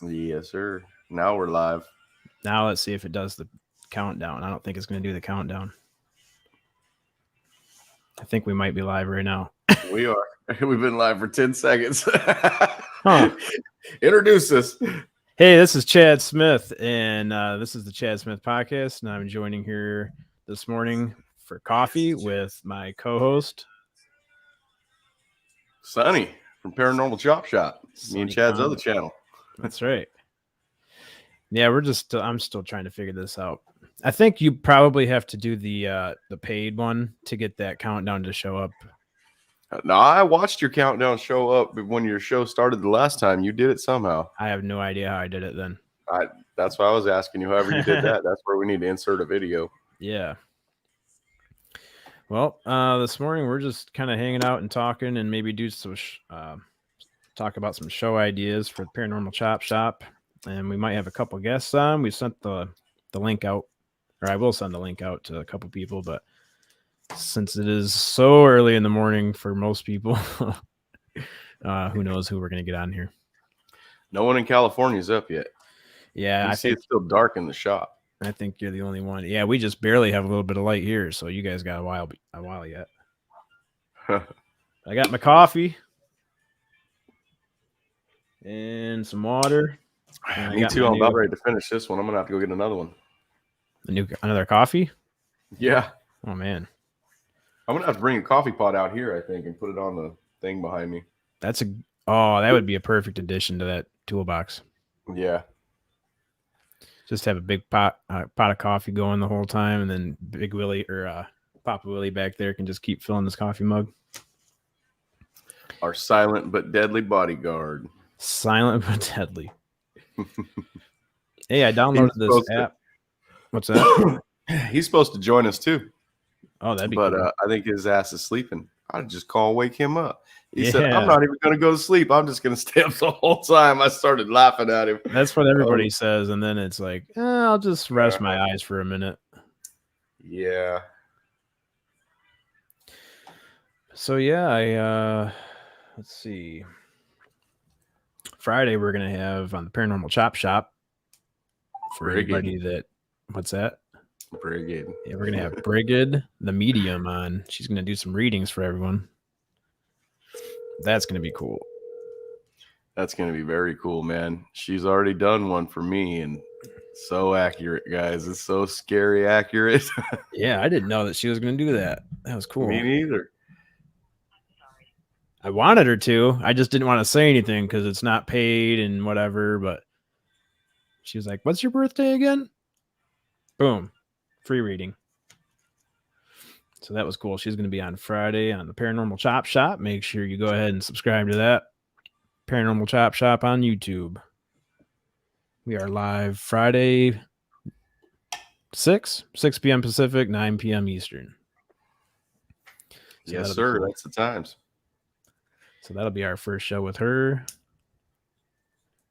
Yes, sir. Now we're live. Now let's see if it does the countdown. I don't think it's going to do the countdown. I think we might be live right now. We are. We've been live for 10 seconds. Huh. Introduce us. Hey, this is Chad Smith, and this is the Chad Smith Podcast, and I'm joining here this morning for coffee with my co-host, Sonny from Paranormal Chop Shop. Me and Sonny Chad's Khan. other channel. That's right. Yeah, I'm still trying to figure this out. I think you probably have to do the paid one to get that countdown to show up. Now, I watched your countdown show up when your show started the last time. You did it somehow. I have no idea how I did it then. That's why I was asking you. However you did that, that's where we need to insert a video. Yeah. Well, this morning we're just kind of hanging out and talking, and maybe do some talk about some show ideas for the Paranormal Chop Shop, and we might have a couple guests on. We sent the link out, or I will send the link out to a couple people, but since it is so early in the morning for most people, who knows who we're gonna get on here? No one in California is up yet. Yeah, I see it's still dark in the shop. I think you're the only one. Yeah, we just barely have a little bit of light here, so you guys got a while yet. I got my coffee and some water. Me too. I'm about ready to finish this one. I'm gonna have to go get another one. Another coffee? Yeah. Oh man. I'm gonna have to bring a coffee pot out here, I think, and put it on the thing behind me. That would be a perfect addition to that toolbox. Yeah. Just have a big pot of coffee going the whole time, and then Big Willie or Papa Willie back there can just keep filling this coffee mug. Our silent but deadly bodyguard. Silent but deadly. Hey, I downloaded this app. What's that? He's supposed to join us too. Oh, that'd be cool. I think his ass is sleeping. I'd just call and wake him up. He said, I'm not even going to go to sleep. I'm just going to stay up the whole time. I started laughing at him. That's what everybody says. And then it's like, I'll just rest my eyes for a minute. Yeah. So, yeah, let's see. Friday, we're going to have on the Paranormal Chop Shop for anybody that, what's that? Brigid. Yeah, we're going to have Brigid, the medium, on. She's going to do some readings for everyone. That's going to be cool. That's going to be very cool, man. She's already done one for me, and so accurate, guys. It's so scary accurate. Yeah, I didn't know that she was going to do that. That was cool. Me neither. I wanted her to. I just didn't want to say anything because it's not paid and whatever, but she was like, what's your birthday again? Boom. Free reading. So that was cool. She's going to be on Friday on the Paranormal Chop Shop. Make sure you go ahead and subscribe to that. Paranormal Chop Shop on YouTube. We are live Friday, 6 p.m. Pacific, 9 p.m. Eastern. So yes, sir. Cool. That's the times. So that'll be our first show with her.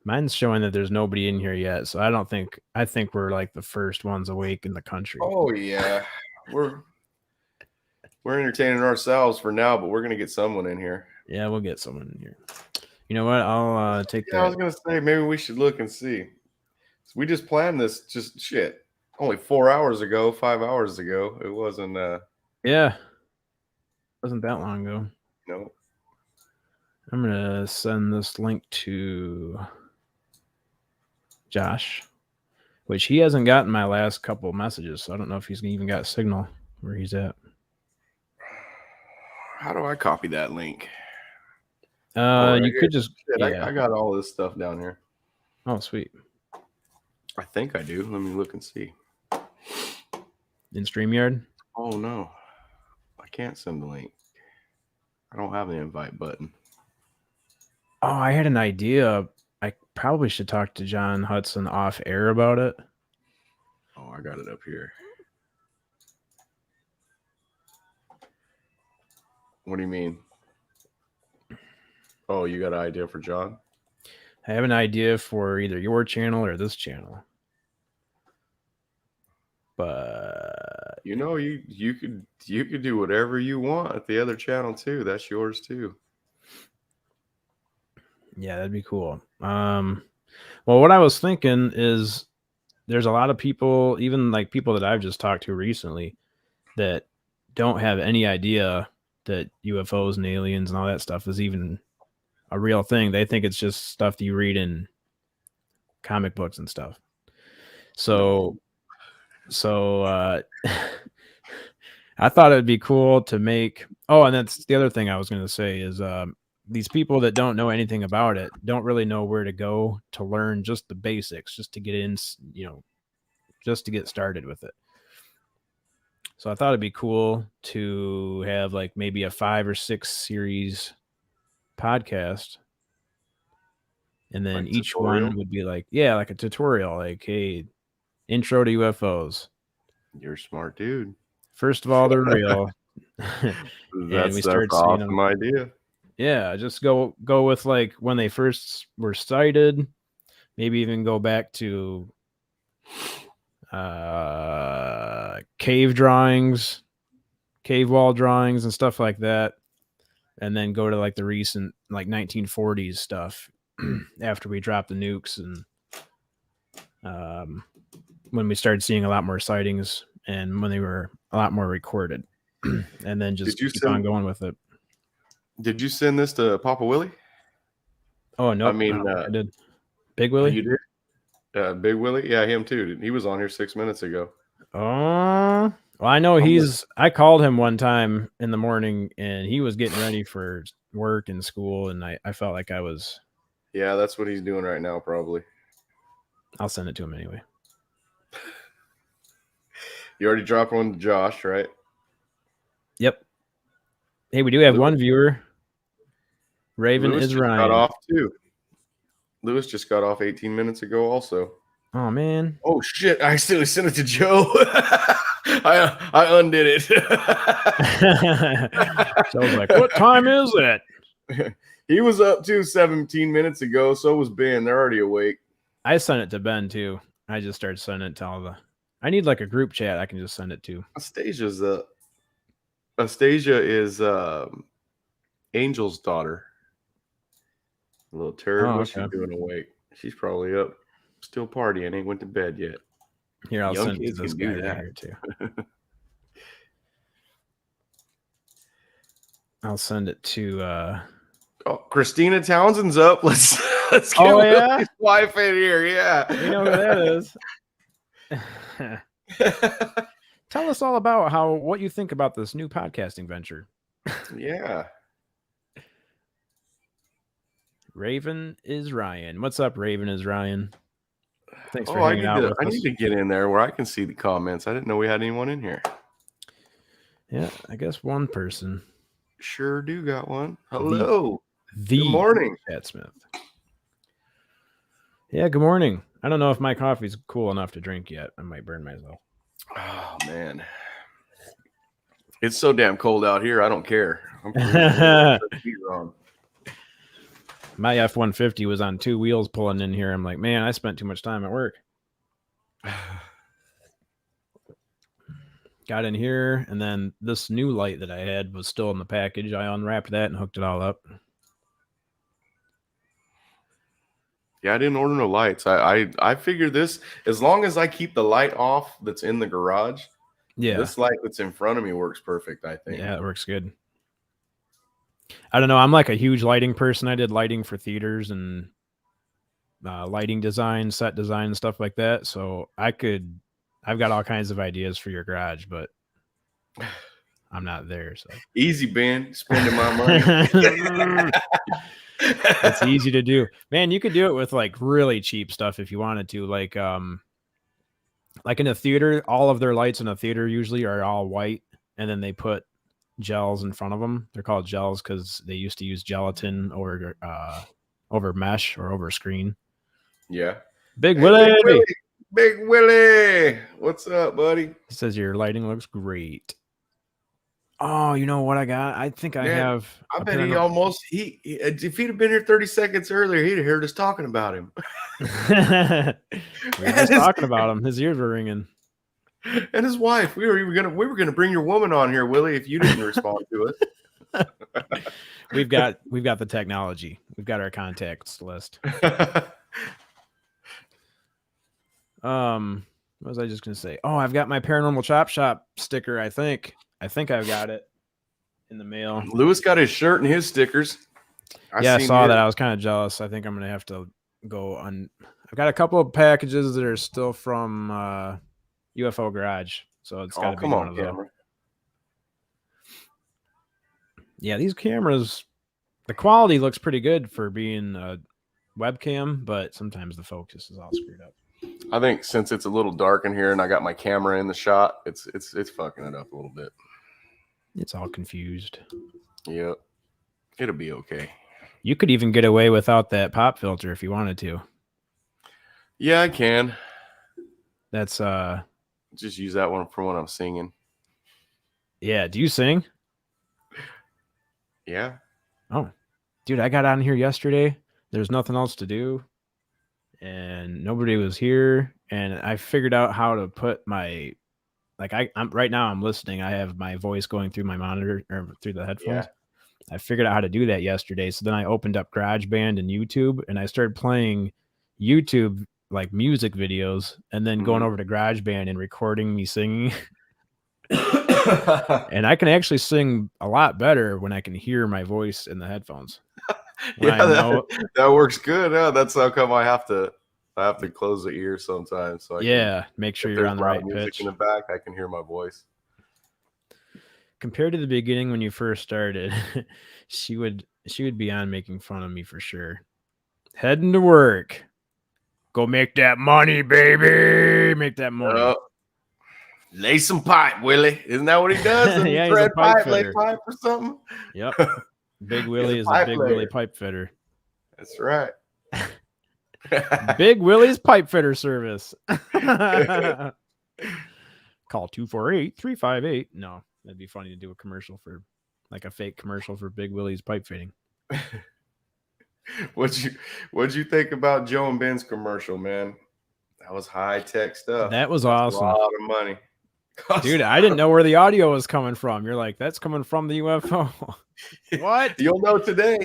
Mine's showing that there's nobody in here yet. So I think we're like the first ones awake in the country. Oh, yeah. We're entertaining ourselves for now, but we're going to get someone in here. Yeah, we'll get someone in here. You know what? I'll take that. I was going to say, maybe we should look and see. So we just planned this only 4 hours ago, 5 hours ago. It wasn't. Yeah. It wasn't that long ago. No. I'm going to send this link to Josh, which he hasn't gotten my last couple of messages. So I don't know if he's even got signal where he's at. How do I copy that link? You could just. Yeah. I got all this stuff down here. Oh, sweet. I think I do. Let me look and see. In StreamYard? Oh, no. I can't send the link. I don't have an invite button. Oh, I had an idea. I probably should talk to John Hudson off air about it. Oh, I got it up here. What do you mean? Oh, you got an idea for John? I have an idea for either your channel or this channel. But you could do whatever you want at the other channel too. That's yours too. Yeah, that'd be cool. Well, what I was thinking is there's a lot of people, even like people that I've just talked to recently, that don't have any idea that UFOs and aliens and all that stuff is even a real thing. They think it's just stuff that you read in comic books and stuff. So, No. so I thought it'd be cool to make. Oh, and that's the other thing I was going to say is these people that don't know anything about it don't really know where to go to learn just the basics, just to get in, just to get started with it. So I thought it'd be cool to have like maybe a 5 or 6 series podcast. And then Like each tutorial. one would be like, yeah, like a tutorial, like, hey, intro to UFOs. You're a smart dude. First of all, they're real. And we That's an start, awesome idea. yeah, just go with like when they first were sighted, maybe even go back to cave drawings, cave wall drawings and stuff like that, and then go to like the recent like 1940s stuff after we dropped the nukes and when we started seeing a lot more sightings and when they were a lot more recorded, and then just keep on going with it. Did you send this to Papa Willie? Oh no, I nope, I mean, don't think I did. Big oh, Willie? you did? Big Willie? Yeah, him too. He was on here 6 minutes ago. Oh, well, I know I called him one time in the morning and he was getting ready for work and school, and I felt like I was. Yeah, that's what he's doing right now, probably. I'll send it to him anyway. You already dropped one to Josh, right? Yep. Hey, we do have one viewer. Raven Lewis is just Ryan. got off too. Lewis just got off 18 minutes ago also. Oh man. Oh shit, I accidentally sent it to Joe. I undid it. Joe's like, what time is it? He was up too 17 minutes ago. So was Ben. They're already awake. I sent it to Ben too. I just started sending it to all the. I need like a group chat I can just send it to. Astasia is Angel's daughter. A little turd. Oh, What's okay. she doing awake? She's probably up, still partying. Ain't went to bed yet. Here, I'll Young send it to kids this can guy do right that. here too. I'll send it to. Oh, Christina Townsend's up. Let's get Willie's wife in here. Yeah, we know who that is. Tell us all about what you think about this new podcasting venture. Yeah. Raven is Ryan. What's up, Raven is Ryan? Thanks for I hanging out with us. I need to get in there where I can see the comments. I didn't know we had anyone in here. Yeah, I guess one person. Sure do got one. Hello. Good morning, Chad Smith. Yeah, good morning. I don't know if my coffee's cool enough to drink yet. I might burn myself. Oh man, it's so damn cold out here. I don't care. My F-150 was on 2 wheels pulling in here. I'm like, man, I spent too much time at work. Got in here, and then this new light that I had was still in the package. I unwrapped that and hooked it all up. Yeah, I didn't order no lights. I figured this, as long as I keep the light off that's in the garage, this light that's in front of me works perfect, I think. Yeah, it works good. I don't know. I'm like a huge lighting person. I did lighting for theaters and lighting design, set design, and stuff like that. So I've got all kinds of ideas for your garage, but I'm not there. So easy, Ben, spending my money. It's easy to do, man. You could do it with like really cheap stuff if you wanted to, like in a theater, all of their lights in a theater usually are all white, and then they put gels in front of them. They're called gels because they used to use gelatin over mesh or over screen. Yeah. Big Willie. Big Willie. What's up, buddy? He says your lighting looks great. Oh, you know what I got? I think I have. I bet he almost if he'd have been here 30 seconds earlier, he'd have heard us talking about him. We were just talking about him. His ears were ringing. And his wife. We were gonna bring your woman on here, Willie, if you didn't respond to us. We've got the technology. We've got our contacts list. What was I just gonna say? Oh, I've got my Paranormal Chop Shop sticker. I think I've got it in the mail. Lewis got his shirt and his stickers. I saw that. I was kind of jealous. I think I'm gonna have to go on. I've got a couple of packages that are still from UFO Garage, so it's got to be one of those. Yeah, these cameras, the quality looks pretty good for being a webcam, but sometimes the focus is all screwed up. I think since it's a little dark in here and I got my camera in the shot, it's fucking it up a little bit. It's all confused. Yep. It'll be okay. You could even get away without that pop filter if you wanted to. Yeah, I can. That's just use that one for when I'm singing. Yeah, do you sing? Yeah. Oh. Dude, I got on here yesterday. There's nothing else to do. And nobody was here. And I figured out how to put my I'm right now I'm listening. I have my voice going through my monitor or through the headphones. Yeah. I figured out how to do that yesterday. So then I opened up GarageBand and YouTube and I started playing YouTube like music videos and then going over to GarageBand and recording me singing. And I can actually sing a lot better when I can hear my voice in the headphones. That works good. Yeah, that's how come I have to close the ear sometimes. So make sure you're on the right pitch. In the back, I can hear my voice. Compared to the beginning when you first started, she would be on making fun of me for sure. Heading to work. Go make that money, baby. Make that money. Lay some pipe, Willie. Isn't that what he does? Yeah, he's a pipe lay pipe or something. Yep. Big Willie is a big Willie pipe fitter. That's right. Big Willie's pipe fitter service. Call 248-358. No, that'd be funny to do a commercial for like a fake commercial for Big Willie's pipe fitting. What'd you think about Joe and Ben's commercial, man? That was high tech stuff. That was awesome. A lot of money. Dude, I didn't know where the audio was coming from. You're like, that's coming from the UFO. What? You'll know today.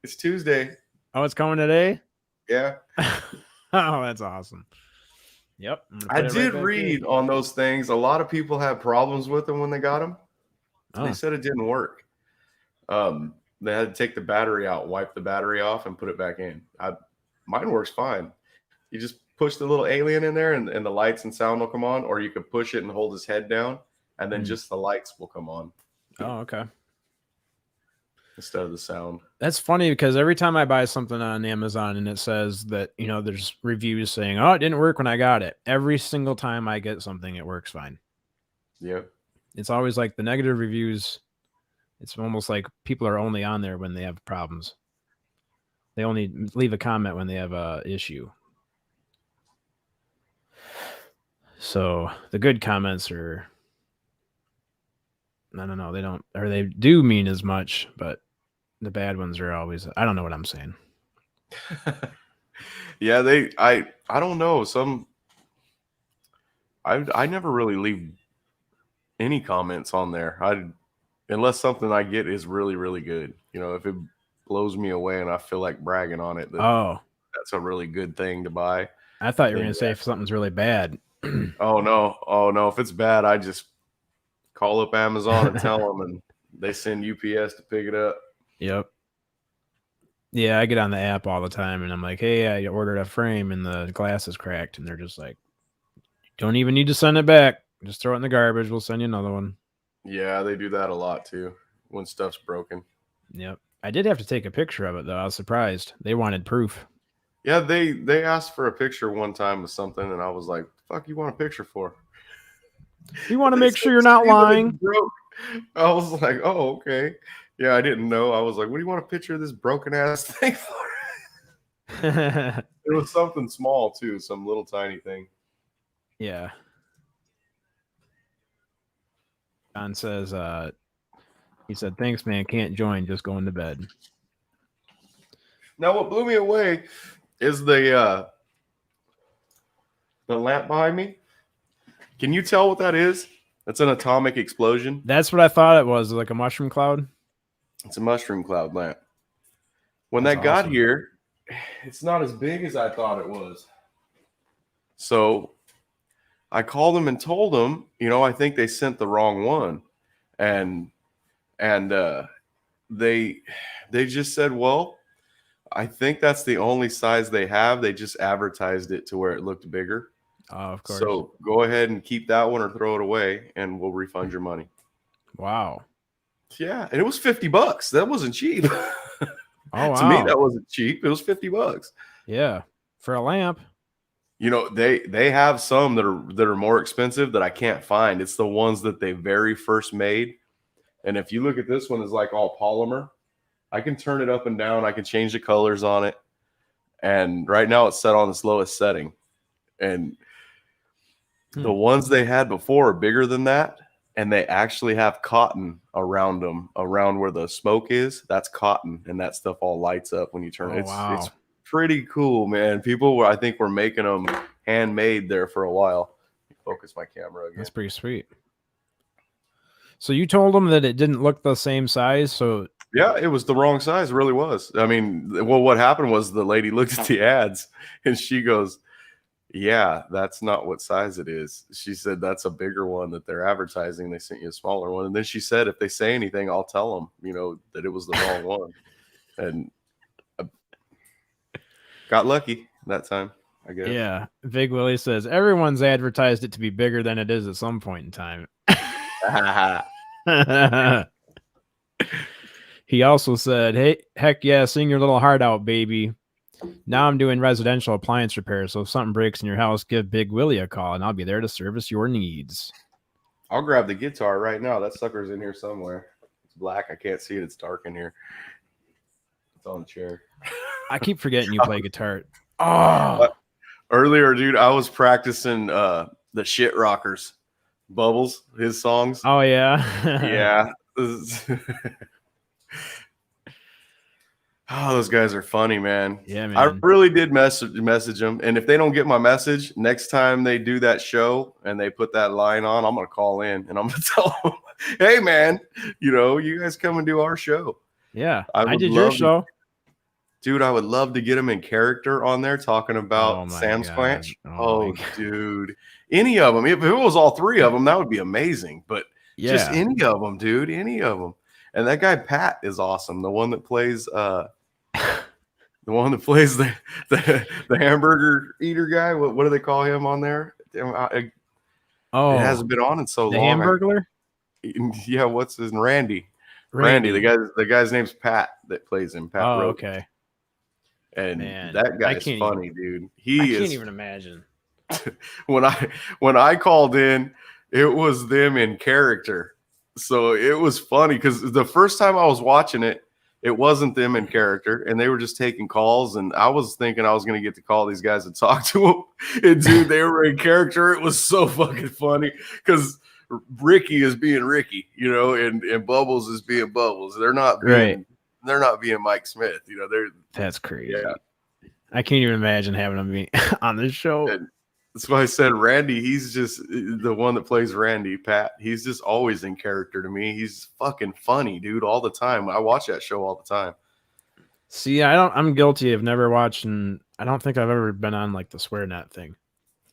It's Tuesday. Oh, it's coming today? Yeah. Oh, that's awesome. Yep. I did read on those things. A lot of people had problems with them when they got them. Oh. They said it didn't work. They had to take the battery out, wipe the battery off, and put it back in. Mine works fine. You just push the little alien in there and the lights and sound will come on, or you could push it and hold his head down and then just the lights will come on. Oh, okay. Instead of the sound. That's funny because every time I buy something on Amazon and it says that, there's reviews saying, oh, it didn't work when I got it. Every single time I get something, it works fine. Yep. It's always like the negative reviews. It's almost like people are only on there when they have problems. They only leave a comment when they have a issue. So the good comments are, I don't know, they do mean as much, but the bad ones are always, I don't know what I'm saying. Yeah, I don't know. I never really leave any comments on there. Unless something I get is really, really good. If it blows me away and I feel like bragging on it, that's a really good thing to buy. I thought you were going to say if something's really bad. Oh no. If it's bad, I just call up Amazon and tell them, and they send UPS to pick it up. Yep. Yeah, I get on the app all the time, and I'm like, hey, I ordered a frame, and the glass is cracked, and they're just like, don't even need to send it back. Just throw it in the garbage. We'll send you another one. Yeah, they do that a lot, too, when stuff's broken. Yep. I did have to take a picture of it, though. I was surprised. They wanted proof. Yeah, they asked for a picture one time of something, and I was like, fuck you want a picture for? You want to make sure you're not lying? I was like, oh, okay. Yeah, I didn't know. I was like, what do you want a picture of this broken ass thing for? It was something small too, some little tiny thing. Yeah. John says, he said, thanks, man. Can't join. Just going to bed. Now, what blew me away is the lamp behind me. Can you tell what that is? That's an atomic explosion. That's what I thought it was, like a mushroom cloud. It's a mushroom cloud lamp. When that got here, it's not as big as I thought it was. So I called them and told them, I think they sent the wrong one. And they just said, well, I think that's the only size they have. They just advertised it to where it looked bigger. Oh, of course. So go ahead and keep that one or throw it away and we'll refund your money. Wow. Yeah. And it was $50. That wasn't cheap. Oh, wow. To me, that wasn't cheap. It was $50. Yeah. For a lamp. They have some that are more expensive that I can't find. It's the ones that they very first made. And if you look at this one, it's like all polymer. I can turn it up and down. I can change the colors on it. And right now it's set on its lowest setting. And the ones they had before are bigger than that. And they actually have cotton around them, around where the smoke is. That's cotton. And that stuff all lights up when you turn it. Wow. It's pretty cool, man. People I think were making them handmade there for a while. Focus my camera again. That's pretty sweet. So you told them that it didn't look the same size. So yeah, it was the wrong size. It really was. I mean, well, what happened was the lady looked at the ads and she goes, yeah, that's not what size it is. She said, that's a bigger one that they're advertising. They sent you a smaller one. And then she said, if they say anything, I'll tell them, that it was the wrong one. And I got lucky that time, I guess. Yeah. Big Willie says, everyone's advertised it to be bigger than it is at some point in time. He also said, hey, heck yeah, sing your little heart out, baby. Now I'm doing residential appliance repair, so if something breaks in your house, give Big Willie a call, and I'll be there to service your needs. I'll grab the guitar right now. That sucker's in here somewhere. It's black. I can't see it. It's dark in here. It's on the chair. I keep forgetting you play guitar. Oh. Earlier, dude, I was practicing the Shit Rockers. Bubbles, his songs. Oh, yeah? Yeah. Oh, those guys are funny, man. Yeah, man. I really did message them. And if they don't get my message, next time they do that show and they put that line on, I'm going to call in and I'm going to tell them, hey, man, you guys come and do our show. Yeah, I did your show. Dude, I would love to get them in character on there talking about Sam Squanch. Oh, dude. Any of them. If it was all three of them, that would be amazing. But just any of them, dude. Any of them. And that guy Pat is awesome. The one that plays the the hamburger eater guy. What do they call him on there? It hasn't been on in so long. The Hamburglar? Yeah, what's his Randy. The guy's name's Pat that plays him. Pat Rogan. Okay. And man, that guy's funny, dude. I can't even imagine. When I called in, it was them in character. So it was funny because the first time I was watching it, it wasn't them in character, and they were just taking calls. And I was thinking I was going to get to call these guys and talk to them. And dude, they were in character. It was so fucking funny because Ricky is being Ricky, and Bubbles is being Bubbles. They're not being Mike Smith. That's crazy. Yeah. I can't even imagine having them be on this show. And that's why I said Randy. He's just the one that plays Randy, Pat. He's just always in character to me. He's fucking funny, dude, all the time. I watch that show all the time. See, I'm guilty of never watching. I don't think I've ever been on like the SwearNet thing.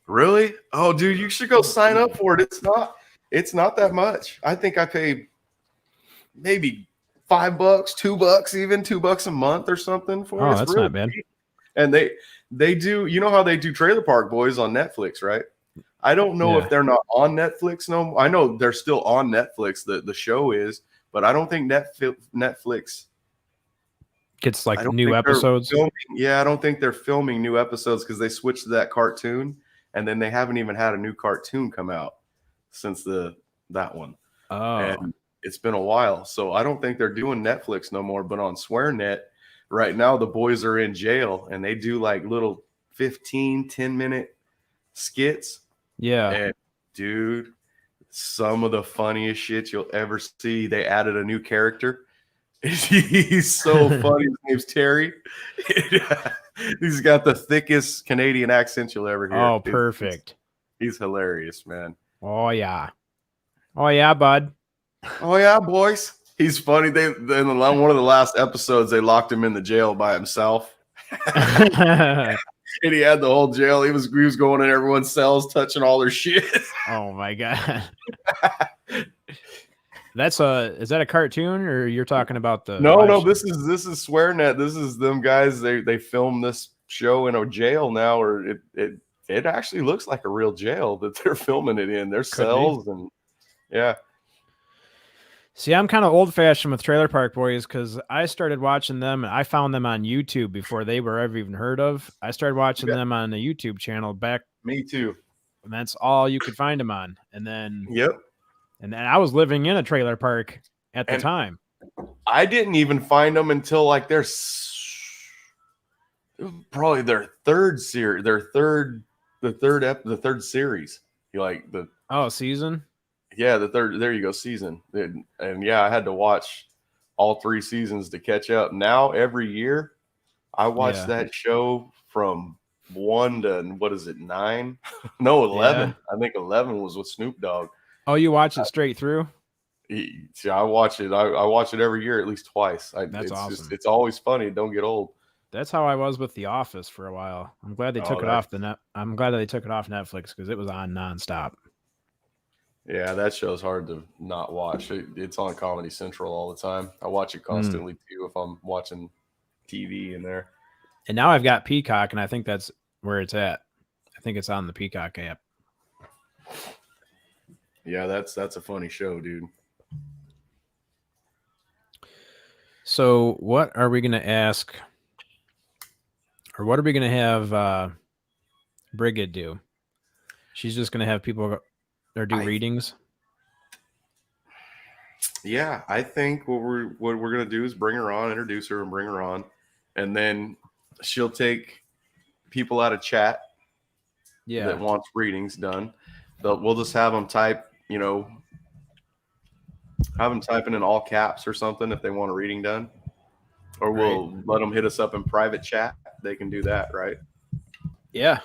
Really? Oh, dude, you should go sign up for it. It's not that much. I think I paid maybe $5, $2, even $2 a month or something for it. Oh, that's not bad. And they do, how they do Trailer Park Boys on Netflix, right? I don't know if they're not on Netflix. No, I know they're still on Netflix. The show is, but I don't think Netflix gets like new episodes. I don't think they're filming new episodes because they switched to that cartoon, and then they haven't even had a new cartoon come out since that one. Oh, and it's been a while, so I don't think they're doing Netflix no more. But on SwearNet. Right now, the boys are in jail, and they do like little 10-minute skits. Yeah. And, dude, some of the funniest shit you'll ever see. They added a new character. He's so funny. His name's Terry. He's got the thickest Canadian accent you'll ever hear. Oh, perfect. He's hilarious, man. Oh, yeah. Oh, yeah, bud. Oh, yeah, boys. He's funny. In one of the last episodes, they locked him in the jail by himself. And he had the whole jail. He was going in everyone's cells, touching all their shit. Oh my god. Is that a cartoon, or you're talking about the No, show? this is SwearNet. This is them guys. They film this show in a jail now, or it actually looks like a real jail that they're filming it in. Their cells and yeah. See, I'm kind of old fashioned with Trailer Park Boys because I started watching them. And I found them on YouTube before they were ever even heard of. I started watching them on the YouTube channel back. Me too. And that's all you could find them on. And then, yep. And then I was living in a trailer park at the time. I didn't even find them until like probably their third series, the third series. Like the season. Yeah, the third. There you go, season. And yeah, I had to watch all 3 seasons to catch up. Now every year, I watch that show from 1 to 9? No, 11. Yeah. I think 11 was with Snoop Dogg. Oh, you watch it straight through? Yeah, I watch it. I watch it every year at least twice. That's awesome. It's always funny. Don't get old. That's how I was with The Office for a while. I'm glad they took it off I'm glad they took it off Netflix because it was on nonstop. Yeah, that show's hard to not watch. It's on Comedy Central all the time. I watch it constantly too if I'm watching TV in there. And now I've got Peacock, and I think that's where it's at. I think it's on the Peacock app. Yeah, that's a funny show, dude. So what are we going to ask, or what are we going to have Brigid do? She's just going to have people or do readings? Yeah, I think what we're going to do is bring her on, introduce her, and bring her on. And then she'll take people out of chat that wants readings done. We'll just have them type, have them typing in all caps or something if they want a reading done. Or we'll let them hit us up in private chat. They can do that, right? Yeah.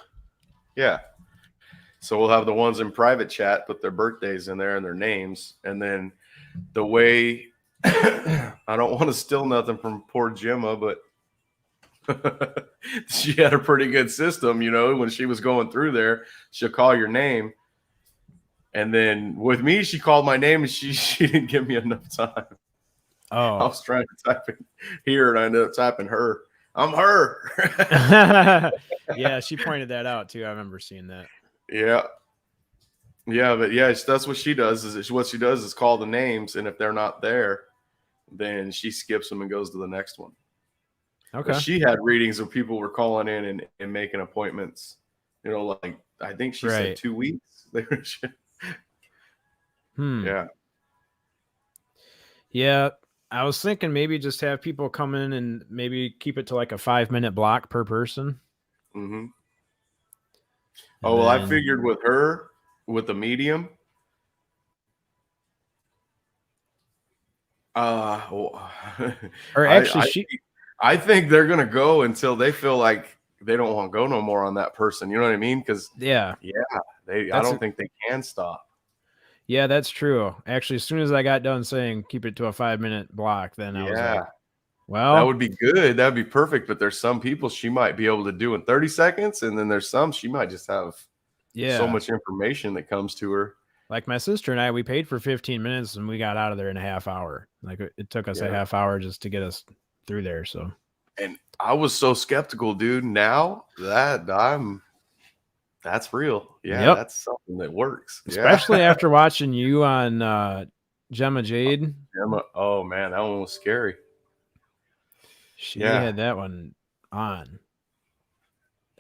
Yeah. So we'll have the ones in private chat put their birthdays in there and their names. And then the way I don't want to steal nothing from poor Gemma, but she had a pretty good system, when she was going through there, she'll call your name. And then with me, she called my name and she didn't give me enough time. Oh, I was trying to type in here and I ended up typing her. I'm her. Yeah, she pointed that out too. I remember seeing that. Yeah. Yeah, but yeah, that's what she does. What she does is call the names, and if they're not there, then she skips them and goes to the next one. Okay. But she had readings where people were calling in and making appointments. Like I think she said 2 weeks. Yeah. Yeah. I was thinking maybe just have people come in and maybe keep it to like a 5-minute block per person. Mm-hmm. Oh, well, I figured with her, with the medium, or actually, I think they're gonna go until they feel like they don't want to go no more on that person. You know what I mean? Because I don't think they can stop. Yeah, that's true. Actually, as soon as I got done saying keep it to a 5-minute block, then I was like, well, that would be good. That'd be perfect. But there's some people she might be able to do in 30 seconds. And then there's some she might just have so much information that comes to her. Like my sister and I, we paid for 15 minutes and we got out of there in a half hour. Like it took us a half hour just to get us through there. So, and I was so skeptical, dude. Now that that's real. Yeah, that's something that works. Especially after watching you on Gemma Jade. Oh man, that one was scary. She had that one on.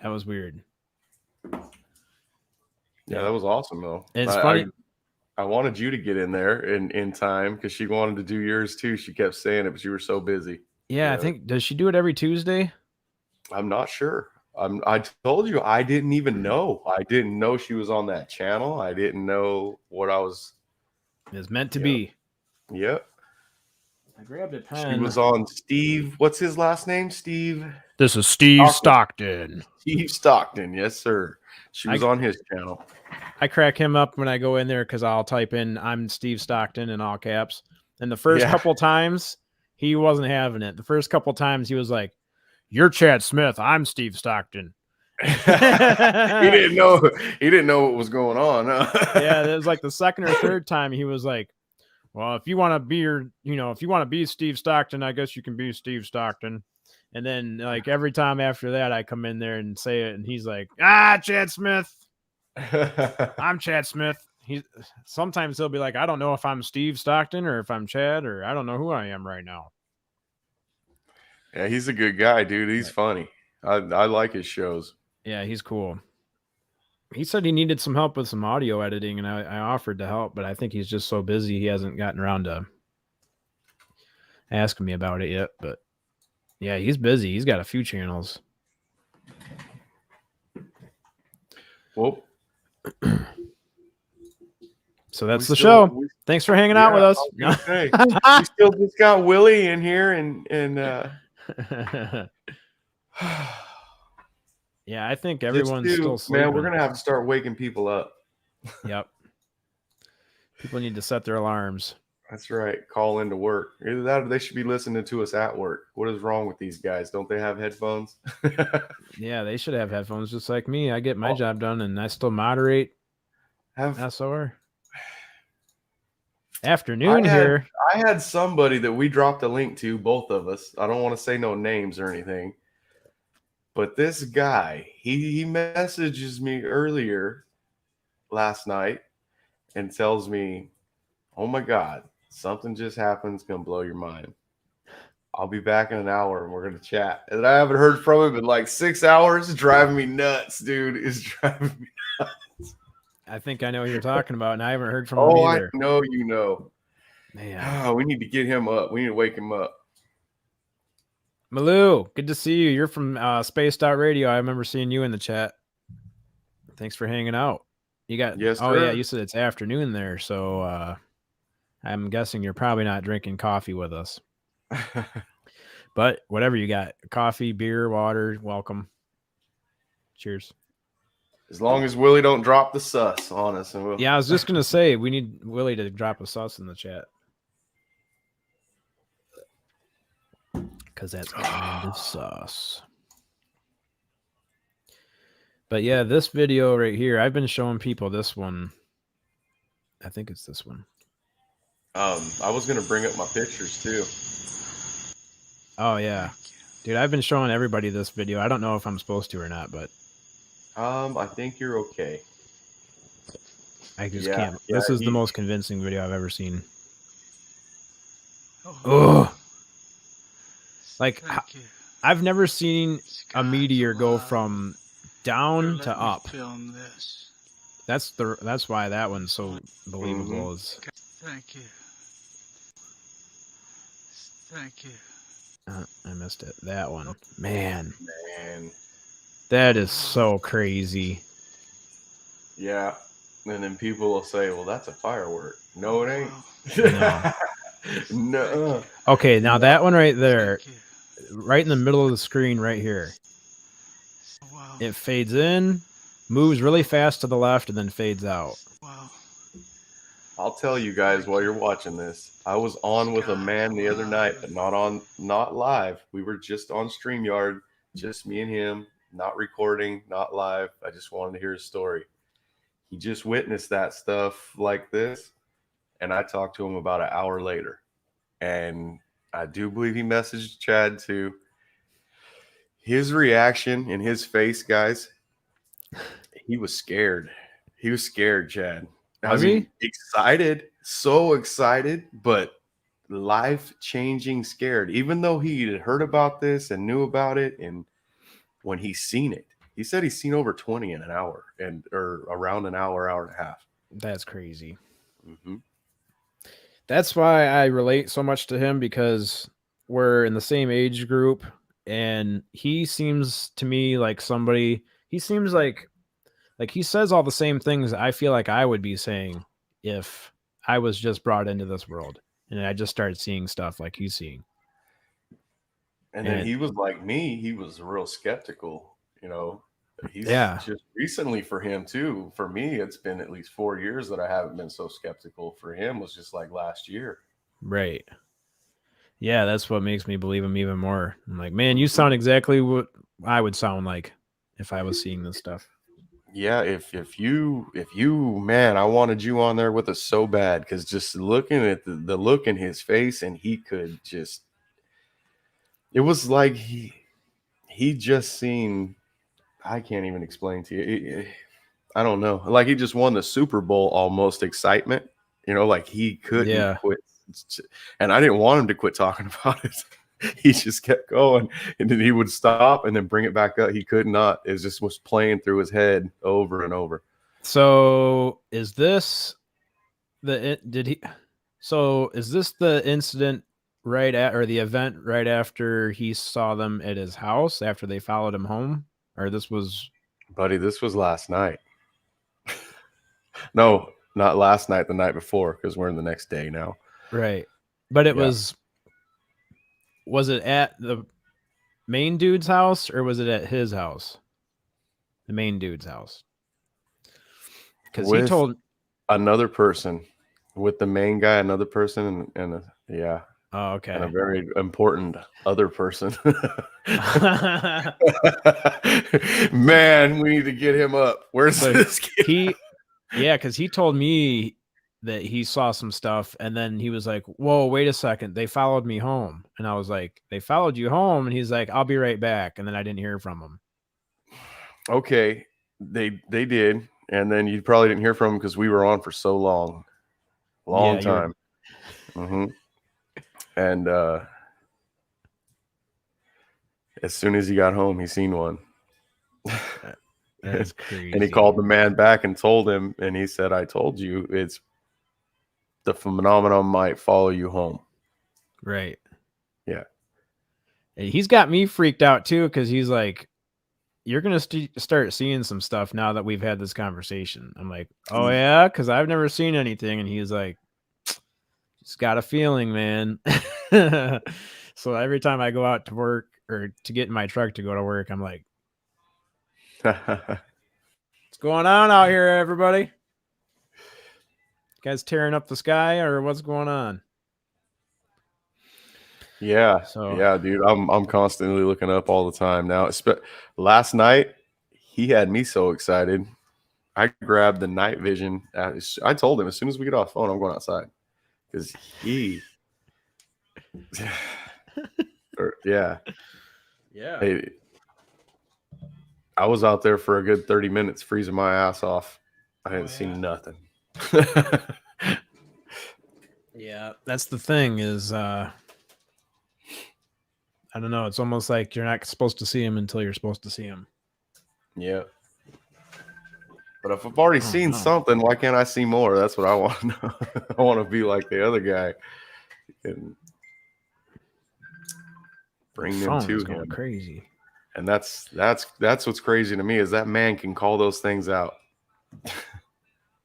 That was weird. Yeah, that was awesome though. It's funny. I wanted you to get in there in time because she wanted to do yours too. She kept saying it, but you were so busy. Yeah, I think, does she do it every Tuesday? I'm not sure. I told you I didn't even know. I didn't know she was on that channel. I didn't know what I was. It's meant to be. Yep. I grabbed a pen. She was on Steve. What's his last name? Steve. This is Steve Stockton. Steve Stockton. Yes, sir. She was on his channel. I crack him up when I go in there because I'll type in I'm Steve Stockton in all caps. And the first couple times he wasn't having it. The first couple times he was like, "You're Chad Smith. I'm Steve Stockton." He didn't know. He didn't know what was going on. Huh? Yeah, it was like the second or third time he was like, "Well, if you want to be if you want to be Steve Stockton, I guess you can be Steve Stockton." And then like every time after that, I come in there and say it, and he's like, Chad Smith. I'm Chad Smith. Sometimes he'll be like, I don't know if I'm Steve Stockton or if I'm Chad, or I don't know who I am right now. Yeah, he's a good guy, dude. He's funny. I like his shows. Yeah, he's cool. He said he needed some help with some audio editing, and I offered to help, but I think he's just so busy he hasn't gotten around to asking me about it yet. But yeah, he's busy. He's got a few channels. Well, so that's the show. Thanks for hanging out with us. We still just got Willie in here, and yeah, I think everyone's still sleeping. Man, we're gonna have to start waking people up. Yep. People need to set their alarms. That's right. Call into work. Either that or they should be listening to us at work. What is wrong with these guys? Don't they have headphones? Yeah, they should have headphones just like me. I get my job done and I still moderate. SOR. Afternoon here. I had somebody that we dropped a link to, both of us. I don't want to say no names or anything. But this guy, he messages me earlier last night and tells me, oh my God, something just happened. It's going to blow your mind. I'll be back in an hour and we're going to chat. And I haven't heard from him in like 6 hours. It's driving me nuts, dude. It's driving me nuts. I think I know what you're talking about, and I haven't heard from him either. I know you know. Man. We need to get him up. We need to wake him up. Malou, good to see you. You're from Spaced Out Radio. I remember seeing you in the chat. Thanks for hanging out. You got yeah, you said it's afternoon there, so I'm guessing you're probably not drinking coffee with us. But whatever you got, coffee, beer, water, welcome. Cheers. As long as Willie don't drop the sus on us. And yeah, I was just going to say, we need Willie to drop a sus in the chat. Because that's kind of sus. But yeah, this video right here, I've been showing people this one. I think it's this one. I was going to bring up my pictures too. Oh, yeah. Dude, I've been showing everybody this video. I don't know if I'm supposed to or not, but... I think you're okay. I just can't. This is the most convincing video I've ever seen. Oh, like I've never seen a meteor go from down to up. That's why that one's so believable. Is thank you. I missed it. That one, man. That is so crazy. Yeah. And then people will say, well, that's a firework. No, it ain't. No. No. Okay, now that one right there, right in the middle of the screen right here. Wow. It fades in, moves really fast to the left, and then fades out. Wow. I'll tell you guys while you're watching this. I was on with a man the other night, but not live. We were just on StreamYard, just me and him. Not recording, not live. I just wanted to hear his story. He just witnessed that stuff like this, and I talked to him about an hour later. And I do believe he messaged Chad too. His reaction in his face, guys, he was scared. He was scared, Chad. Was he? Excited, so excited, but life-changing scared. Even though he had heard about this and knew about it, and when he's seen it, he said he's seen over 20 in an hour, or around an hour, hour and a half. That's crazy. Mm-hmm. That's why I relate so much to him, because we're in the same age group, and he seems to me like somebody. He seems like he says all the same things I feel like I would be saying if I was just brought into this world and I just started seeing stuff like he's seeing. And then he was like me. He was real skeptical, you know. He's just recently for him too. For me, it's been at least 4 years that I haven't been so skeptical. For him, was just like last year. Right. Yeah, that's what makes me believe him even more. I'm like, man, you sound exactly what I would sound like if I was seeing this stuff. Yeah, if you man, I wanted you on there with us so bad, because just looking at the look in his face, and he could just, it was like he just seen, I can't even explain to you. I don't know. Like he just won the Super Bowl almost excitement, like he couldn't Yeah. quit. And I didn't want him to quit talking about it. He just kept going, and then he would stop and then bring it back up. He could not. It just was playing through his head over and over. So is this the incident right at, or the event right after he saw them at his house after they followed him home? Or this was, Buddy, this was last night. No, not last night, the night before, because we're in the next day now. right. But it Yeah. was it at the main dude's house or was it at his house? The main dude's house. Because he With told another person, with the main guy, another person, and yeah. Oh, okay. And a very important other person. Man, we need to get him up. Where's this kid? Because he told me that he saw some stuff, and then he was like, whoa, wait a second, they followed me home. And I was like, they followed you home? And he's like, I'll be right back. And then I didn't hear from him. Okay, they did, and then you probably didn't hear from him because we were on for so long time. Mm-hmm. And as soon as he got home, he seen one. That's crazy. And he called the man back and told him, and he said, I told you, it's the phenomenon might follow you home. Right. Yeah. And he's got me freaked out too, because he's like, you're going to start seeing some stuff now that we've had this conversation. I'm like, oh yeah? Because I've never seen anything. And he's like, just got a feeling, man. So every time I go out to work or to get in my truck to go to work, I'm like, what's going on out here, everybody? You guys tearing up the sky, or what's going on? Yeah. Yeah, dude. I'm constantly looking up all the time now. Last night, he had me so excited. I grabbed the night vision. I told him as soon as we get off the phone, I'm going outside. Because yeah. Hey, I was out there for a good 30 minutes freezing my ass off. I hadn't seen nothing. Yeah, that's the thing is, I don't know. It's almost like you're not supposed to see him until you're supposed to see him. Yeah. But if I've already seen something, why can't I see more? That's what I want to know. I want to be like the other guy and bring them to him. Crazy. And that's what's crazy to me, is that man can call those things out.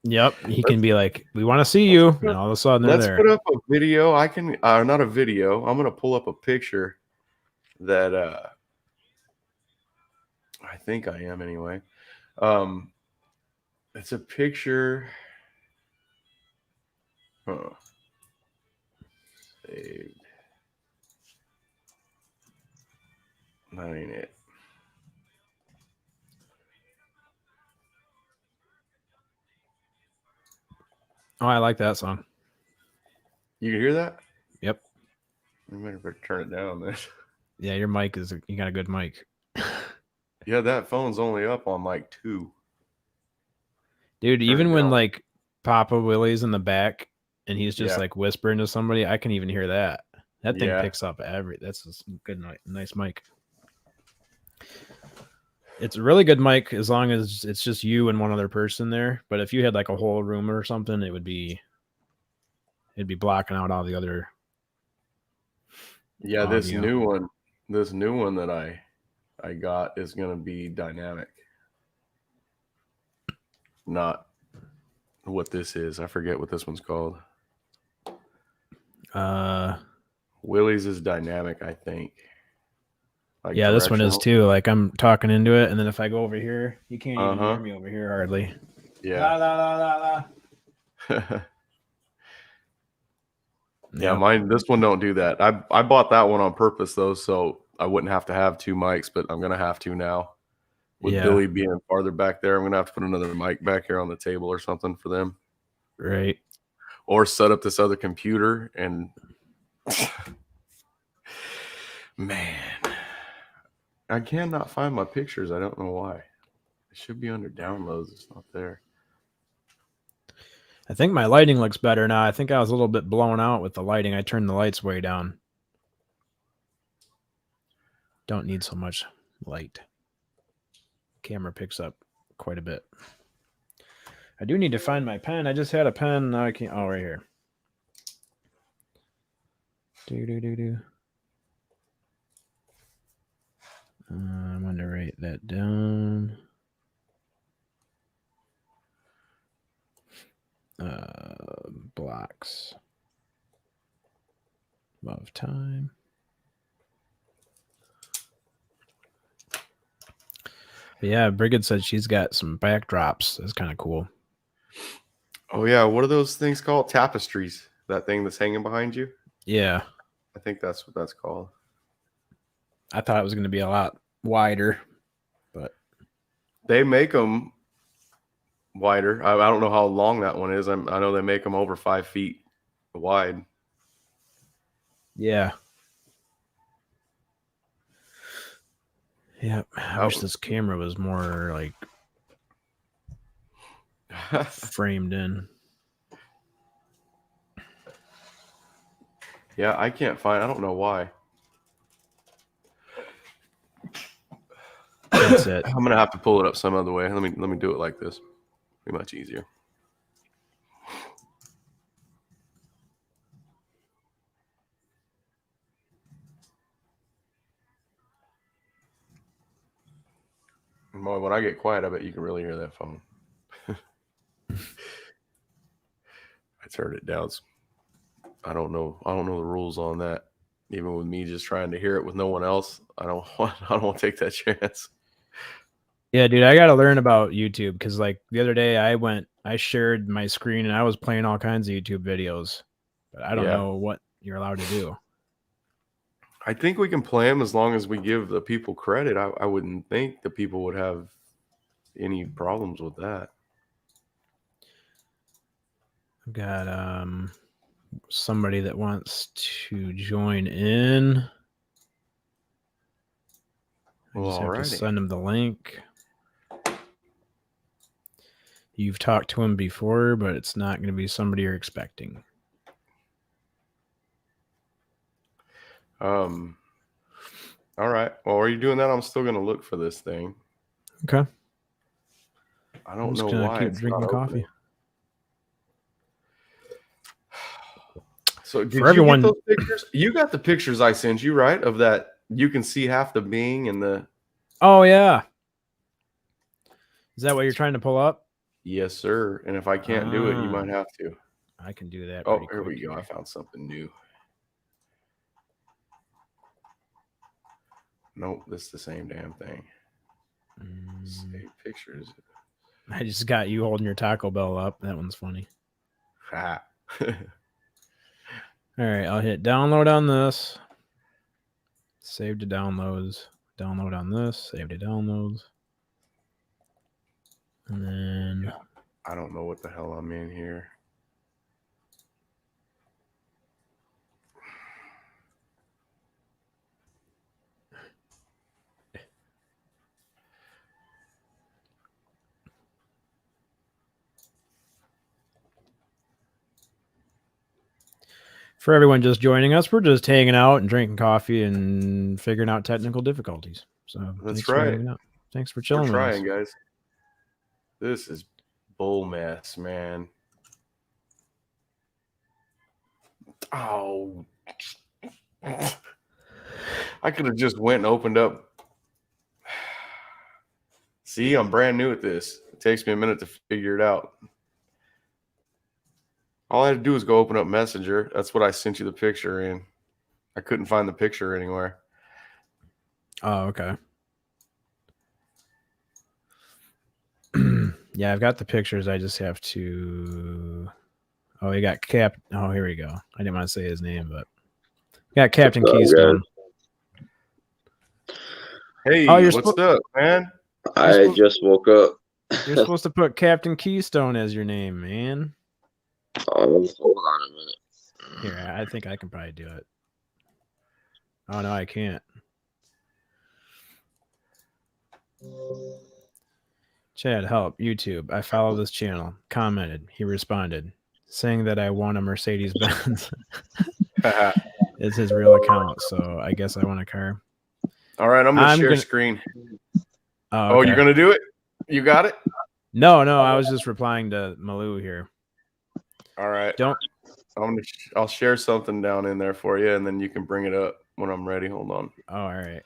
Yep, he can be like, "We want to see you," and all of a sudden they're there. Let's put up a video. I can, not a video. I'm gonna pull up a picture that I think I am anyway. It's a picture. Saved. That ain't it. Oh, I like that song. You can hear that? Yep. You better turn it down then. Yeah, your mic you got a good mic. Yeah, that phone's only up on like 2. Dude, even when like Papa Willie's in the back and he's just like whispering to somebody, I can even hear that. That thing picks up that's a good, nice mic. It's a really good mic as long as it's just you and one other person there. But if you had like a whole room or something, it'd be blocking out all the other. Yeah, audio. This new one that I got is gonna be dynamic. Not what this is. I forget what this one's called. Willie's is dynamic, I think. Like yeah, this one is too. Like I'm talking into it, and then if I go over here, you can't even hear me over here hardly. Yeah. La, la, la, la. Yeah, mine. This one don't do that. I bought that one on purpose though, so I wouldn't have to have 2 mics, but I'm gonna have to now with Billy being farther back there. I'm gonna have to put another mic back here on the table or something for them. Right. Or set up this other computer and man, I cannot find my pictures. I don't know why. It should be under downloads. It's not there. I think my lighting looks better now. I think I was a little bit blown out with the lighting. I turned the lights way down. Don't need so much light. Camera picks up quite a bit. I do need to find my pen. I just had a pen. Now I can't. Oh, right here. I'm going to write that down. Blocks of time. But yeah, Brigid said she's got some backdrops. That's kind of cool. Oh yeah, what are those things called? Tapestries. That thing that's hanging behind you? Yeah. I think that's what that's called. I thought it was going to be a lot wider, but they make them wider. I don't know how long that one is. I know they make them over 5 feet wide. Yeah. Yeah. I wish this camera was more like framed in. Yeah, I can't find. I don't know why. That's it. I'm gonna have to pull it up some other way. Let me do it like this. Be much easier. Boy, when I get quiet, I bet you can really hear that phone. I turned it down. I don't know the rules on that. Even with me just trying to hear it with no one else, I don't want to take that chance. Yeah, dude, I got to learn about YouTube because like the other day I shared my screen and I was playing all kinds of YouTube videos, but I don't know what you're allowed to do. I think we can play them as long as we give the people credit. I wouldn't think the people would have any problems with that. I've got somebody that wants to join in. I just have to send them the link. You've talked to him before, but it's not going to be somebody you're expecting. All right. Well, are you doing that? I'm still going to look for this thing. Okay. I don't know why. Keep drinking coffee. So did you get those pictures? You got the pictures I sent you, right? Of that, you can see half the Bing and the. Oh yeah. Is that what you're trying to pull up? Yes, sir. And if I can't do it, you might have to. I can do that. Oh, here we go. I found something new. Nope, this is the same damn thing. Save pictures. I just got you holding your Taco Bell up. That one's funny. Ha. All right, I'll hit download on this. Save to downloads. Download on this. Save to downloads. And then I don't know what the hell I'm in here. for everyone just joining us, we're just hanging out and drinking coffee and figuring out technical difficulties. So that's right. Thanks for chilling. We're trying, guys. This is bull mess, man. Oh, I could have just went and opened up. See, I'm brand new at this. It takes me a minute to figure it out. All I had to do was go open up Messenger. That's what I sent you the picture in. I couldn't find the picture anywhere. Oh, okay. Yeah, I've got the pictures. I just have to. Oh, he got Cap. Oh, here we go. I didn't want to say his name, but got Captain Keystone. Hey, what's up, man? I just woke up. You're supposed to put Captain Keystone as your name, man. Oh, hold on a minute. Here, I think I can probably do it. Oh no, I can't. Chad, help. YouTube. I follow this channel. Commented. He responded, saying that I won a Mercedes Benz. It's his real account, so I guess I won a car. All right, I'm gonna share screen. Oh, okay. You're gonna do it? You got it? No, I was just replying to Malou here. All right. Don't. I'll share something down in there for you, and then you can bring it up when I'm ready. Hold on. Oh, all right.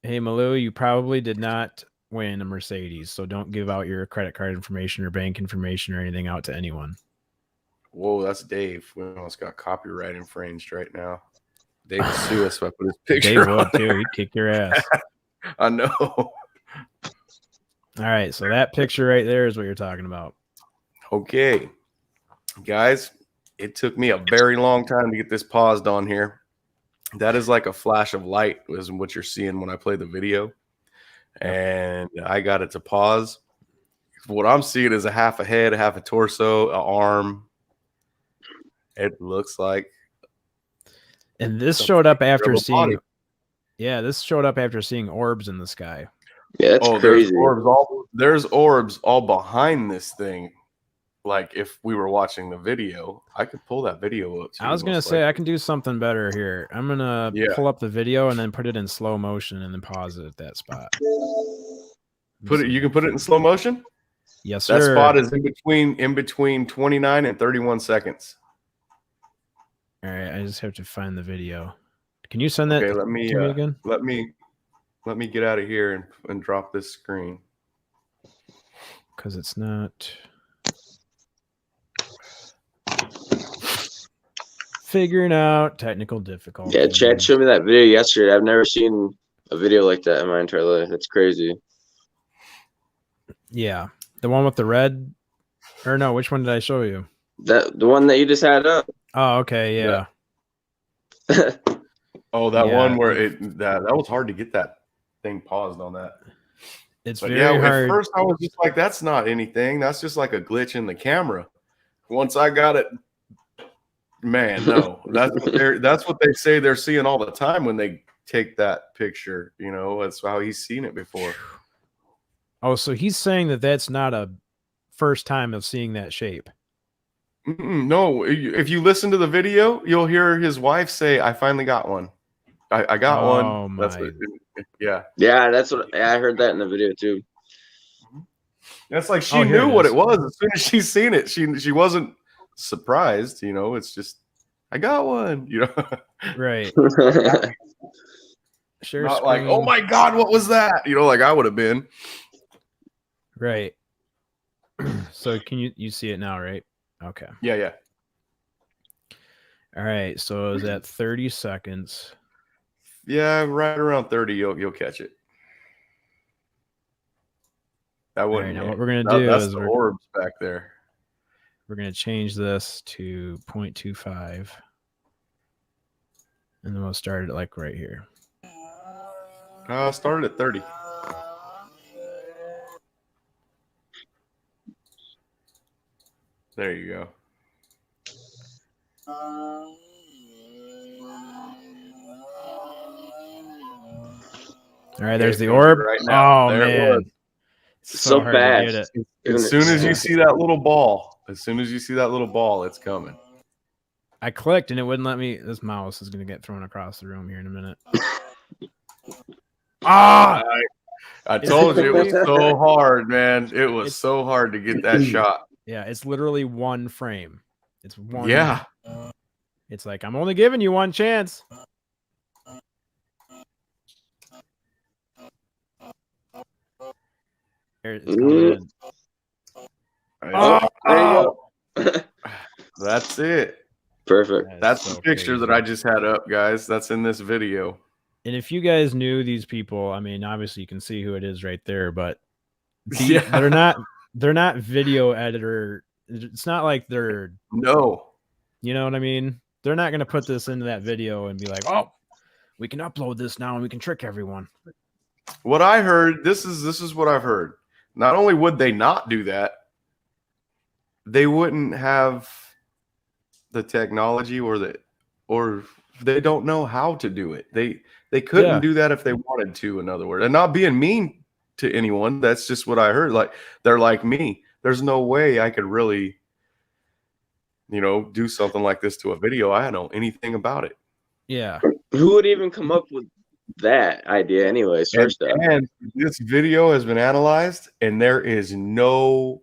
Hey, Malou, you probably did not win a Mercedes, so don't give out your credit card information or bank information or anything out to anyone. Whoa, that's Dave. We almost got copyright infringed right now. Dave would sue us if I put his picture Dave would too. He'd kick your ass. I know. All right, so that picture right there is what you're talking about. Okay, guys, it took me a very long time to get this paused on here. That is like a flash of light is what you're seeing when I play the video. And I got it to pause. What I'm seeing is a half a head, a half a torso, an arm. It looks like. And this showed up after seeing. Yeah, this showed up after seeing orbs in the sky. Yeah, that's crazy. There's orbs all behind this thing. Like if we were watching the video, I could pull that video up. I was gonna say I can do something better here. I'm gonna pull up the video and then put it in slow motion and then pause it at that spot. You can put it in slow motion? Yes, sir. That spot is in between 29 and 31 seconds. All right, I just have to find the video. Can you send that to me again? Let me get out of here and drop this screen. Because it's not figuring out technical difficulty. Yeah, Chad showed me that video yesterday. I've never seen a video like that in my entire life. That's crazy. Yeah, the one with the red, or no? Which one did I show you? The one that you just had up. Oh, okay, yeah. Oh, that one where that was hard to get that thing paused on that. It's very hard. At first I was just like, that's not anything. That's just like a glitch in the camera. Once I got it, man, no. That's what they say they're seeing all the time when they take that picture. You know, that's how he's seen it before. Oh, so he's saying that that's not a first time of seeing that shape. No, if you listen to the video, you'll hear his wife say, "I finally got one. I got one." That's what, yeah. That's what I heard that in the video too. That's like she knew what it was as soon as she's seen it. She wasn't surprised, you know. It's just I got one, you know. Right. Sure. Not like, oh my God, what was that? You know, like I would have been. Right. So can you see it now, right? Okay. Yeah. All right. So it was at 30 seconds. Yeah, right around 30, you'll catch it. That wouldn't. Now what we're gonna do that's is the orbs back there. We're gonna change this to 0.25, and then we'll start it like right here. Started at 30. There you go. All right, there's the orb. Right now. Oh, there man. So fast. As soon as you see that little ball, it's coming. I clicked and it wouldn't let me. This mouse is going to get thrown across the room here in a minute. I told you it was so hard, man. It was so hard to get that shot. Yeah, it's literally one frame. It's one. Yeah. It's like, I'm only giving you one chance. That's it. Perfect. That's the picture that I just had up, guys. That's in this video. And if you guys knew these people, I mean, obviously you can see who it is right there, but they're not video editor. It's not like they're you know what I mean? They're not going to put this into that video and be like, oh, we can upload this now and we can trick everyone. What I heard, this is what I've heard. Not only would they not do that, they wouldn't have the technology or they don't know how to do it. They couldn't do that if they wanted to, in other words. And not being mean to anyone, that's just what I heard. Like, they're like me. There's no way I could really, do something like this to a video. I don't know anything about it. Yeah. Who would even come up with that idea anyways, first off? And this video has been analyzed and there is nothing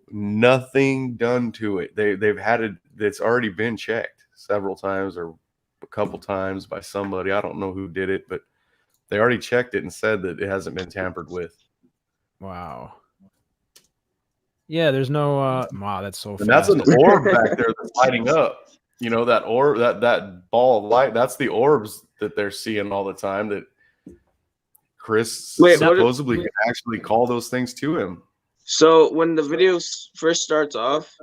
done to it. They've had it, it's already been checked several times or a couple times by somebody. I don't know who did it, but they already checked it and said that it hasn't been tampered with. Wow. Yeah, there's no wow, that's so fast. And that's an orb back there that's lighting up. That orb, that ball of light, that's the orbs that they're seeing all the time that Chris supposedly can actually call those things to him. So when the video first starts off,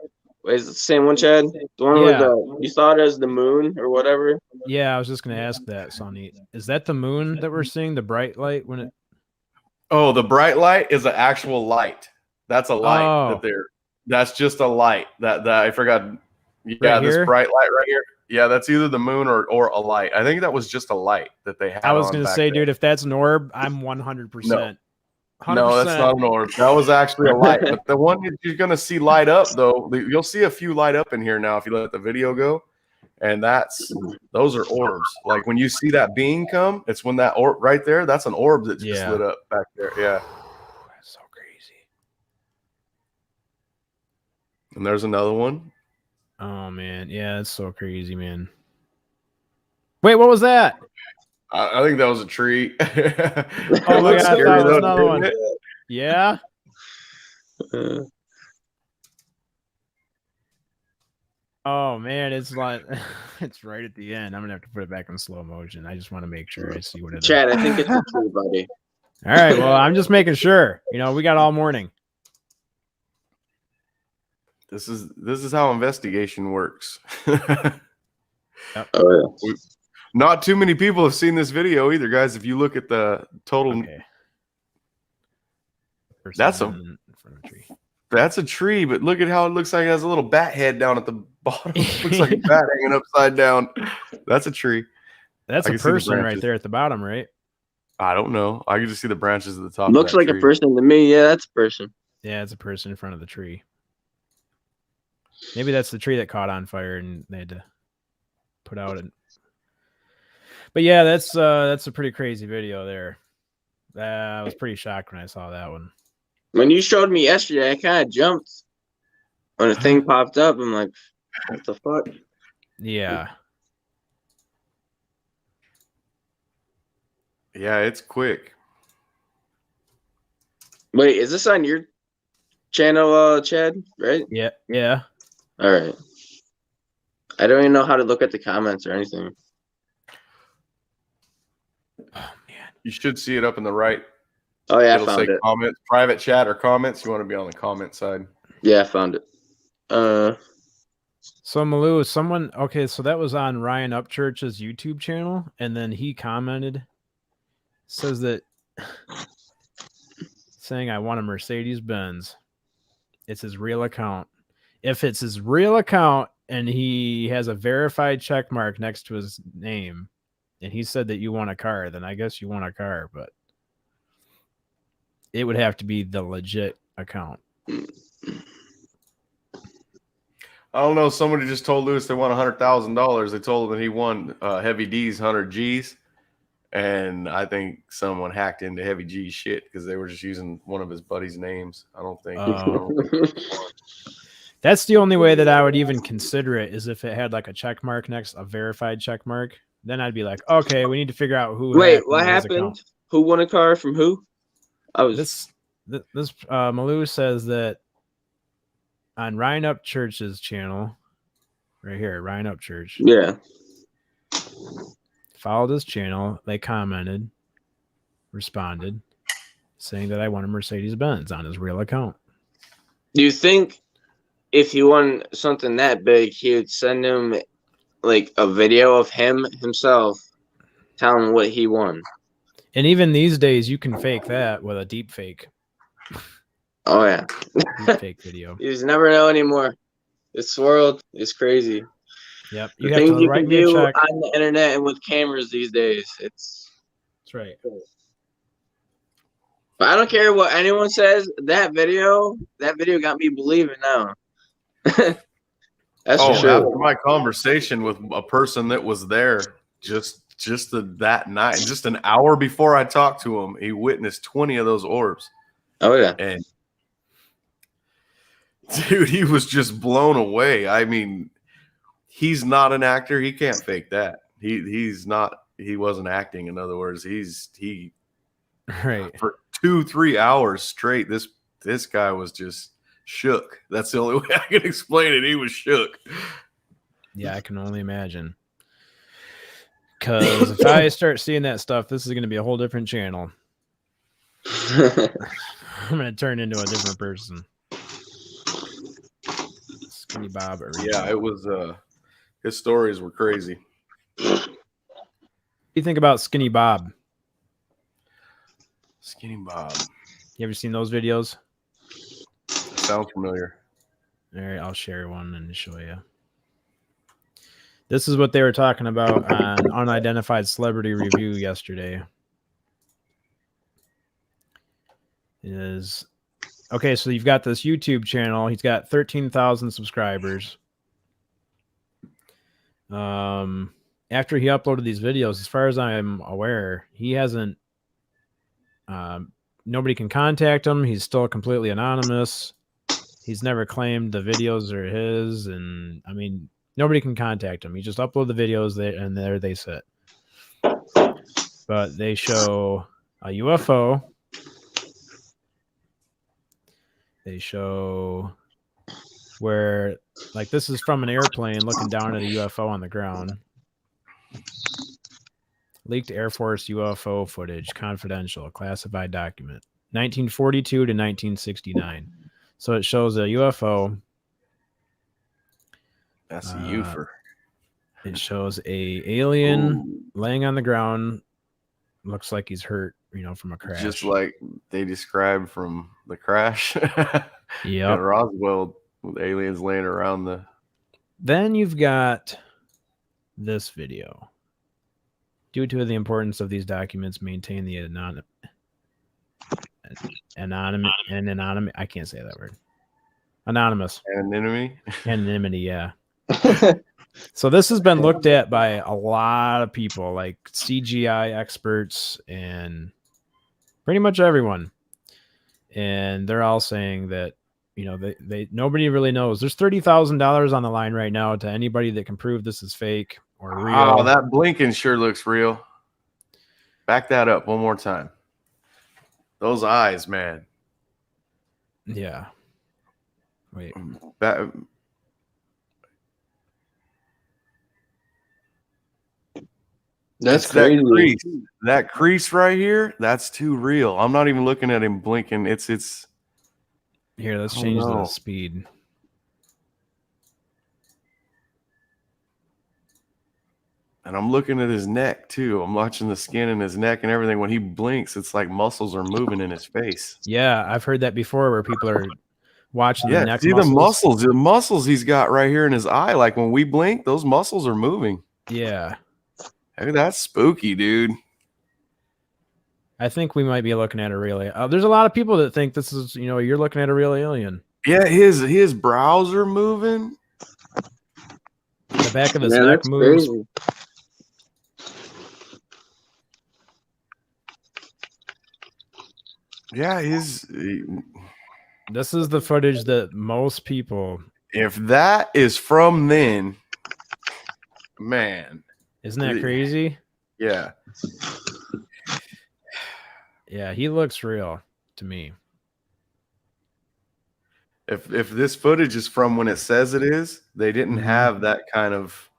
is it the same one, Chad? The one with you thought it was the moon or whatever? Yeah, I was just gonna ask that, Sonny. Is that the moon that we're seeing? The bright light when it? Oh, the bright light is an actual light. That's a light that's just a light. That I forgot. Yeah, right, this bright light right here. Yeah, that's either the moon or a light. I think that was just a light that they had. I was gonna say, dude, if that's an orb, I'm 100%. No, that's not an orb. That was actually a light. But the one that you're gonna see light up, though, you'll see a few light up in here now if you let the video go. And those are orbs. Like when you see that being come, it's when that orb right there, that's an orb that just lit up back there. Yeah. That's so crazy. And there's another one. Oh man, yeah, it's so crazy, man. Wait, what was that? I think that was a tree. Oh my God, I thought it was another one. Yeah. Oh man, it's like it's right at the end. I'm gonna have to put it back in slow motion. I just want to make sure I see what it is. Chad, I think it's a tree, buddy. All right, well, I'm just making sure. We got all morning. This is how investigation works. Yep. Oh, yeah. Not too many people have seen this video either, guys. If you look at the total, that's a tree. But look at how it looks like it has a little bat head down at the bottom. It looks like a bat hanging upside down. That's a tree. That's a person right there at the bottom, right? I don't know. I can just see the branches at the top. Looks like a person to me. Yeah, that's a person. Yeah, it's a person in front of the tree. Maybe that's the tree that caught on fire and they had to put out it. But yeah, that's a pretty crazy video there. I was pretty shocked when I saw that one. When you showed me yesterday, I kind of jumped when the thing popped up. I'm like, what the fuck? Yeah. Yeah, it's quick. Wait, is this on your channel, Chad? Right? Yeah. Yeah. All right. I don't even know how to look at the comments or anything. Oh man, you should see it up in the right. Oh yeah, it'll say comments, private chat or comments. You want to be on the comment side. Yeah, I found it. So Malou, someone so that was on Ryan Upchurch's YouTube channel, and then he commented, says that saying I want a Mercedes Benz. It's his real account. If it's his real account and he has a verified check mark next to his name, and he said that you want a car, then I guess you want a car, but it would have to be the legit account. I don't know. Somebody just told Lewis they won $100,000. They told him that he won Heavy D's 100 G's. And I think someone hacked into Heavy G's shit because they were just using one of his buddies' names. I don't think. That's the only way that I would even consider it, is if it had like a check mark next, a verified check mark. Then I'd be like, okay, we need to figure out who. Wait, what happened? Who won a car from who? This Malou says that on Ryan Upchurch's channel, right here, Ryan Upchurch. Yeah. Followed his channel. They commented, responded, saying that I want a Mercedes Benz on his real account. Do you think if he won something that big, he would send him like a video of him himself telling what he won? And even these days, you can fake that with a deep fake. Oh yeah. Deep fake video. You just never know anymore. This world is crazy. Yep. The You have things to you write can me a do check. on the internet and with cameras these days. That's right. But I don't care what anyone says. That video got me believing now. That's for After sure. my conversation with a person that was there that night, just an hour before I talked to him, he witnessed 20 of those orbs. Oh yeah. And dude, he was just blown away. I mean, he's not an actor. He can't fake that. He wasn't acting. In other words, he Right. for 2-3 hours straight. This guy was just shook. That's the only way I can explain it. He was shook. Yeah, I can only imagine. Because if I start seeing that stuff, this is going to be a whole different channel. I'm going to turn into a different person. Skinny Bob. Yeah, it was. His stories were crazy. What do you think about Skinny Bob? Skinny Bob. You ever seen those videos? Sounds familiar. All right, I'll share one and show you. This is what they were talking about on Unidentified Celebrity Review yesterday. Okay, so you've got this YouTube channel. He's got 13,000 subscribers. After he uploaded these videos, as far as I'm aware, he hasn't. Nobody can contact him. He's still completely anonymous. He's never claimed the videos are his, and I mean, nobody can contact him. He just upload the videos there, and there they sit. But they show a UFO. They show where, like, this is from an airplane looking down at a UFO on the ground. Leaked Air Force UFO footage, confidential, classified document, 1942 to 1969. So it shows a UFO. That's a UFO. It shows a alien laying on the ground. Looks like he's hurt, from a crash. Just like they described from the crash. Yeah. At Roswell, with aliens laying around the. Then you've got this video. Due to the importance of these documents, maintain the anonymous. I can't say that word. Anonymous. Anonymity, yeah. So this has been looked at by a lot of people, like CGI experts and pretty much everyone. And they're all saying that, they nobody really knows. There's $30,000 on the line right now to anybody that can prove this is fake or real. Oh, that blinking sure looks real. Back that up one more time. Those eyes, man. Yeah. Wait. That's crazy. That crease right here, that's too real. I'm not even looking at him blinking. It's here, let's change the speed. And I'm looking at his neck too. I'm watching the skin in his neck and everything. When he blinks, it's like muscles are moving in his face. Yeah, I've heard that before where people are watching the neck muscles. The muscles he's got right here in his eye. Like when we blink, those muscles are moving. Yeah. Hey, that's spooky, dude. I think we might be looking at a real alien. There's a lot of people that think this is, you're looking at a real alien. Yeah, his brows are moving. The back of his neck moves. Crazy. Yeah, this is the footage that most people. If that is from then, man. Isn't that crazy? Yeah. Yeah, he looks real to me. If this footage is from when it says it is, they didn't have that kind of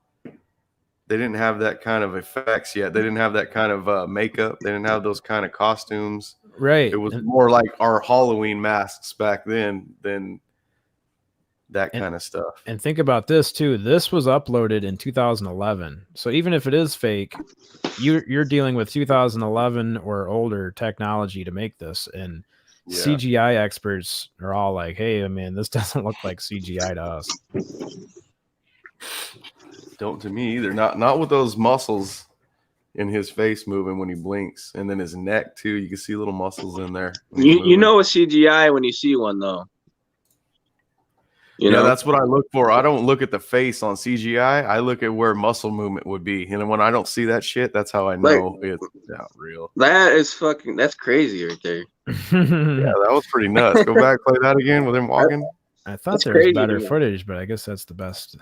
effects yet. They didn't have that kind of makeup. They didn't have those kind of costumes. Right. It was more like our Halloween masks back then than that kind of stuff. And think about this too. This was uploaded in 2011. So even if it is fake, you're dealing with 2011 or older technology to make this. And CGI experts are all like, "Hey, man, this doesn't look like CGI to us." Don't to me either. Not with those muscles in his face moving when he blinks, and then his neck too. You can see little muscles in there. You know it's CGI when you see one though. You know? That's what I look for. I don't look at the face on CGI. I look at where muscle movement would be. And when I don't see that shit, that's how I know it's not real. That's crazy right there. Yeah, that was pretty nuts. Go back, play that again with him walking. I thought there was better footage, but I guess that's the best.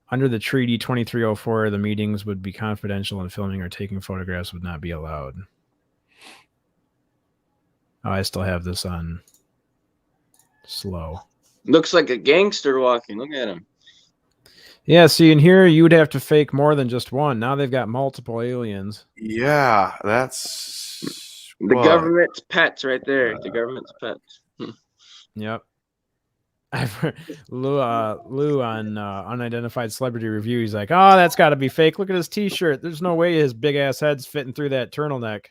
Under the Treaty 2304, the meetings would be confidential and filming or taking photographs would not be allowed. Oh, I still have this on slow. Looks like a gangster walking. Look at him. Yeah, see, in here you would have to fake more than just one. Now they've got multiple aliens. Yeah, that's the government's pets right there. The government's pets. Yep. Lou on Unidentified Celebrity Review, he's like, "Oh, that's got to be fake. Look at his T-shirt. There's no way his big ass head's fitting through that turtleneck."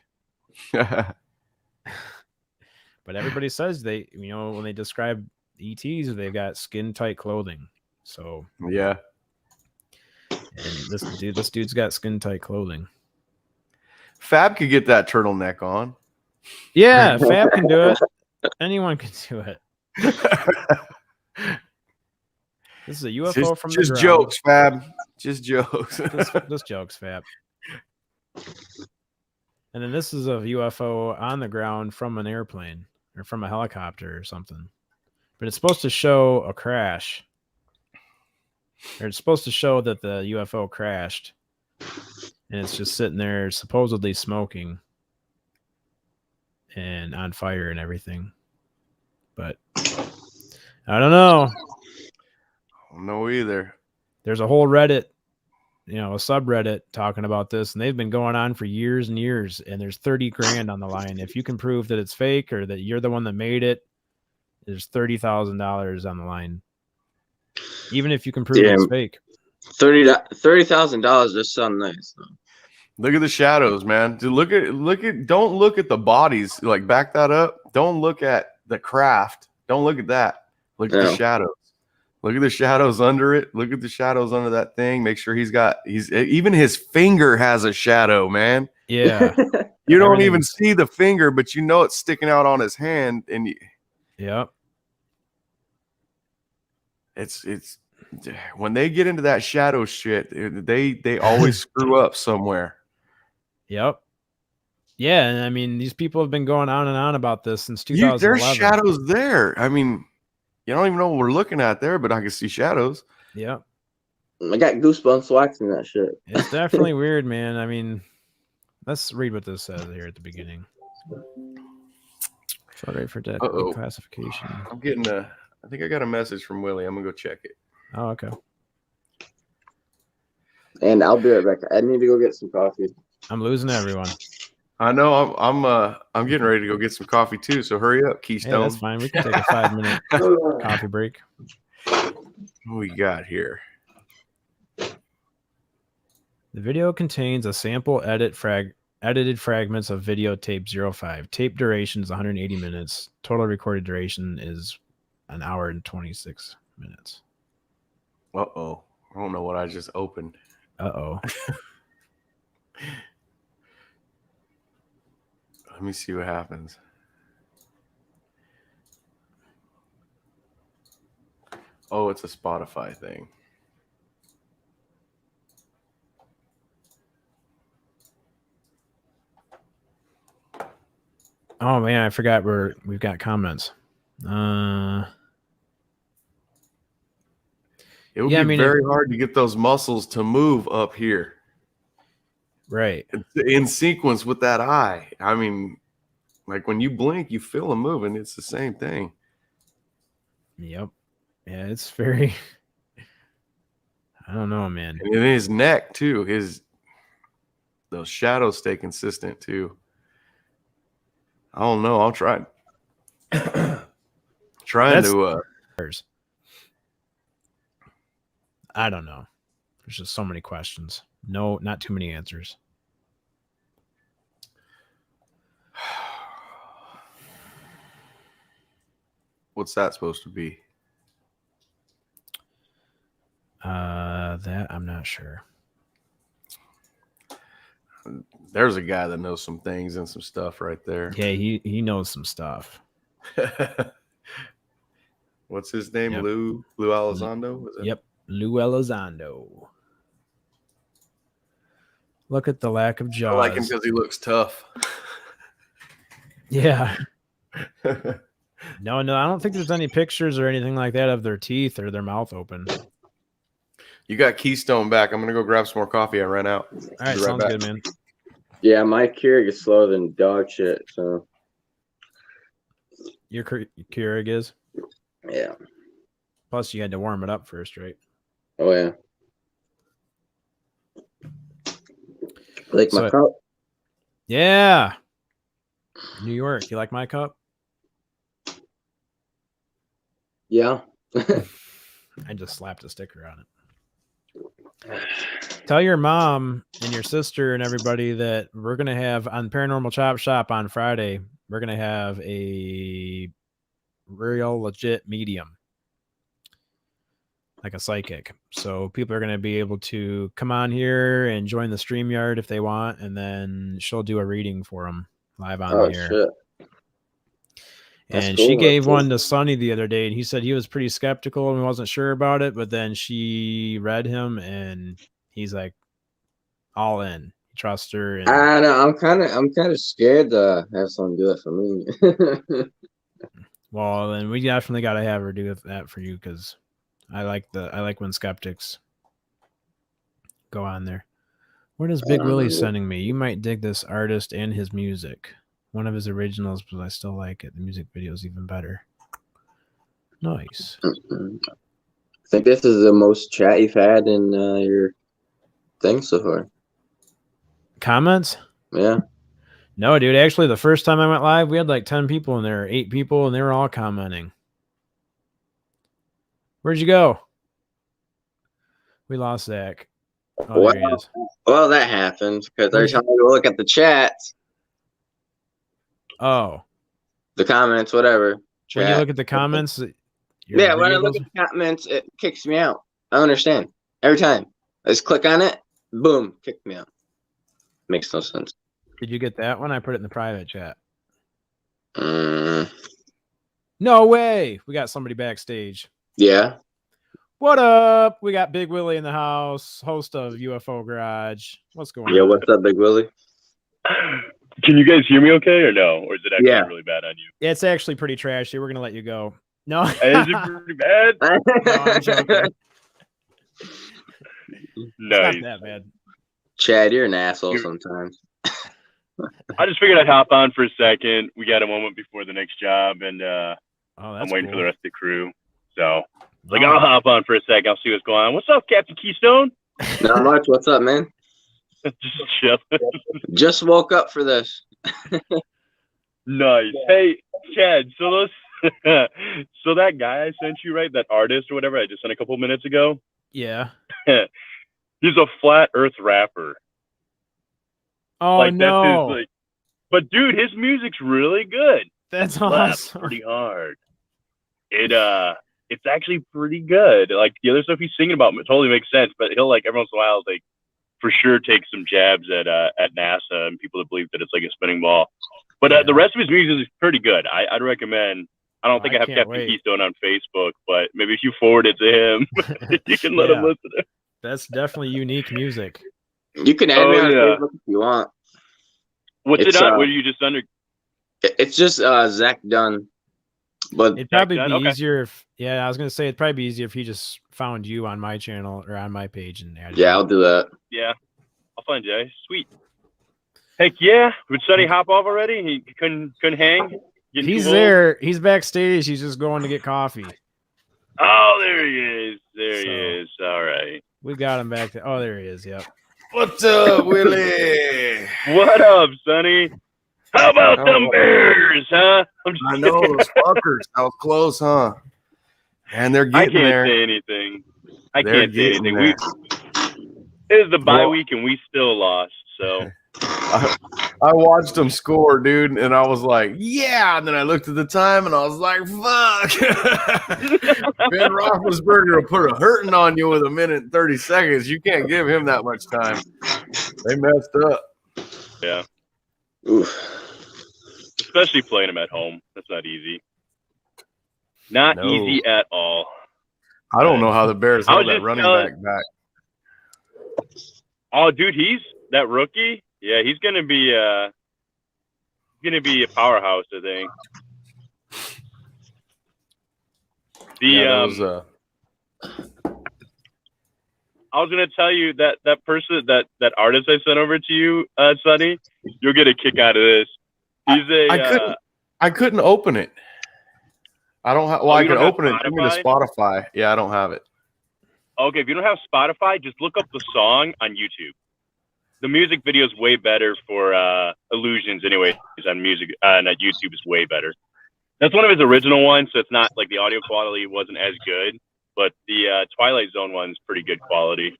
But everybody says when they describe ETs, they've got skin tight clothing. So yeah. And this dude's got skin tight clothing. Fab could get that turtleneck on. Yeah, Fab can do it. Anyone can do it. This is a UFO from the ground. Just jokes, Fab. Just jokes. Just jokes, Fab. And then this is a UFO on the ground from an airplane or from a helicopter or something. But it's supposed to show a crash. Or it's supposed to show that the UFO crashed. And it's just sitting there supposedly smoking and on fire and everything. But I don't know. I don't know either. There's a whole Reddit, a subreddit talking about this, and they've been going on for years and years, and there's 30 grand on the line. If you can prove that it's fake or that you're the one that made it, there's $30,000 on the line. Even if you can prove it's fake. $30,000 just sounds nice. Look at the shadows, man. Dude, don't look at the bodies. Like, back that up. Don't look at the craft. Don't look at that. Look at the shadows. Look at the shadows under it. Look at the shadows under that thing. Make sure even his finger has a shadow, man. Yeah. You don't even see the finger, but you know it's sticking out on his hand. And yep. It's when they get into that shadow shit, they always screw up somewhere. Yep. Yeah, and I mean, these people have been going on and on about this since 2011. There's shadows there. I mean, you don't even know what we're looking at there, but I can see shadows. Yeah. I got goosebumps watching that shit. It's definitely weird, man. I mean, let's read what this says here at the beginning. Sorry for declassification. I'm getting I think I got a message from Willie. I'm gonna go check it. Oh, okay. And I'll be right back. I need to go get some coffee. I'm losing everyone. I know. I'm getting ready to go get some coffee too. So hurry up, Keystone. Yeah, that's fine. We can take a 5-minute coffee break. What we got here? The video contains a sample edited fragments of videotape 05. Tape duration is 180 minutes. Total recorded duration is 1 hour and 26 minutes. Uh-oh. I don't know what I just opened. Uh-oh. Let me see what happens. Oh, it's a Spotify thing. Oh man, I forgot we've got comments. It would be very hard to get those muscles to move up here. Right. In sequence with that eye. I mean, like when you blink, you feel them moving. It's the same thing. Yep. Yeah, it's very... I don't know, man. And in his neck, too. Those shadows stay consistent, too. I don't know. I'll try Trying to. I don't know. There's just so many questions. No, not too many answers. What's that supposed to be? That I'm not sure. There's a guy that knows some things and some stuff right there. Yeah, he knows some stuff. What's his name? Yep. Lou Elizondo? Was it? Yep, Lou Elizondo. Look at the lack of jaws. I like him because he looks tough. Yeah. No, I don't think there's any pictures or anything like that of their teeth or their mouth open. You got Keystone back. I'm gonna go grab some more coffee. I ran out. All right, Be sounds back. good, man. Yeah, my Keurig is slower than dog shit. So Your Keurig is? yeah. Plus, you had to warm it up first, right? Oh yeah. Like my So- cup. Yeah. New York. You like my cup? Yeah. I just slapped a sticker on it. Tell your mom and your sister and everybody that we're going to have on Paranormal Chop Shop on Friday, we're going to have a real legit medium, like a psychic. So people are going to be able to come on here and join the StreamYard if they want, and then she'll do a reading for them live on Oh here. shit. That's And cool, she gave that's cool. one to Sonny the other day, and he said he was pretty skeptical and wasn't sure about it, but then she read him, and he's like all in. He trusts her. And I know. I'm kind of scared to have someone do it for me. well, then we definitely got to have her do that for you, because I like when skeptics go on there. Where does Big Willie sending me? You might dig this artist and his music. One of his originals, but I still like it. The music video is even better. Nice. I think this is the most chat you've had in your thing so far. Comments? Yeah. No, dude. Actually, the first time I went live, we had like 10 people in there, 8 people, and they were all commenting. Where'd you go? We lost Zach. Oh, there he is. Well, that happened because every time I go look at the chats, Oh. the comments, whatever. When you Chat. look at the comments, Yeah, when I look at the comments, it kicks me out. I don't understand. Every time. I just click on it, boom, kick me out. Makes no sense. Did you get that one? I put it in the private chat. Mm, No way. We got somebody backstage. yeah. What up? We got Big Willie in the house, host of UFO Garage. What's going Yeah, on? what's up, Big Willie? Can you guys hear me okay or no? Or is it actually really bad on you? It's actually pretty trashy. We're going to let you go. No. Is it pretty bad? No, I'm joking. Nice. It's not that bad. Chad, you're an asshole sometimes. I just figured I'd hop on for a second. We got a moment before the next job, and I'm waiting for the rest of the crew. So, I'll hop on for a second. I'll see what's going on. What's up, Captain Keystone? Not much. What's up, man? Just chill. Just woke up for this. Nice. Hey, Chad. So those, so that guy I sent you, right? That artist or whatever I just sent a couple minutes ago. Yeah. He's a flat Earth rapper. Oh, no. That's his, but dude, his music's really good. That's Slaps awesome. pretty hard. It's actually pretty good. Like the other stuff he's singing about totally makes sense, but he'll like every once in a while like for sure take some jabs at NASA and people that believe that it's like a spinning ball. But the rest of his music is pretty good. I'd recommend. I don't think I have Captain Keystone on Facebook, but maybe if you forward it to him, you can let him listen to it. That's definitely unique music. You can add me on Facebook if you want. What's it on? What are you just under? It's just Zach Dunn. But it'd probably be easier if, I was gonna say it'd probably be easier if he just found you on my channel or on my page and added you. I'll do that. Yeah, I'll find you. Sweet. Heck yeah! Would Sonny hop off already? He couldn't hang. He's there. He's backstage. He's just going to get coffee. Oh, there he is. There he is. All right. We got him back there. Oh, there he is. Yep. What's up, Willie? What up, Sonny? How about them Bears, huh? I know those fuckers. That was close, huh? And they're I getting can't there. say anything. I They're can't say getting anything. there. It was the bye Well- week, and we still lost. So I watched them score, dude, and I was like, yeah. And then I looked at the time, and I was like, fuck. Ben Roethlisberger will put a hurting on you with a minute and 30 seconds. You can't give him that much time. They messed up. yeah, Oof. especially playing them at home. That's not easy. Not No. easy at all. I don't know how the Bears I was held that just running telling- back. Oh, dude, he's that rookie. Yeah, he's gonna be a powerhouse, I think. Yeah, that was, I was gonna tell you that person, that artist I sent over to you, Sonny, you'll get a kick out of this. He's I couldn't open it. I don't have. Well, Oh, I you could don't have open it. Give me to Spotify. Yeah, I don't have it. Okay, if you don't have Spotify, just look up the song on YouTube. The music video is way better for Illusions, anyways. On music, and at YouTube is way better. That's one of his original ones, so it's not like the audio quality wasn't as good, but the Twilight Zone one's pretty good quality.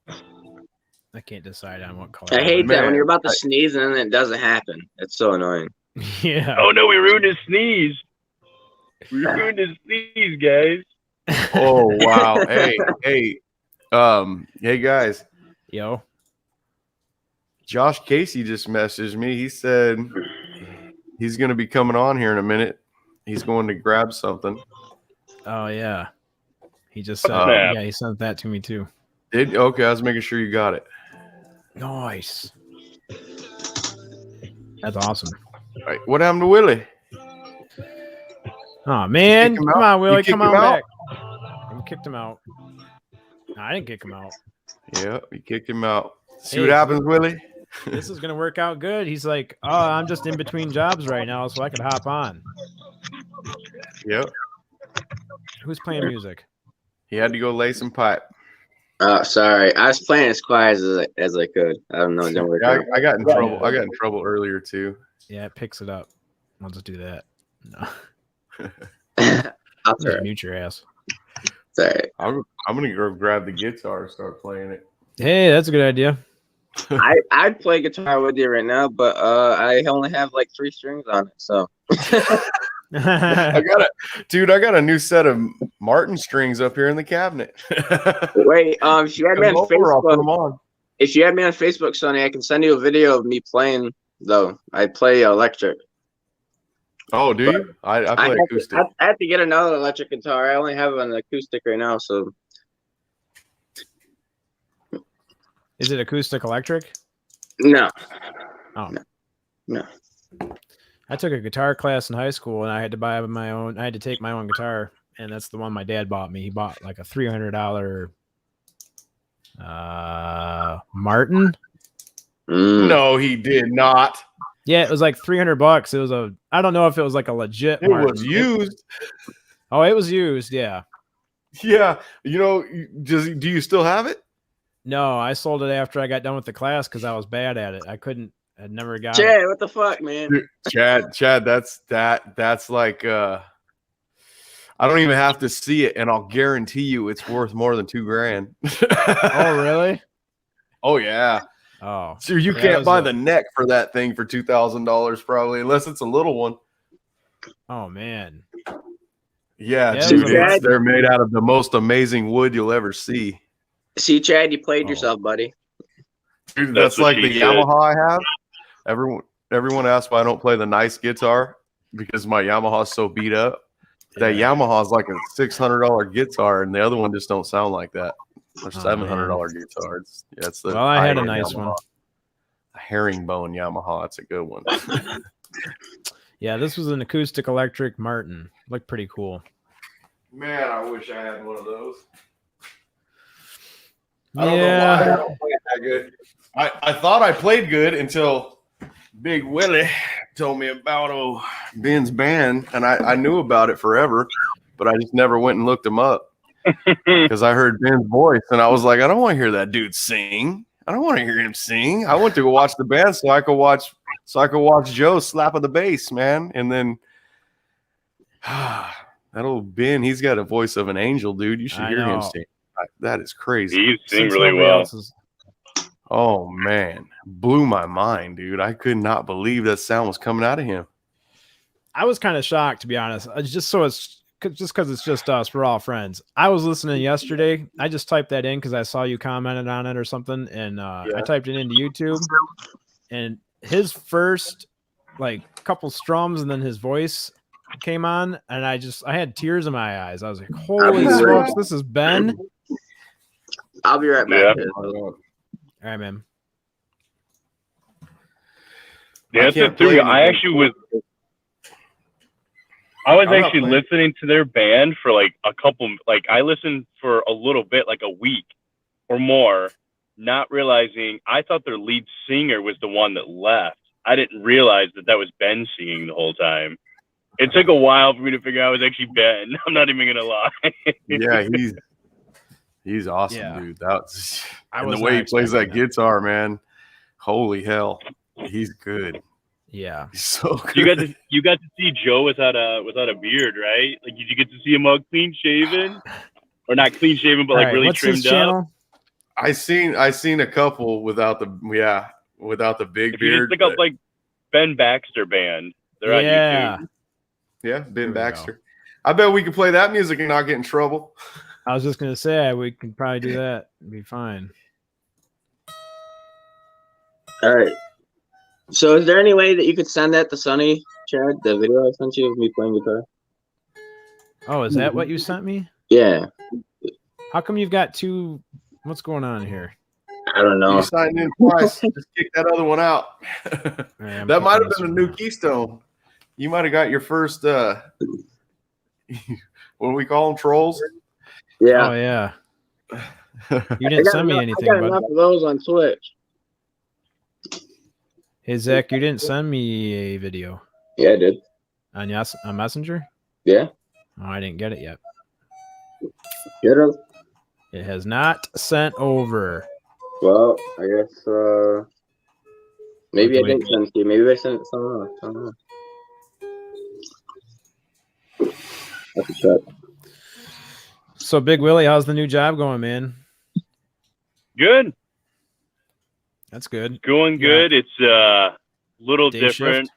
I can't decide on what color. I hate that when Man, you're about to sneeze and then it doesn't happen. It's so annoying. Yeah. Oh no, we ruined his sneeze. We ruined his sneeze, guys. Oh wow. hey, guys. Yo. Josh Casey just messaged me. He said he's going to be coming on here in a minute. He's going to grab something. Oh yeah. He just said, Yeah. he sent that to me too. Okay, I was making sure you got it. Nice. That's awesome. All right, what happened to Willie? Oh man, kick him come out? on, Willie, You kicked come on him out? back. I kicked him out. No, I didn't kick him out. Yeah, you kicked him out. See Hey, what happens, Willie? This is gonna work out good. He's like, oh, I'm just in between jobs right now, so I could hop on. Yep. Who's playing music? He had to go lay some pipe. Oh, sorry. I was playing as quiet as I could. I don't know. It didn't work out. I got in trouble. I got in trouble earlier too. Yeah, it picks it up. I'll just do that. No, I'll just try. mute your ass. Sorry. I'm gonna go grab the guitar and start playing it. Hey, that's a good idea. I'd play guitar with you right now, but I only have like 3 strings on it. So I got a new set of Martin strings up here in the cabinet. wait, if you had me on Come over, I'll put them Facebook, on. if you had me on Facebook, Sonny, I can send you a video of me playing. Though I play electric. Oh, do you? I play acoustic. I have to get another electric guitar. I only have an acoustic right now, so. Is it acoustic electric? No. Oh. No. I took a guitar class in high school and I had to buy my own. I had to take my own guitar, and that's the one my dad bought me. He bought like a $300 Martin. No, he did not. Yeah, it was like $300. It was I don't know if it was like a legit It Martin. was used. Oh, it was used. Yeah. Yeah. Do you still have it? No, I sold it after I got done with the class because I was bad at it. I'd never got Chad, it. what the fuck, man? Dude, Chad, that's like I don't even have to see it, and I'll guarantee you it's worth more than $2,000. Oh, really? Oh yeah. Oh. So you Yeah, can't buy the neck for that thing for $2,000 probably, unless it's a little one. Oh man. Yeah, Yeah, dude, Chad- they're made out of the most amazing wood you'll ever see. See, Chad, you played yourself, buddy. Dude, That's that's what like the she said. Yamaha I have. Everyone asks why I don't play the nice guitar because my Yamaha's so beat up. That Yeah. Yamaha's like a $600 guitar, and the other one just don't sound like that. They're Oh, $700 guitars. Yeah, it's the Well, I had a high-end nice Yamaha. one. A herringbone Yamaha. That's a good one. Yeah, this was an acoustic electric Martin. Looked pretty cool. Man, I wish I had one of those. I don't know why I Yeah. don't play it that good. I thought I played good until Big Willie told me about Ben's band, and I knew about it forever, but I just never went and looked him up because I heard Ben's voice, and I was like, I don't want to hear that dude sing. I don't want to hear him sing. I went to go watch the band so I could watch Joe slap of the bass, man. And then that old Ben, he's got a voice of an angel, dude. You should hear him sing. That is crazy. He sings really well. Oh man, blew my mind, dude. I could not believe that sound was coming out of him. I was kind of shocked, to be honest. Just because it's just us, we're all friends. I was listening yesterday. I just typed that in because I saw you commented on it or something, and I typed it into YouTube. And his first like couple strums, and then his voice came on, and I had tears in my eyes. I was like, "Holy smokes, this is Ben!" I'll be right back. Yeah. All right, man. Yeah, that's it too. I was actually listening to their band for like a couple, like I listened for a little bit, like a week or more, not realizing, I thought their lead singer was the one that left. I didn't realize that was Ben singing the whole time. It took a while for me to figure out it was actually Ben. I'm not even going to lie. Yeah, he's awesome, dude. And the way he plays that guitar, man. Holy hell. He's good. Yeah, he's so good. You got to see Joe without a beard, right? Like, did you get to see him all clean shaven, or not clean shaven, but like really trimmed up? I seen a couple without the big beard. Just look up like Ben Baxter Band. They're on YouTube. Yeah, Ben Baxter. I bet we could play that music and not get in trouble. I was just gonna say we can probably do that. It'd be fine. All right. So is there any way that you could send that to Sonny, Chad, the video I sent you of me playing guitar? Oh, is that what you sent me? Yeah. How come you've got two? What's going on here? I don't know. You signed in twice. Just kick that other one out. That might have been a new keystone. You might have got your first, what do we call them, trolls? Yeah. Oh, yeah. You didn't send me anything. I got enough of those on Twitch. Hey, Zach, you didn't send me a video. Yeah, I did. On Messenger? Yeah. Oh, I didn't get it yet. Get it? It has not sent over. Well, I guess maybe I didn't send it to you. Maybe I sent it to someone else. I don't know. That's a check. So, Big Willie, how's the new job going, man? Good. That's good. Going good. Yeah. It's a little day different. Shift?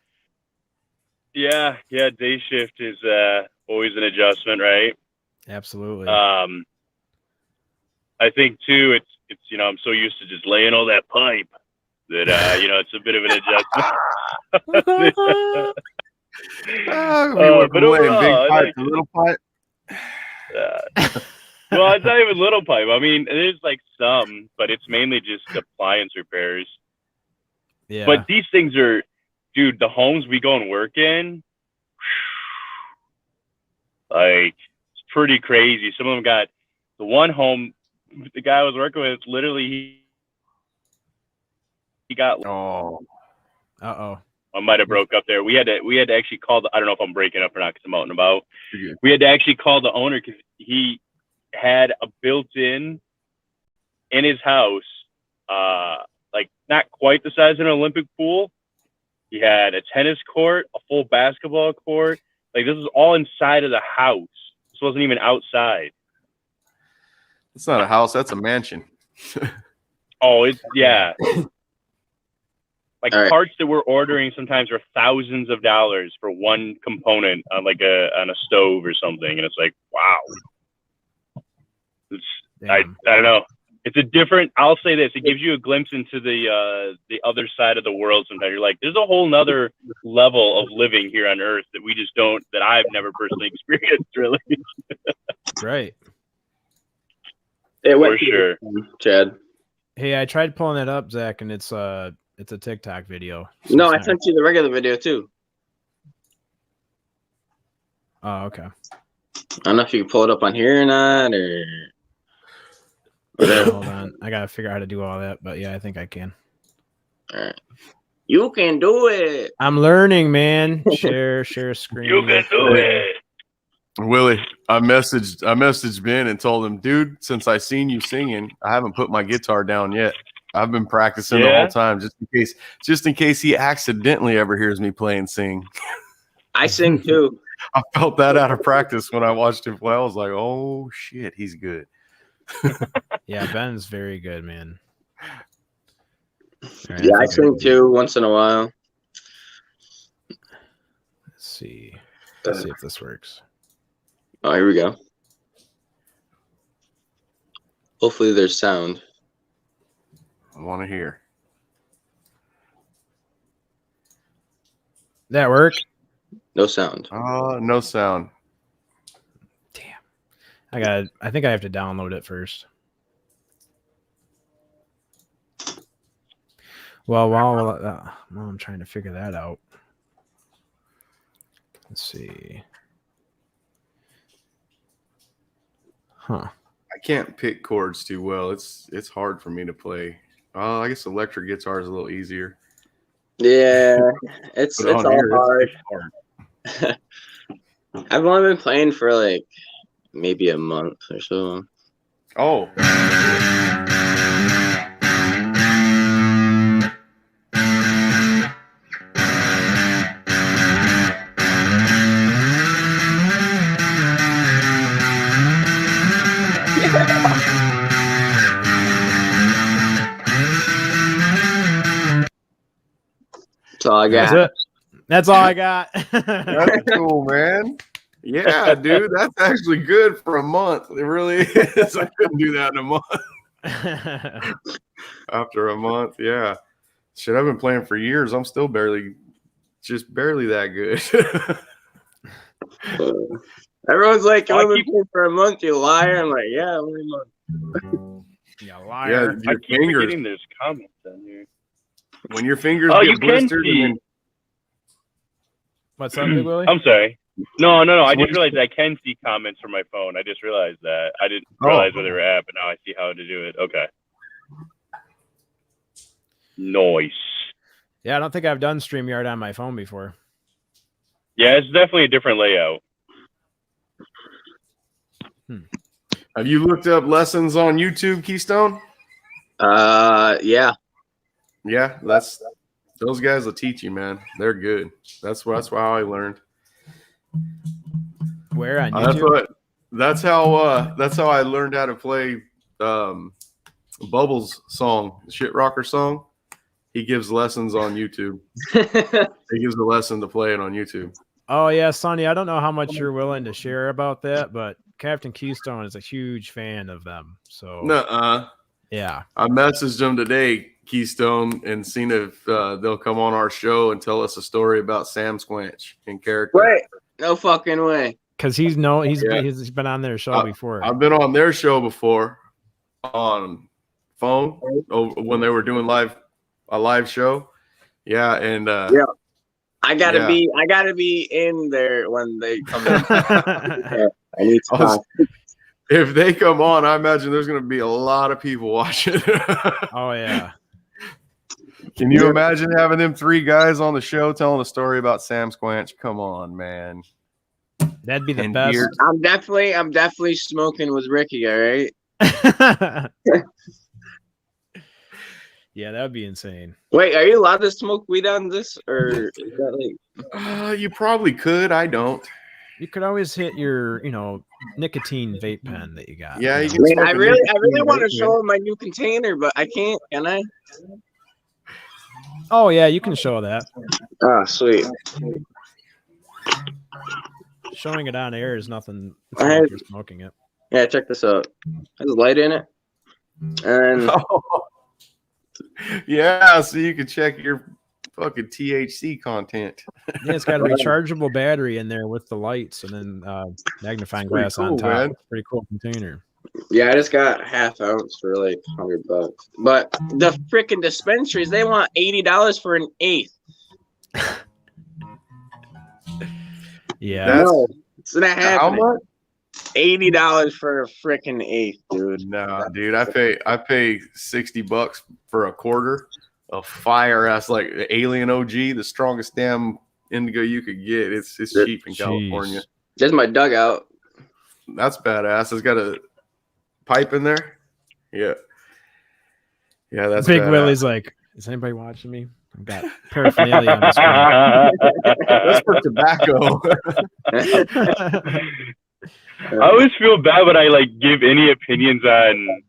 Yeah. Day shift is always an adjustment, right? Absolutely. I think too, it's I'm so used to just laying all that pipe that it's a bit of an adjustment. But overall, big pipe to little pipe. Well, it's not even little pipe. I mean, it is like some, but it's mainly just appliance repairs. Yeah. But these things are, dude, the homes we go and work in, like, it's pretty crazy. Some of them got the one home, the guy I was working with, literally, he got. Oh. Uh-oh. I might have broke up there. We had to actually call I don't know if I'm breaking up or not because I'm out and about. We had to actually call the owner because he had a built-in in his house, like not quite the size of an Olympic pool. He had a tennis court, a full basketball court. Like, this is all inside of the house. This wasn't even outside. It's not a house. That's a mansion. Oh, it's yeah. Like, right. Parts that we're ordering sometimes are thousands of dollars for one component on like on a stove or something, and it's like, wow. I don't know. It's a different. I'll say this: it gives you a glimpse into the other side of the world. Sometimes you're like, there's a whole nother level of living here on Earth that we just don't. That I've never personally experienced, really. Right. It went for sure, Chad. Hey, I tried pulling it up, Zach, and it's a TikTok video. So no, I sent you the regular video too. Oh, okay. I don't know if you can pull it up on here or not, or hold on. I gotta figure out how to do all that, but yeah, I think I can. All right. You can do it. I'm learning, man. Share screen. You can do it. Willie, I messaged Ben and told him, dude, since I seen you singing, I haven't put my guitar down yet. I've been practicing the whole time just in case he accidentally ever hears me play and sing. I sing too. I felt that out of practice when I watched him play. I was like, oh shit, he's good. Yeah, Ben's very good, man. Right, Yeah, I sing too once in a while. Let's see. Let's see if this works. Oh, here we go. Hopefully there's sound. I want to hear. That work? No sound. No sound. Damn. I think I have to download it first. Well, while I'm trying to figure that out. Let's see. Huh. I can't pick chords too well. It's hard for me to play. I guess electric guitar is a little easier. Yeah, it's But all on here, hard. it's hard. I've only been playing for like maybe a month or so. Oh. That's all I got. That's it. That's all I got. That's cool, man. Yeah, dude, that's actually good for a month. It really is. I couldn't do that in a month. After a month, yeah. Shit, I've been playing for years. I'm still barely that good. Everyone's like, I I've been keep- playing for a month, you liar. I'm like, yeah, only a month. Yeah, Yeah, liar. I your keep fingers. forgetting there's comments on here. When your fingers Oh, you get can blistered, see. and then What's up, Big Willie? I'm sorry. No. I just realized I can see comments from my phone. I just realized that. I didn't realize where they were at, but now I see how to do it. Okay. Nice. Yeah, I don't think I've done StreamYard on my phone before. Yeah, it's definitely a different layout. have you looked up lessons on YouTube, Keystone? Yeah. Yeah, those guys will teach you, man. They're good. That's how I learned. Where on YouTube? That's how I learned how to play Bubbles' song, Shit Rocker song. He gives lessons on YouTube. He gives a lesson to play it on YouTube. Oh yeah, Sonny. I don't know how much you're willing to share about that, but Captain Keystone is a huge fan of them. So Nuh-uh. yeah. I messaged him today, Keystone, and seen if they'll come on our show and tell us a story about Sam Squanch in character. Wait, no fucking way. Because he's been on their show before. I've been on their show before on phone when they were doing a live show. Yeah, and Yeah. I gotta be in there when they come in. Yeah, I need to talk. If they come on, I imagine there's going to be a lot of people watching. Oh yeah. Can you imagine having them three guys on the show telling a story about Sam Squanch? Come on, man. That'd be the And best. I'm definitely smoking with Ricky, all right? Yeah, that would be insane. Wait, are you allowed to smoke weed on this? Or is that like You probably could. I don't. You could always hit your, nicotine vape pen that you got. Yeah, you you know? can I smoke a really nicotine want to vape, show him my new container, but I can't, can I? Oh yeah, you can show that. Oh, sweet. Showing it on air is nothing. It's I not had- like you're smoking it. Yeah, check this out. There's a light in it. And Yeah, so you can check your fucking THC content. Yeah, it's got a rechargeable battery in there with the lights and then magnifying pretty glass on cool, top. man. Pretty cool container. yeah, I just got half ounce for like $100. But the freaking dispensaries, they want $80 for an eighth. Yeah. That's- No, it's not How happening. much? $80 for a freaking eighth, dude. No, dude, I pay $60 for a quarter of fire ass like the Alien OG, the strongest damn indigo you could get. It's cheap in Jeez. California. There's my dugout. That's badass. It's got a pipe in there. Yeah. Yeah, that's Big badass. Willie's like, is anybody watching me? I've got paraphernalia on the That's for tobacco. I always feel bad when I like give any opinions on,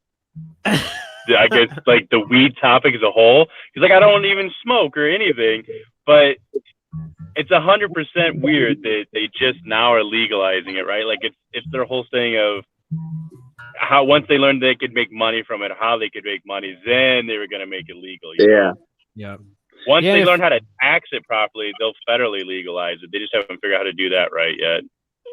I guess, like the weed topic as a whole, because like I don't even smoke or anything, but it's 100% weird that they just now are legalizing it, right? Like it's their whole thing of how once they learned they could make money from it, how they could make money, then they were going to make it legal. You know? Yeah. Once they learn how to tax it properly, they'll federally legalize it. They just haven't figured out how to do that right yet.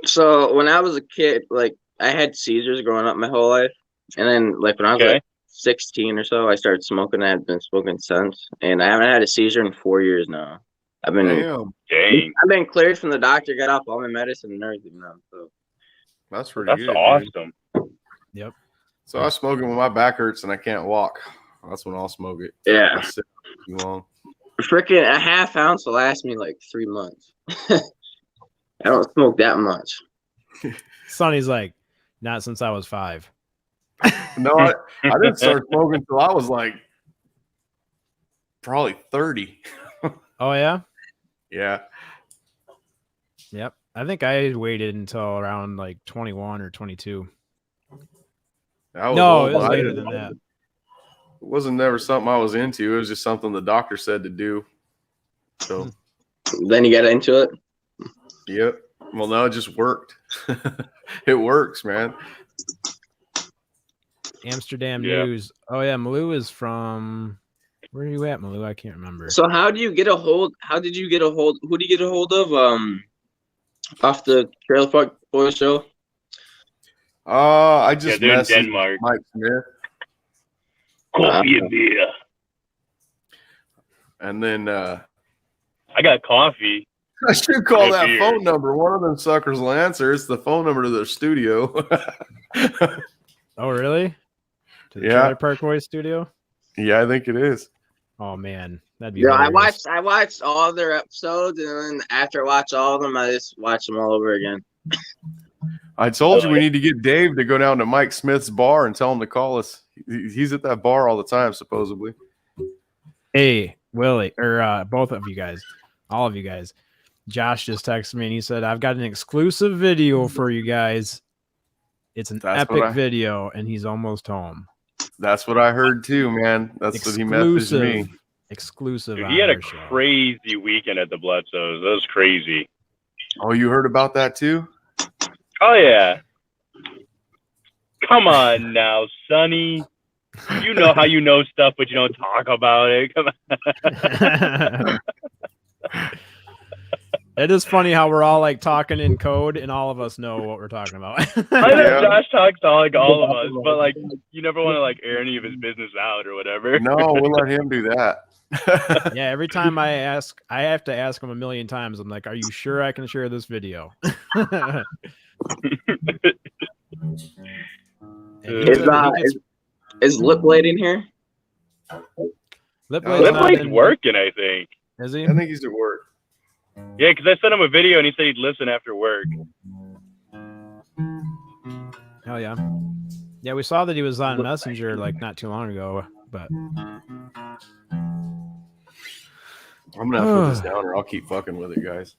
So when I was a kid, like I had seizures growing up my whole life, and then like when I was like 16 or so, I started smoking. I had been smoking since, and I haven't had a seizure in 4 years now. I've been cleared from the doctor, got off all my medicine and everything now. So that's pretty good. Awesome. Dude. Yep. So I was smoking when my back hurts and I can't walk. That's when I'll smoke it. Yeah. I sit too long. Freaking a half ounce will last me like 3 months. I don't smoke that much. Sonny's like, not since I was 5. No, I didn't start smoking until I was like probably 30. Oh yeah? Yeah. Yep. I think I waited until around like 21 or 22. No, it was later than that. It wasn't never something I was into. It was just something the doctor said to do. So then you got into it? Yep. Well, no, it just worked. It works, man. Amsterdam News. Oh yeah, Malou is from. Where are you at, Malou? I can't remember. So how do you get a hold? How did you get a hold? Who do you get a hold of? Off the Trailer Park Boys show. I just they're in messaged Denmark. Mike Smith. Coffee and beer. And then I got coffee. I should call that phone number. One of them suckers will answer. It's the phone number to their studio. Oh, really? To the Trailer Park Boys studio? Yeah, I think it is. Oh man, that'd be. Yeah, I watched all their episodes, and then after I watch all of them, I just watch them all over again. I told you we need to get Dave to go down to Mike Smith's bar and tell him to call us. He's at that bar all the time, supposedly. Hey, Willie, or both of you guys, all of you guys. Josh just texted me and he said, "I've got an exclusive video for you guys. It's an epic video, and he's almost home." That's what I heard too, man. That's what he messaged me. Exclusive. Dude, he had a crazy weekend at the Bledsoes. That was crazy. Oh, you heard about that too? Oh yeah. Come on now, Sonny. You know how you know stuff, but you don't talk about it. Come on. It is funny how we're all like talking in code and all of us know what we're talking about. I know Josh talks to like all of us, but like you never want to like air any of his business out or whatever. No, we'll let him do that. Yeah, every time I have to ask him a million times. I'm like, "Are you sure I can share this video?" Is Lip Blade in here? Lip Blade's working, I think. Is he? I think he's at work. Yeah, because I sent him a video and he said he'd listen after work. Hell yeah. Yeah, we saw that he was on Messenger like not too long ago, but I'm gonna have to put this down or I'll keep fucking with it, guys.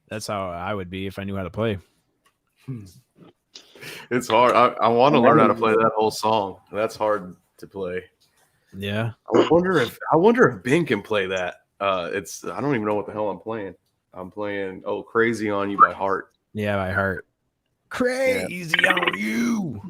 That's how I would be if I knew how to play. It's hard. I want to learn how to play that whole song. That's hard to play. Yeah. I wonder if Ben can play that. I don't even know what the hell I'm playing. I'm playing Crazy on You by Heart. Yeah, by Heart. Crazy on You.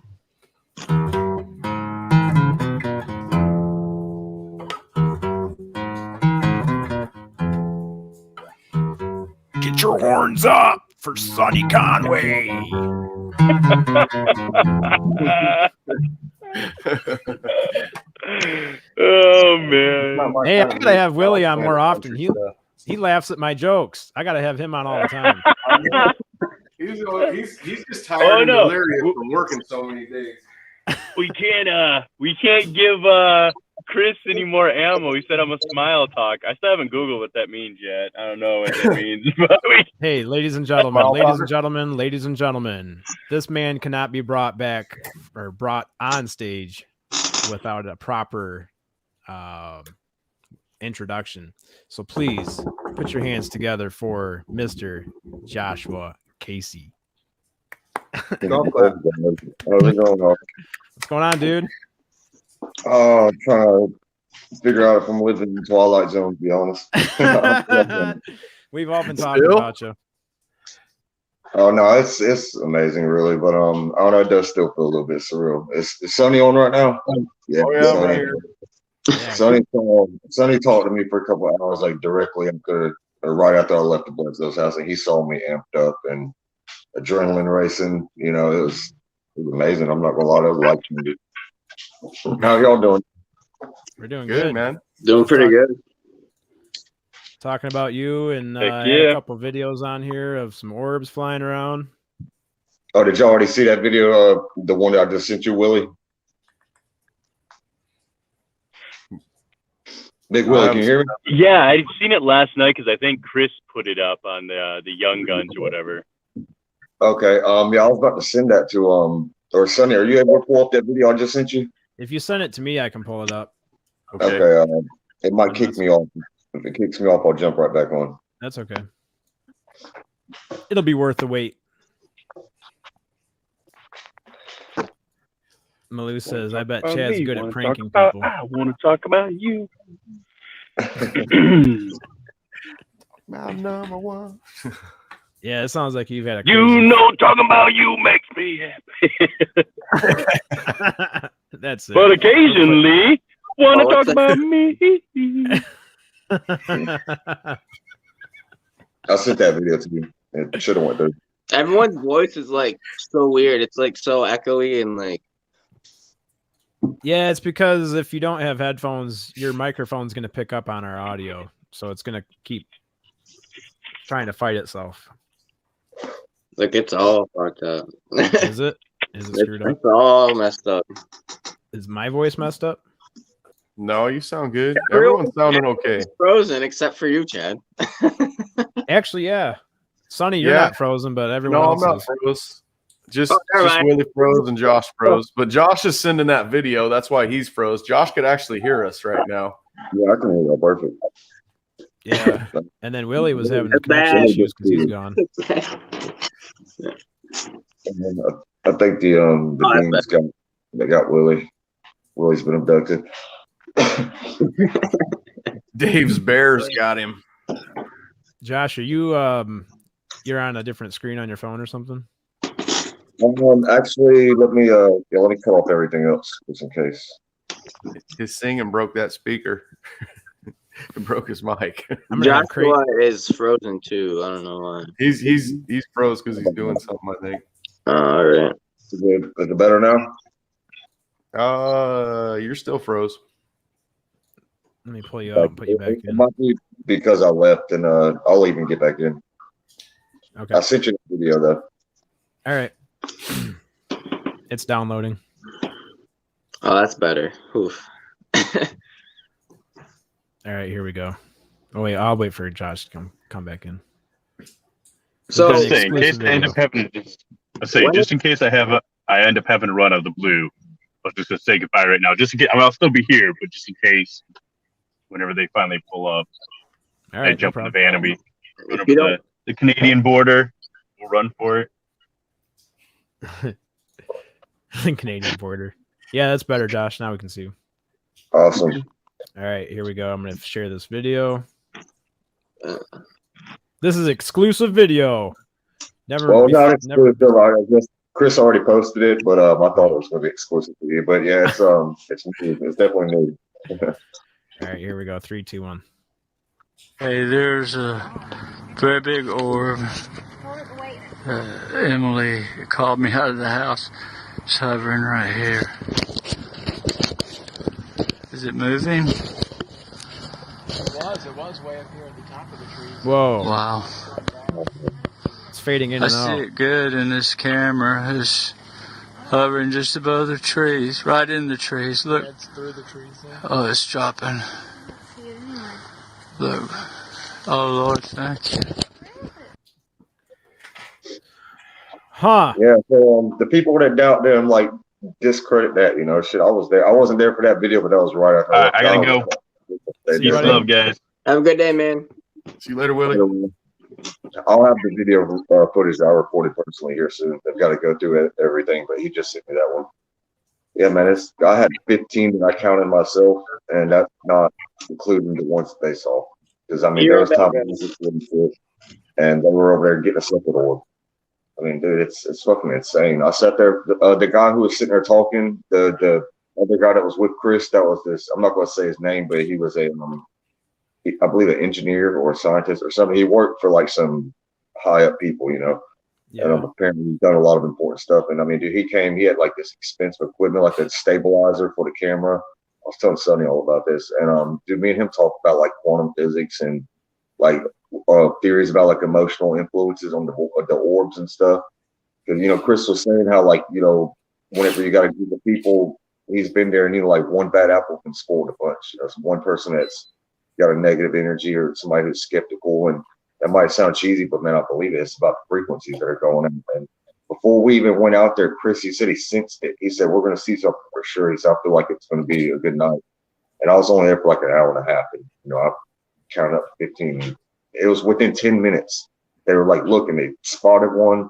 Get your horns up for Sonny Conway. Oh man! Hey, I gotta have Willie on more often. He laughs at my jokes. I gotta have him on all the time. He's just tired and delirious from working so many days. We can't give Chris any more ammo. He said I'm a smile talk. I still haven't Googled what that means yet. I don't know what that means. Hey, ladies and gentlemen, this man cannot be brought back or brought on stage without a proper introduction. So please put your hands together for Mr. Joshua Casey. How's it going? What's going on, dude? Oh, trying to figure out if I'm living in the Twilight Zone, to be honest. We've all been talking about you. Oh no, it's amazing, really. But I don't know, it does still feel a little bit surreal. Is Sonny on right now? Yeah, right here. Sonny talked to me for a couple of hours, like directly after, or right after I left the Bledsoe's house, and he saw me amped up and adrenaline racing. You know, it was amazing. I'm not gonna lie, to like it. How y'all doing? We're doing Good, man. Doing pretty good. Talking about you, and I had a couple videos on here of some orbs flying around. Oh, did y'all already see that video? The one that I just sent you, Willie? Big Willie, can you hear me? Yeah, I'd seen it last night because I think Chris put it up on the Young Guns or whatever. Okay. Yeah, I was about to send that to or Sonny. Are you able to pull up that video I just sent you? If you send it to me, I can pull it up. Okay. It might kick me off. If it kicks me off, I'll jump right back on. That's okay. It'll be worth the wait. Malou says, I bet Chad's good at pranking people. I want to talk about you. My number one. Yeah, it sounds like you've had a talking about you makes me happy. That's it. But occasionally, want to talk about me. I sent that video to you. It should have went there. Everyone's voice is like so weird. It's like so echoey and like. Yeah, it's because if you don't have headphones, your microphone's going to pick up on our audio. So it's going to keep trying to fight itself. Like it's all fucked up. Is it? Is it screwed up? It's all messed up. Is my voice messed up? No, you sound good. Everyone's sounding okay. It's frozen except for you, Chad. Actually, yeah. Sonny, you're not frozen, but everyone else I'm not is. froze. Just Willie froze and Josh froze. But Josh is sending that video. That's why he's froze. Josh could actually hear us right now. Yeah, I can hear that perfect. Yeah. And then Willie was having connection issues because he's gone. And then, I think the beans got Willie. Willie's been abducted. Dave's Bears got him. Josh, are you you're on a different screen on your phone or something? Actually, let me cut off everything else just in case. His singing broke that speaker. It broke his mic. Joshua is frozen too. I don't know why. He's froze because he's doing something, I think. All right. Is it better now? You're still froze. Let me pull you out and put you back in. It might be because I left, and I'll even get back in. Okay. I sent you the video though. All right. It's downloading. Oh, that's better. Oof. All right, here we go. Oh wait, I'll wait for Josh to come back in. So in case I end up having just in case I end up having to run out of the blue, I was just gonna say goodbye right now. Just in case, I'll still be here, but just in case, whenever they finally pull up, I jump in the van and we run over the Canadian border. We'll run for it. The Canadian border. Yeah, that's better, Josh. Now we can see you. Awesome. All right, here we go. I'm going to share this video. This is exclusive video. Not exclusive. I guess Chris already posted it, but I thought it was going to be exclusive to you. But yeah, it's definitely new. All right, here we go. 3, 2, 1. Hey, there's a very big orb. Emily called me out of the house. It's hovering right here. Is it moving? It was way up here at the top of the tree. Whoa. Wow. It's fading in and out. I see it good in this camera. hovering just above the trees, right in the trees. Look. It's through the trees. Oh, it's dropping. Look. Oh, Lord, thank you. Huh. Yeah, so the people that doubt them like discredit that, you know. Shit, I was there. I wasn't there for that video, but that was right after. All right, I gotta go. See you, Peace, buddy. love, guys. Have a good day, man. See you later, Willie. I'll have the video footage that I recorded personally here soon. They've got to go through everything, but he just sent me that one. Yeah, man, I had 15 that I counted myself, and that's not including the ones that they saw. Because I mean, there was times and they were over there getting a separate orb. I mean, dude, it's fucking insane. I sat there. The guy who was sitting there talking, the other guy that was with Chris, that was this. I'm not going to say his name, but he was I believe an engineer or a scientist or something. He worked for like some high up people, you know. Yeah. And apparently he's done a lot of important stuff. And I mean, dude, he had like this expensive equipment, like a stabilizer for the camera. I was telling Sonny all about this. And dude, me and him talked about like quantum physics and like theories about like emotional influences on the orbs and stuff. Because, you know, Chris was saying how like, you know, whenever you got a group of people, he's been there and, you know, like one bad apple can spoil the bunch. You know, it's one person that's got a negative energy or somebody who's skeptical, and that might sound cheesy, but man, I believe it. It's about the frequencies that are going in. And before we even went out there, Chris, he said he sensed it. He said, we're going to see something for sure. He said, I feel like it's going to be a good night. And I was only there for like an hour and a half. And, you know, I counted up 15. It was within 10 minutes. They were like looking, they spotted one.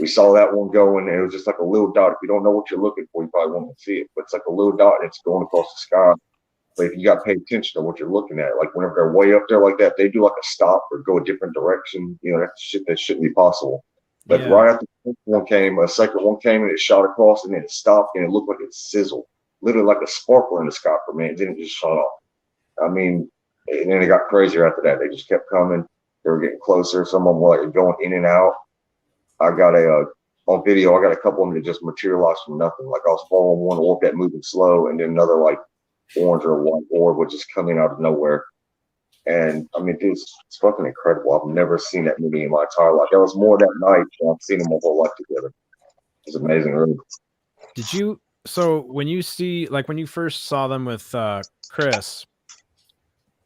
We saw that one going, and it was just like a little dot. If you don't know what you're looking for, you probably won't see it. But it's like a little dot, and it's going across the sky. But if you got to pay attention to what you're looking at, like whenever they're way up there like that, they do like a stop or go a different direction. You know, that's shit that shouldn't be possible. But right after the first one came, a second one came and it shot across and then it stopped and it looked like it sizzled, literally like a sparkler in the sky for a minute. Then it just shot off. I mean, and then it got crazier after that. They just kept coming. They were getting closer. Some of them were like going in and out. I got on video, I got a couple of them that just materialized from nothing. Like I was following one orb that moving slow, and then another like orange or white orb would just come in out of nowhere. And I mean, dude, it's fucking incredible. I've never seen that movie in my entire life. That was more that night than I've seen them my whole life together. It's amazing, really. Did you? So when you first saw them with Chris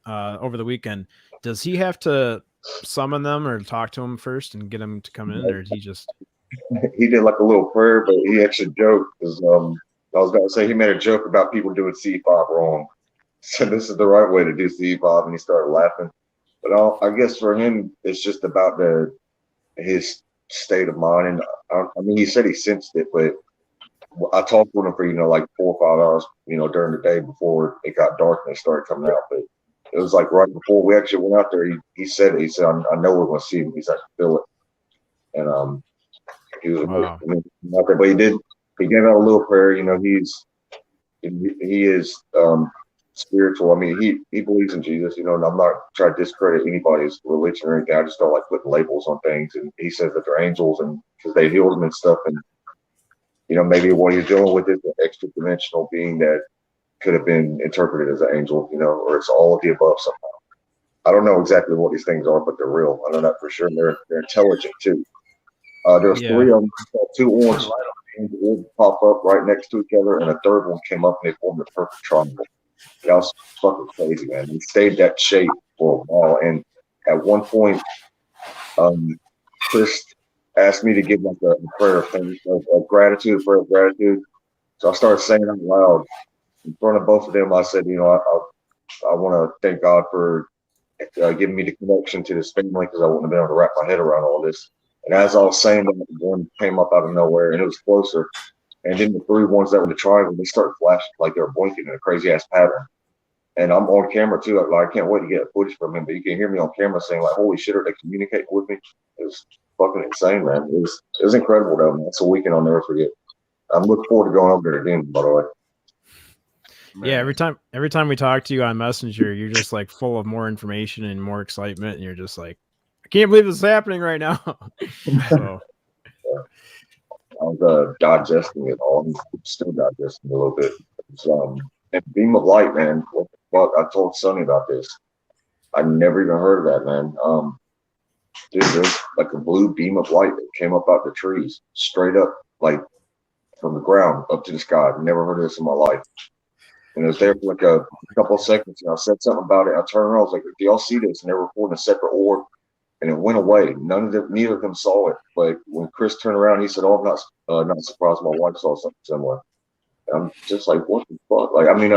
over the weekend, does he have to summon them or talk to them first and get them to come in, or did he just? He did like a little prayer, but he actually joked because I was about to say he made a joke about people doing C5 wrong. So this is the right way to do C5, and he started laughing. But I guess for him, it's just about his state of mind. And I mean, he said he sensed it, but I talked with him for, you know, like 4 or 5 hours, you know, during the day before it got dark and they started coming out. But it was like right before we actually went out there, he said it. He said, I know we're going to see him. He's like, feel it. And he was out there, but he gave out a little prayer. You know, he is spiritual. I mean, he believes in Jesus, you know, and I'm not trying to discredit anybody's religion or anything. I just don't like putting labels on things. And he says that they're angels and because they healed him and stuff. And, you know, maybe what he's dealing with is an extra dimensional being that could have been interpreted as an angel, you know, or it's all of the above somehow. I don't know exactly what these things are, but they're real. I know that for sure. And they're intelligent too. There was 3 of them, 2 orange orbs pop up right next to each other, and a third one came up and they formed a perfect triangle. That was fucking crazy, man. He stayed that shape for a while, and at one point, Chris asked me to give like a prayer of gratitude, a prayer of gratitude. So I started saying out loud in front of both of them. I said, you know, I want to thank God for giving me the connection to this family because I wouldn't have been able to wrap my head around all this. And as I was saying that, one came up out of nowhere and it was closer. And then the 3 ones that were the triangle, they started flashing like they were blinking in a crazy ass pattern. And I'm on camera too. Like, I can't wait to get footage from him. But you can hear me on camera saying like, "Holy shit, are they communicating with me?" It was fucking insane, man. It was incredible though, man. It's a weekend I'll never forget. I'm looking forward to going over there again, by the way. Man. Yeah, every time we talk to you on Messenger, you're just like full of more information and more excitement, and you're just like, I can't believe this is happening right now. So. I was digesting it all. I'm still digesting a little bit. And beam of light, man. What the fuck? I told Sonny about this. I never even heard of that, man. Dude, there's like a blue beam of light that came up out the trees, straight up, like from the ground up to the sky. I've never heard of this in my life. And it was there for like a couple of seconds. And I said something about it. I turned around. I was like, "Do y'all see this?" And they were recording a separate orb, and it went away. Neither of them saw it. But when Chris turned around, he said, "Oh, I'm not surprised. My wife saw something similar." And I'm just like, "What the fuck?" Like, I mean,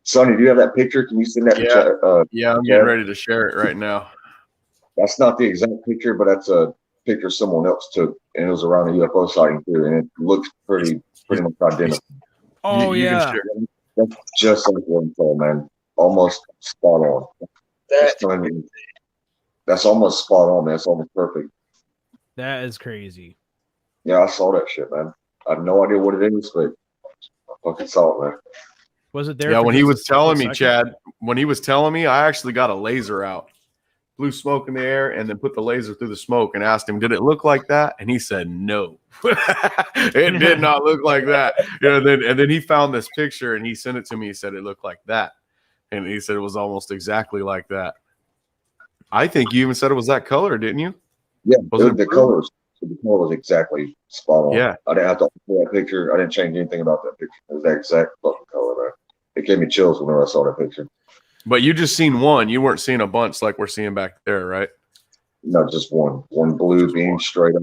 Sonny, do you have that picture? Can you send that? Yeah, to I'm getting ready to share it right now. That's not the exact picture, but that's a picture someone else took, and it was around a UFO sighting too, and it looks pretty much identical. Oh, you yeah. can share. That's just like what I'm saying, man. Almost spot on. That's almost spot on, man. It's almost perfect. That is crazy. Yeah, I saw that shit, man. I have no idea what it is, but I fucking saw it, man. Was it there? Yeah, for when he just was a telling me, second? Chad, when he was telling me, I actually got a laser out, blew smoke in the air, and then put the laser through the smoke and asked him, "Did it look like that?" And he said, "No, it did not look like that." And then he found this picture and he sent it to me. He said it looked like that, and he said it was almost exactly like that. I think you even said it was that color, didn't you? Yeah, Was it the color was exactly spot on. Yeah. I didn't have to alter that picture. I didn't change anything about that picture. It was that exact fucking color, man. It gave me chills whenever I saw that picture. But you just seen one. You weren't seeing a bunch like we're seeing back there, right? No, just one blue beam straight up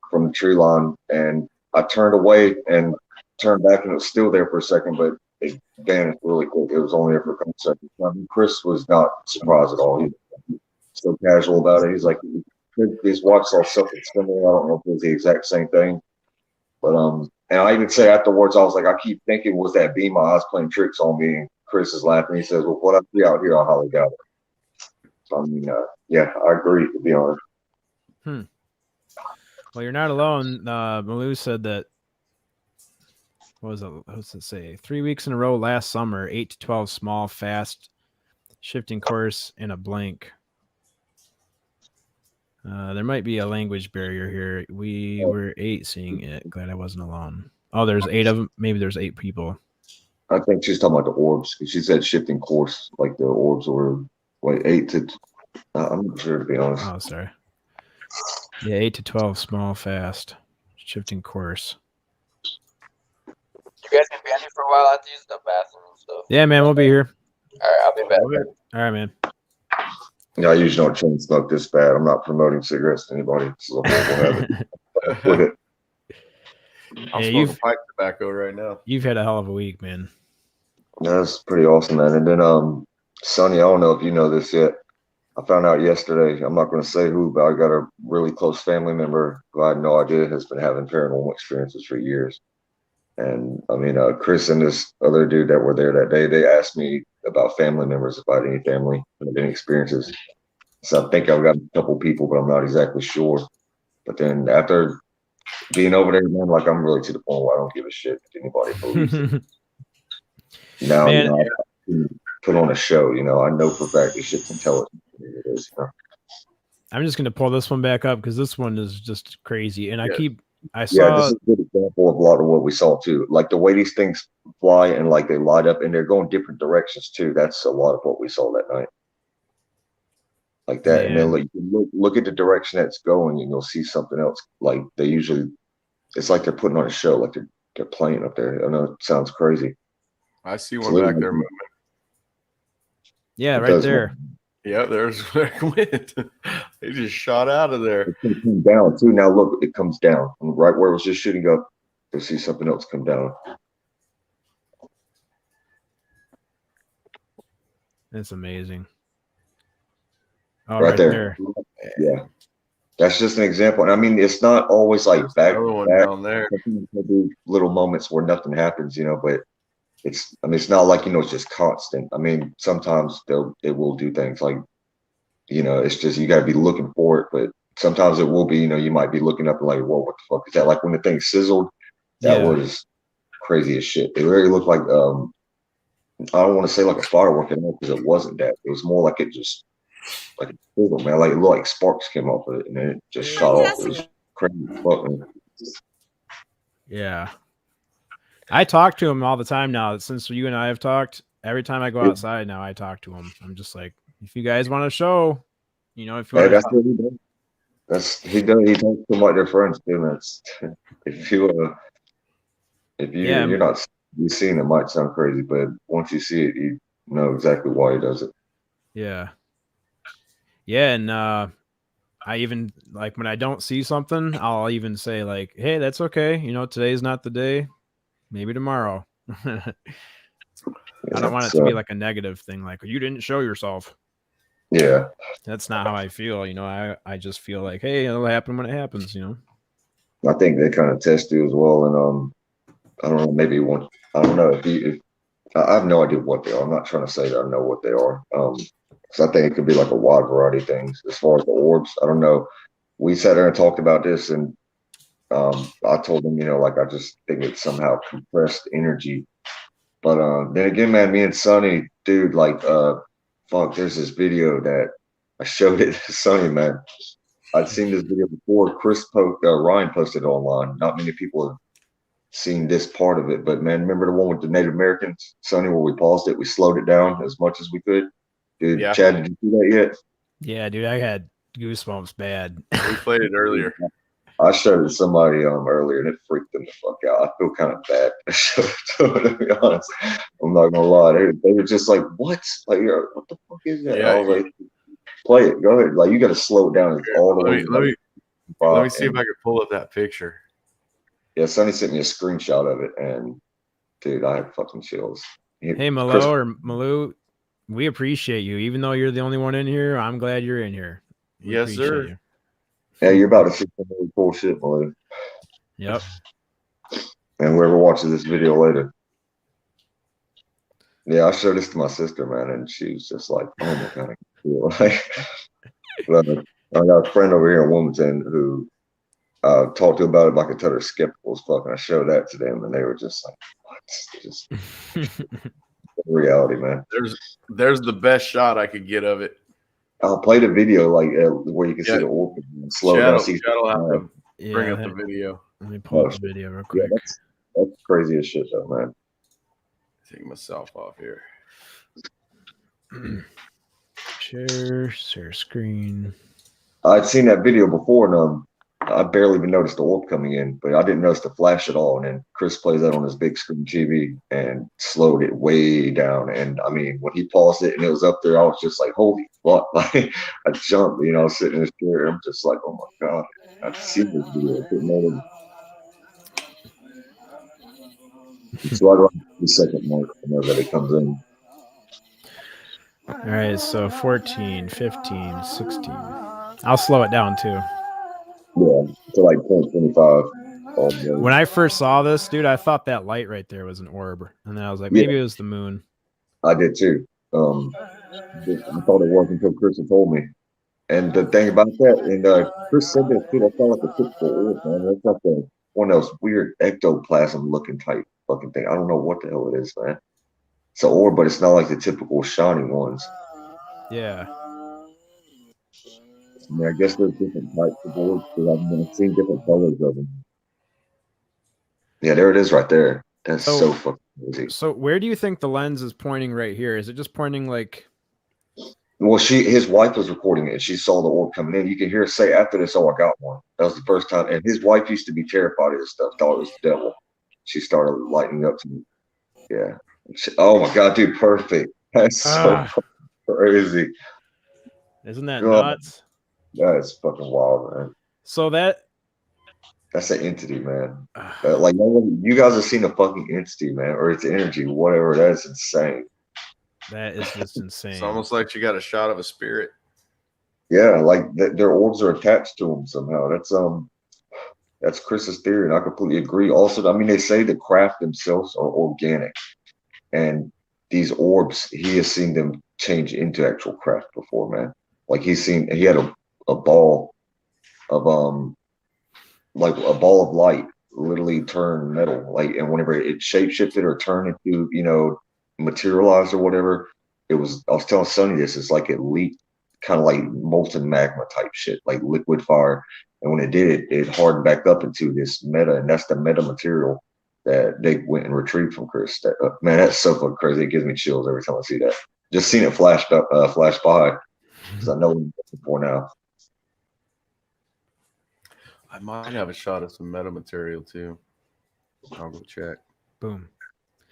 from the tree line, and I turned away and turned back, and it was still there for a second, but it vanished really quick. It was only there for a couple seconds. I mean, Chris was not surprised at all. He was so casual about it. He's like, his watch saw something similar. I don't know if it was the exact same thing, but and I even said afterwards, I was like, I keep thinking, was that beam my eyes playing tricks on me? And Chris is laughing. He says, "Well, what I see out here, I highly doubt it." So, I mean, yeah, I agree, to be honest. Well, you're not alone. Malou said that. What does it say? 3 weeks in a row last summer, 8 to 12 small, fast, shifting course in a blank. There might be a language barrier here. We were 8 seeing it. Glad I wasn't alone. Oh, there's 8 of them. Maybe there's 8 people. I think she's talking about the orbs. She said shifting course, like the orbs were like 8 to. I'm not sure, to be honest. Oh, sorry. Yeah, 8 to 12 small, fast, shifting course. You guys can be on here for a while. I have to use the bathroom and stuff. Yeah, man, we'll be here. All right, I'll be back. All right, man. Yeah, I usually don't chain smoke this bad. I'm not promoting cigarettes to anybody. It's a horrible habit. Quit it. I'm Yeah, smoking pipe tobacco right now. You've had a hell of a week, man. That's pretty awesome, man. And then, Sonny, I don't know if you know this yet. I found out yesterday. I'm not going to say who, but I got a really close family member who I had no idea has been having paranormal experiences for years. And I mean, Chris and this other dude that were there that day, they asked me about family members, about any family and any experiences. So I think I've got a couple people, but I'm not exactly sure. But then after being over there, man, like I'm really to the point where I don't give a shit if anybody believes it. Now, Man, I can put on a show. I know for a fact this shit's intelligent. It is. I'm just gonna pull this one back up because this one is just crazy, and I this saw. is a good example of a lot of what we saw too. Like the way these things fly and like they light up and they're going different directions too. That's a lot of what we saw that night. Like that, and then like, you look at the direction that's going, and you'll see something else. Like it's like they're putting on a show, like they're playing up there. I know it sounds crazy. I see one back there moving. Yeah, right there. Yeah, there's where it went. They just shot out of there. It comes down too. Now look, it comes down. And right where it was just shooting up, you'll see something else come down. That's amazing. Oh, right there. Yeah. That's just an example. And I mean, it's not always like back to back. Down there. There'll be little moments where nothing happens, but it's not like, it's just constant. I mean, sometimes it will do things like, it's just, you got to be looking for it, but sometimes it will be, you might be looking up and like, whoa, what the fuck is that? Like when the thing sizzled, that was crazy as shit. It really looked like, I don't want to say like a firework anymore because it wasn't that. It was more like it just, like a sizzle, man. Like it looked like sparks came off of it and then it just shot off. It was crazy as fuck, man. Yeah. I talk to him all the time now. Since you and I have talked, every time I go outside now, I talk to him. I'm just like, if you guys want to show, if you want that's what he does. He talks to like their friends too, man. If you If you're not, you've seen it might sound crazy, but once you see it, you know exactly why he does it. Yeah. Yeah, and I even like when I don't see something, I'll even say like, "Hey, that's okay. You know, today's not the day. Maybe tomorrow." I don't want it to be like a negative thing, like you didn't show yourself. Yeah, That's not how I feel. You know, I just feel like, hey, it'll happen when it happens. You know. I think they kind of test you as well, and I don't know, maybe one. I don't know if I have no idea what they are. I'm not trying to say that I know what they are. So I think it could be like a wide variety of things. As far as the orbs, I don't know. We sat there and talked about this, and I told him, like I just think it's somehow compressed energy. But then again, man, me and Sonny, dude, like fuck, there's this video that I showed it to Sonny, man. I'd seen this video before. Ryan posted it online. Not many people have seen this part of it, but man, remember the one with the Native Americans, Sonny, where we paused it, we slowed it down as much as we could. Dude, Yeah. Chad, did you see that yet? Yeah, dude, I had goosebumps bad. We played it earlier. I showed it to somebody earlier, and it freaked them the fuck out. I feel kind of bad. To be honest, I'm not gonna lie. They were just like, "What? Like, what the fuck is that?" Yeah. I was like, "Play it. Go ahead. Like, you got to slow it down all the way." Let me see if I can pull up that picture. Yeah, Sonny sent me a screenshot of it, and dude, I had fucking chills. Hey, Malou, we appreciate you. Even though you're the only one in here, I'm glad you're in here. We Yes, sir. you. Yeah, you're about to see some really cool shit, Malou. Yep. And whoever watches this video later. Yeah, I showed this to my sister, man, and she was just like, "Oh my god, I can feel like." I got a friend over here in Wilmington who talked to about it, but I could tell they're skeptical as fuck. And I showed that to them, and they were just like, "What?" Just reality, man. There's the best shot I could get of it. I'll play the video like where you can see the orb and slow down. Chad'll have to bring up the video. Let me pull up the video real quick. Yeah, that's crazy as shit, though, man. Take myself off here. Share screen. I'd seen that video before, and I barely even noticed the orb coming in, but I didn't notice the flash at all. And then Chris plays that on his big screen TV and slowed it way down. And I mean, when he paused it and it was up there, I was just like, "Holy fuck!" Like I jumped, sitting in his chair. I'm just like, "Oh my god!" I've seen this video. It's right around the second mark whenever it comes in. All right, so 14, 15, 16. I'll slow it down too. Yeah, to like 0.25. When I first saw this, dude, I thought that light right there was an orb. And then I was like, maybe it was the moon. I did too. I thought it was until Chris had told me. And the thing about that, and Chris said that too, that's not like a typical orb, man. That's like one of those weird ectoplasm looking type fucking thing. I don't know what the hell it is, man. It's an orb, but it's not like the typical shiny ones. Yeah. I mean, I guess there's different types of orbs because I've seen different colors of them. Yeah, there it is right there. That's so fucking crazy. So where do you think the lens is pointing right here? Is it just pointing like... Well, his wife was recording it, and she saw the orb coming in. You can hear her say after this, "Oh, I got one." That was the first time. And his wife used to be terrified of this stuff, thought it was the devil. She started lighting up to me. Yeah. Oh my god, dude, perfect. That's so crazy. Isn't that nuts? That is fucking wild, man. So that's an entity, man. Like you guys have seen a fucking entity, man, or it's energy, whatever. That's insane. That is just insane. It's almost like you got a shot of a spirit. Yeah, like their orbs are attached to them somehow. That's Chris's theory, and I completely agree. Also, I mean, they say the craft themselves are organic, and these orbs, he has seen them change into actual craft before, man. Like he had a ball of like a ball of light literally turn metal, like, and whenever it shapeshifted or turned into materialized or whatever, I was telling Sonny this, it's like it leaked, kind of like molten magma type shit, like liquid fire. And when it did, it hardened back up into this meta, and that's the meta material that they went and retrieved from Chris. Man, that's so fucking crazy. It gives me chills every time I see that. Just seen it flash by, because I know what I'm looking for now. I might have a shot of some metamaterial too. I'll go check. Boom.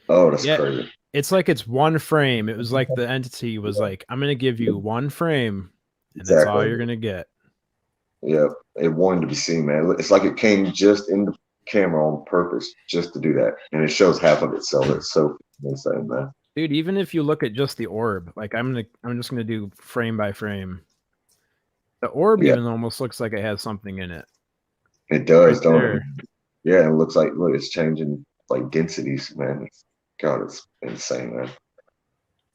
Oh, that's Yeah. crazy. It's like it's one frame. It was like the entity was like, I'm going to give you one frame, and that's all Exactly. you're going to get. Yeah, it wanted to be seen, man. It's like it came just in the camera on purpose just to do that, and it shows half of itself. It's so insane, man. Dude, even if you look at just the orb, like I'm just gonna do frame by frame. The orb Yeah. even almost looks like it has something in it. It does, Right don't there. it? Yeah, it looks like look, it's changing like densities, man. God, it's insane, man.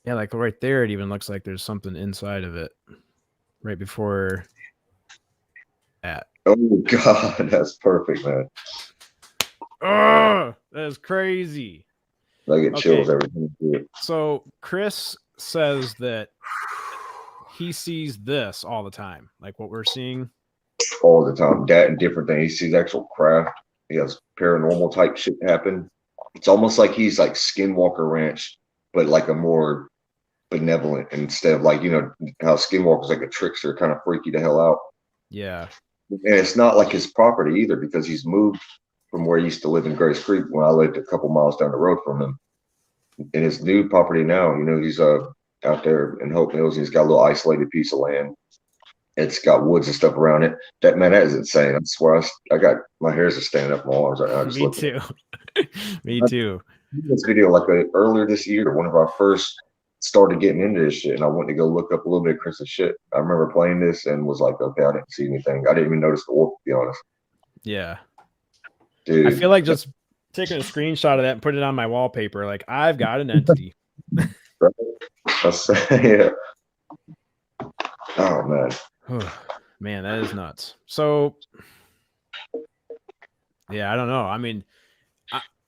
Yeah, like right there, it even looks like there's something inside of it. Right before that. Oh God, that's perfect, man. Oh, that is crazy. Like it chills Okay. everything. So Chris says that he sees this all the time, like what we're seeing. All the time. That and different things. He sees actual craft. He has paranormal type shit happen. It's almost like he's like Skinwalker Ranch, but like a more benevolent instead of like, you know, how Skinwalker's like a trickster, kind of freaky the hell out. Yeah. And it's not like his property either because he's moved from where he used to live in Grace Creek when I lived a couple miles down the road from him. In his new property now, you know, he's out there in Hope Mills. He's got a little isolated piece of land. It's got woods and stuff around it. That is insane. I swear, I got my hairs are standing up on my arms right now. Just Me looking. too. Me too. This video like earlier this year, one of our first started getting into this shit, and I went to go look up a little bit of Chris's shit. I remember playing this and was like, okay, I didn't see anything. I didn't even notice the wolf, to be honest. Yeah. Dude, I feel like just taking a screenshot of that and put it on my wallpaper. Like I've got an entity. yeah. Oh man. Man, that is nuts. So, yeah, I don't know. I mean,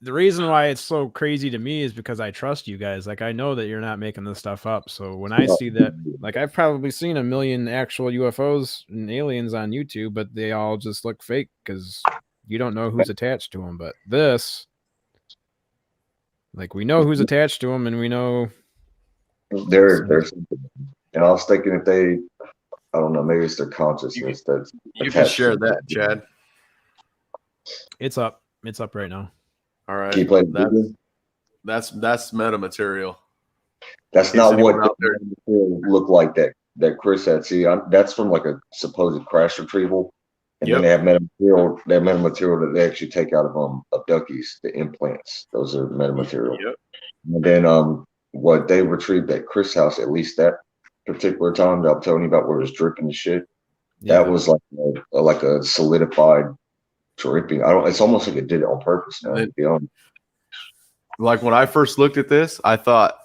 the reason why it's so crazy to me is because I trust you guys. Like, I know that you're not making this stuff up. So when I see that, like, I've probably seen 1 million actual UFOs and aliens on YouTube, but they all just look fake because you don't know who's attached to them. But this, like, we know who's attached to them, and we know There's something. And I was thinking if they, I don't know, maybe it's their consciousness that's You can attached share to that, Chad. it's up. It's up right now. All right. Can you play the video? That's meta material. That's not what out there looked like that Chris had. See, that's from like a supposed crash retrieval, and then they have metamaterial. That metamaterial that they actually take out of abductees, the implants. Those are metamaterial. Yep. And then what they retrieved at Chris' house, at least that particular time that I'm telling you about, where it was dripping the shit. Yeah. That was like a solidified dripping. It's almost like it did it on purpose now. To be honest. Like when I first looked at this, I thought,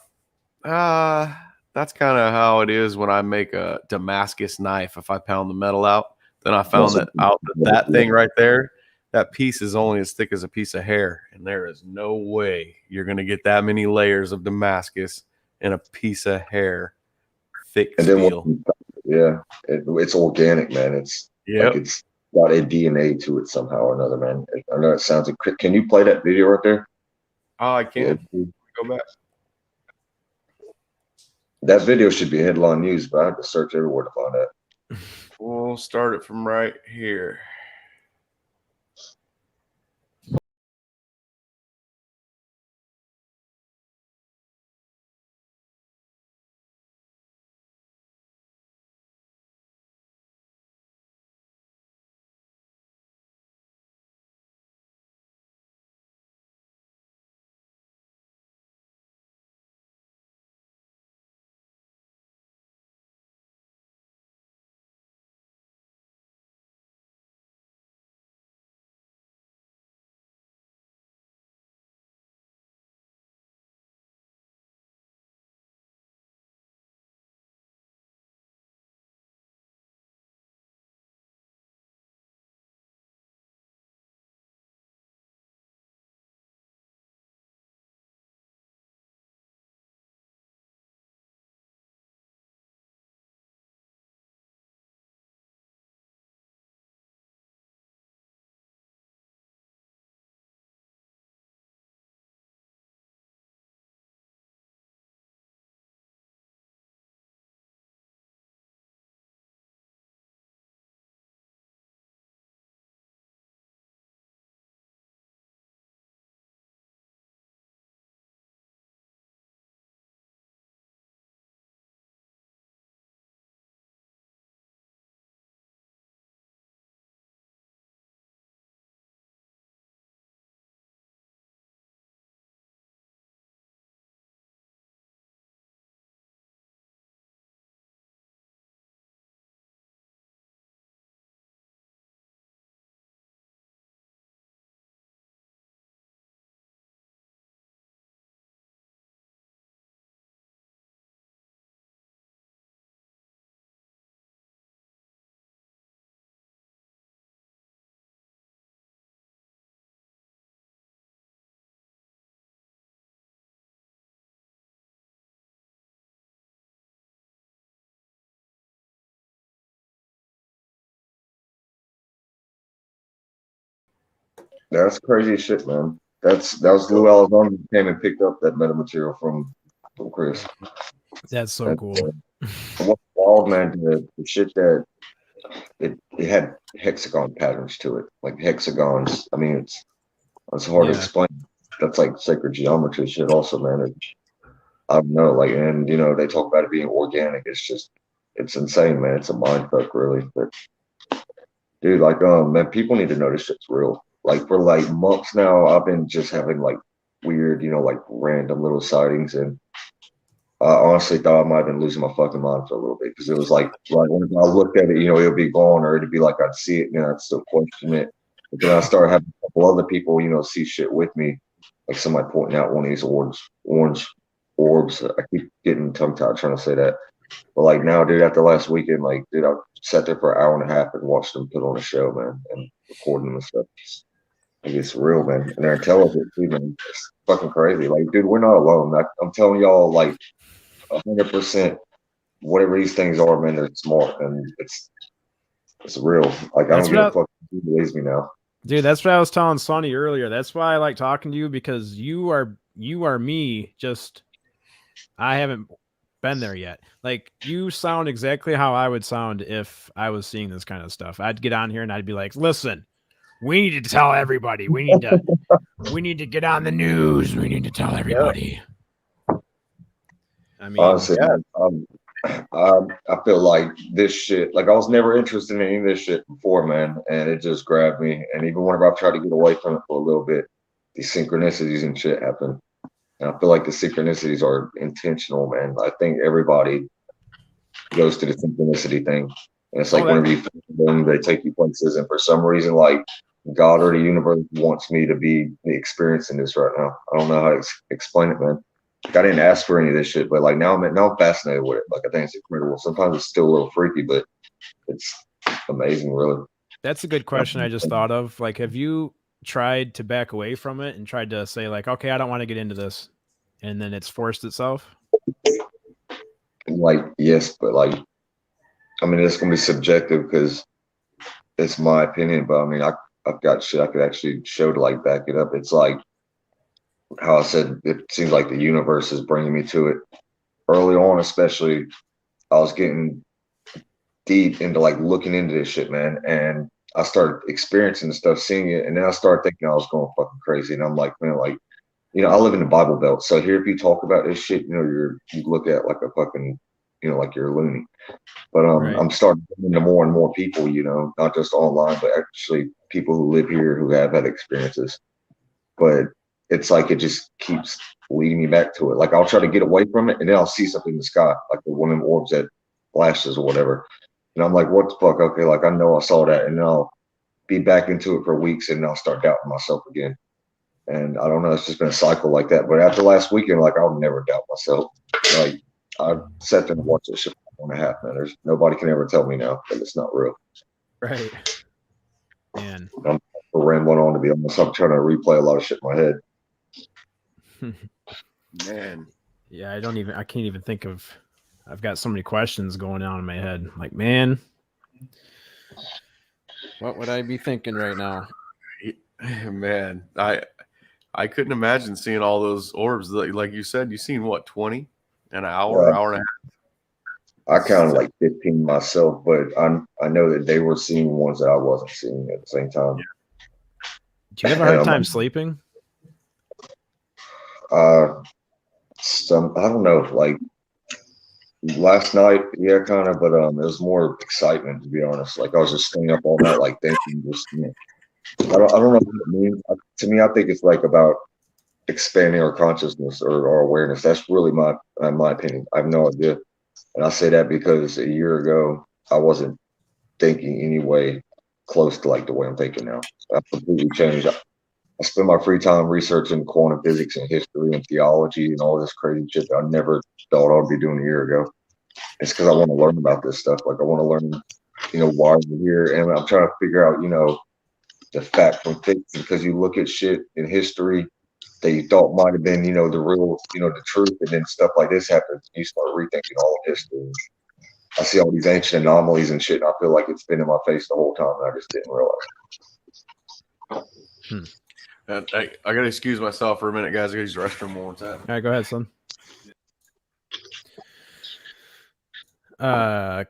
that's kind of how it is when I make a Damascus knife. If I pound the metal out, then I found that thing right there, that piece is only as thick as a piece of hair, and there is no way you're gonna get that many layers of Damascus in a piece of hair, thick steel. It's organic, man. It's like it's got a DNA to it somehow or another, man. I know it sounds like. Can you play that video right there? Oh, I can. Go back. That video should be headline news, but I had to search everywhere to find that. We'll start it from right here. That's crazy shit, man. That was Lou Elizondo who came and picked up that metamaterial from Chris. That's so cool. What's wild, man, the shit that it had hexagon patterns to it, like hexagons. I mean, it's hard to explain. That's like sacred geometry shit, also, man. I don't know, like, and they talk about it being organic. It's insane, man. It's a mind fuck, really. But dude, like, man, people need to know this shit's real. Like, for like months now, I've been just having like weird, like random little sightings, and I honestly thought I might have been losing my fucking mind for a little bit because it was like when I looked at it, it'll be gone, or it'd be like I'd see it and I'd still question it. But then I started having a couple other people, see shit with me, like somebody pointing out one of these orange orbs. I keep getting tongue tied trying to say that. But like now, dude, after last weekend, like, dude, I sat there for an hour and a half and watched them put on a show, man, and recording them and stuff. Like, it's real, man. And they're intelligent too, man. It's fucking crazy. Like, dude, we're not alone. I'm telling y'all, like, 100%, whatever these things are, man, they're smart, and it's real. Like, I don't give a fuck who believes me now. Dude, that's what I was telling Sonny earlier. That's why I like talking to you, because you are me, just I haven't been there yet. Like, you sound exactly how I would sound if I was seeing this kind of stuff. I'd get on here and I'd be like, listen, we need to tell everybody. We need to get on the news. We need to tell everybody. I mean, honestly, I feel like this shit, like, I was never interested in any of this shit before, man, and it just grabbed me. And even whenever I've tried to get away from it for a little bit, these synchronicities and shit happen. And I feel like the synchronicities are intentional, man. I think everybody goes to the synchronicity thing. And it's like whenever you find them, they take you places. And for some reason, like, God or the universe wants me to be experiencing this right now. I don't know how to explain it, man. Like, I didn't ask for any of this shit, but like now I'm fascinated with it. Like, I think it's incredible. Sometimes it's still a little freaky, but it's amazing, really. That's a good question I just thought of. Like, have you tried to back away from it and tried to say, like, okay, I don't want to get into this, and then it's forced itself? Like, yes, but like, I mean, it's gonna be subjective because it's my opinion. But I mean, I've got shit I could actually show to like back it up. It's like how I said, it seems like the universe is bringing me to it. Early on, especially, I was getting deep into like looking into this shit, man, and I started experiencing the stuff, seeing it, and then I started thinking I was going fucking crazy. And I'm like, man, like, I live in the Bible Belt, so here if you talk about this shit, you look at like a fucking, like you're a loony. But I'm starting to get into more and more people, not just online, but actually people who live here who have had experiences. But it's like it just keeps leading me back to it. Like, I'll try to get away from it, and then I'll see something in the sky, like the one of them orbs that flashes or whatever. And I'm like, what the fuck? Okay, like, I know I saw that, and then I'll be back into it for weeks, and then I'll start doubting myself again. And I don't know, it's just been a cycle like that. But after last weekend, like, I'll never doubt myself. Like, I sat there and watched this shit for 1.5 minutes. Nobody can ever tell me now that it's not real. Right. Man. I'm rambling on, to be honest. I'm trying to replay a lot of shit in my head. Man. Yeah, I can't even think of, I've got so many questions going on in my head. Like, man, what would I be thinking right now? Man, I couldn't imagine seeing all those orbs. Like you said, you've seen what, 20 in an hour, hour and a half? I counted like 15 myself, but I know that they were seeing ones that I wasn't seeing at the same time. Do you have a hard time sleeping? I don't know, like last night, yeah, kind of, but it was more excitement, to be honest. Like, I was just staying up all night, like thinking, just I don't know what it means. To me, I think it's like about expanding our consciousness or our awareness. That's really my opinion. I have no idea, and I say that because a year ago I wasn't thinking any way close to like the way I'm thinking now. I've completely changed. I spend my free time researching quantum physics and history and theology and all this crazy shit that I never thought I'd be doing a year ago. It's because I want to learn about this stuff. Like, I want to learn, why we're here. And I'm trying to figure out, the fact from fiction, because you look at shit in history that you thought might have been, the real, the truth. And then stuff like this happens. You start rethinking all of history. I see all these ancient anomalies and shit. And I feel like it's been in my face the whole time. And I just didn't realize it. I gotta excuse myself for a minute, guys. I gotta use the restroom one more time. All right, go ahead, son.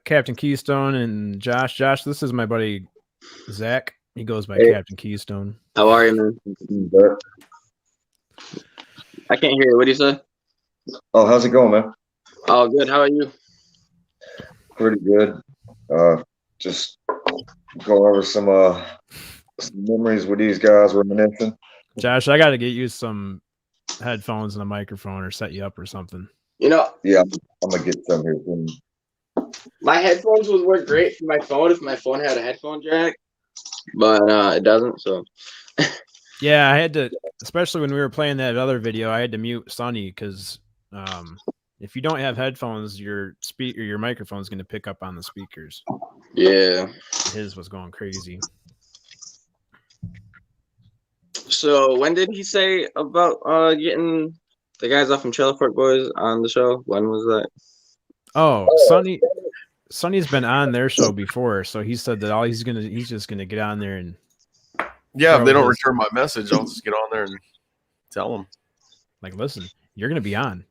Captain Keystone and Josh. Josh, this is my buddy Zach. He goes by Captain Keystone. How are you, man? I can't hear you. What do you say? Oh, how's it going, man? Oh, good. How are you? Pretty good. Just going over some memories with these guys, reminiscing. Josh, I got to get you some headphones and a microphone or set you up or something. You know, yeah, I'm gonna get some here soon. My headphones would work great for my phone if my phone had a headphone jack, but it doesn't. So yeah, I had to, especially when we were playing that other video, I had to mute Sonny because if you don't have headphones, your microphone's going to pick up on the speakers. Yeah, his was going crazy. So when did he say about getting the guys off from Trailer Park Boys on the show? When was that? Oh, Sonny's been on their show before, so he said that he's just gonna get on there and if they don't return my message, I'll just get on there and tell them. Like, listen, you're gonna be on.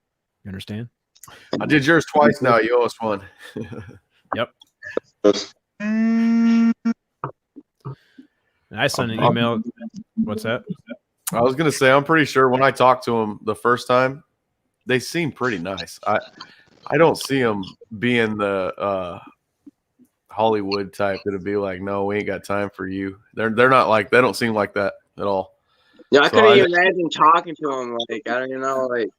You understand? I did yours twice now. You owe us one. Yep. And I sent an email. What's that? I was gonna say I'm pretty sure when I talked to them the first time, they seemed pretty nice. I don't see them being the Hollywood type that'd be like, no, we ain't got time for you. They're not like, they don't seem like that at all. Yeah, I couldn't even imagine talking to him. Like, I don't even know. Like,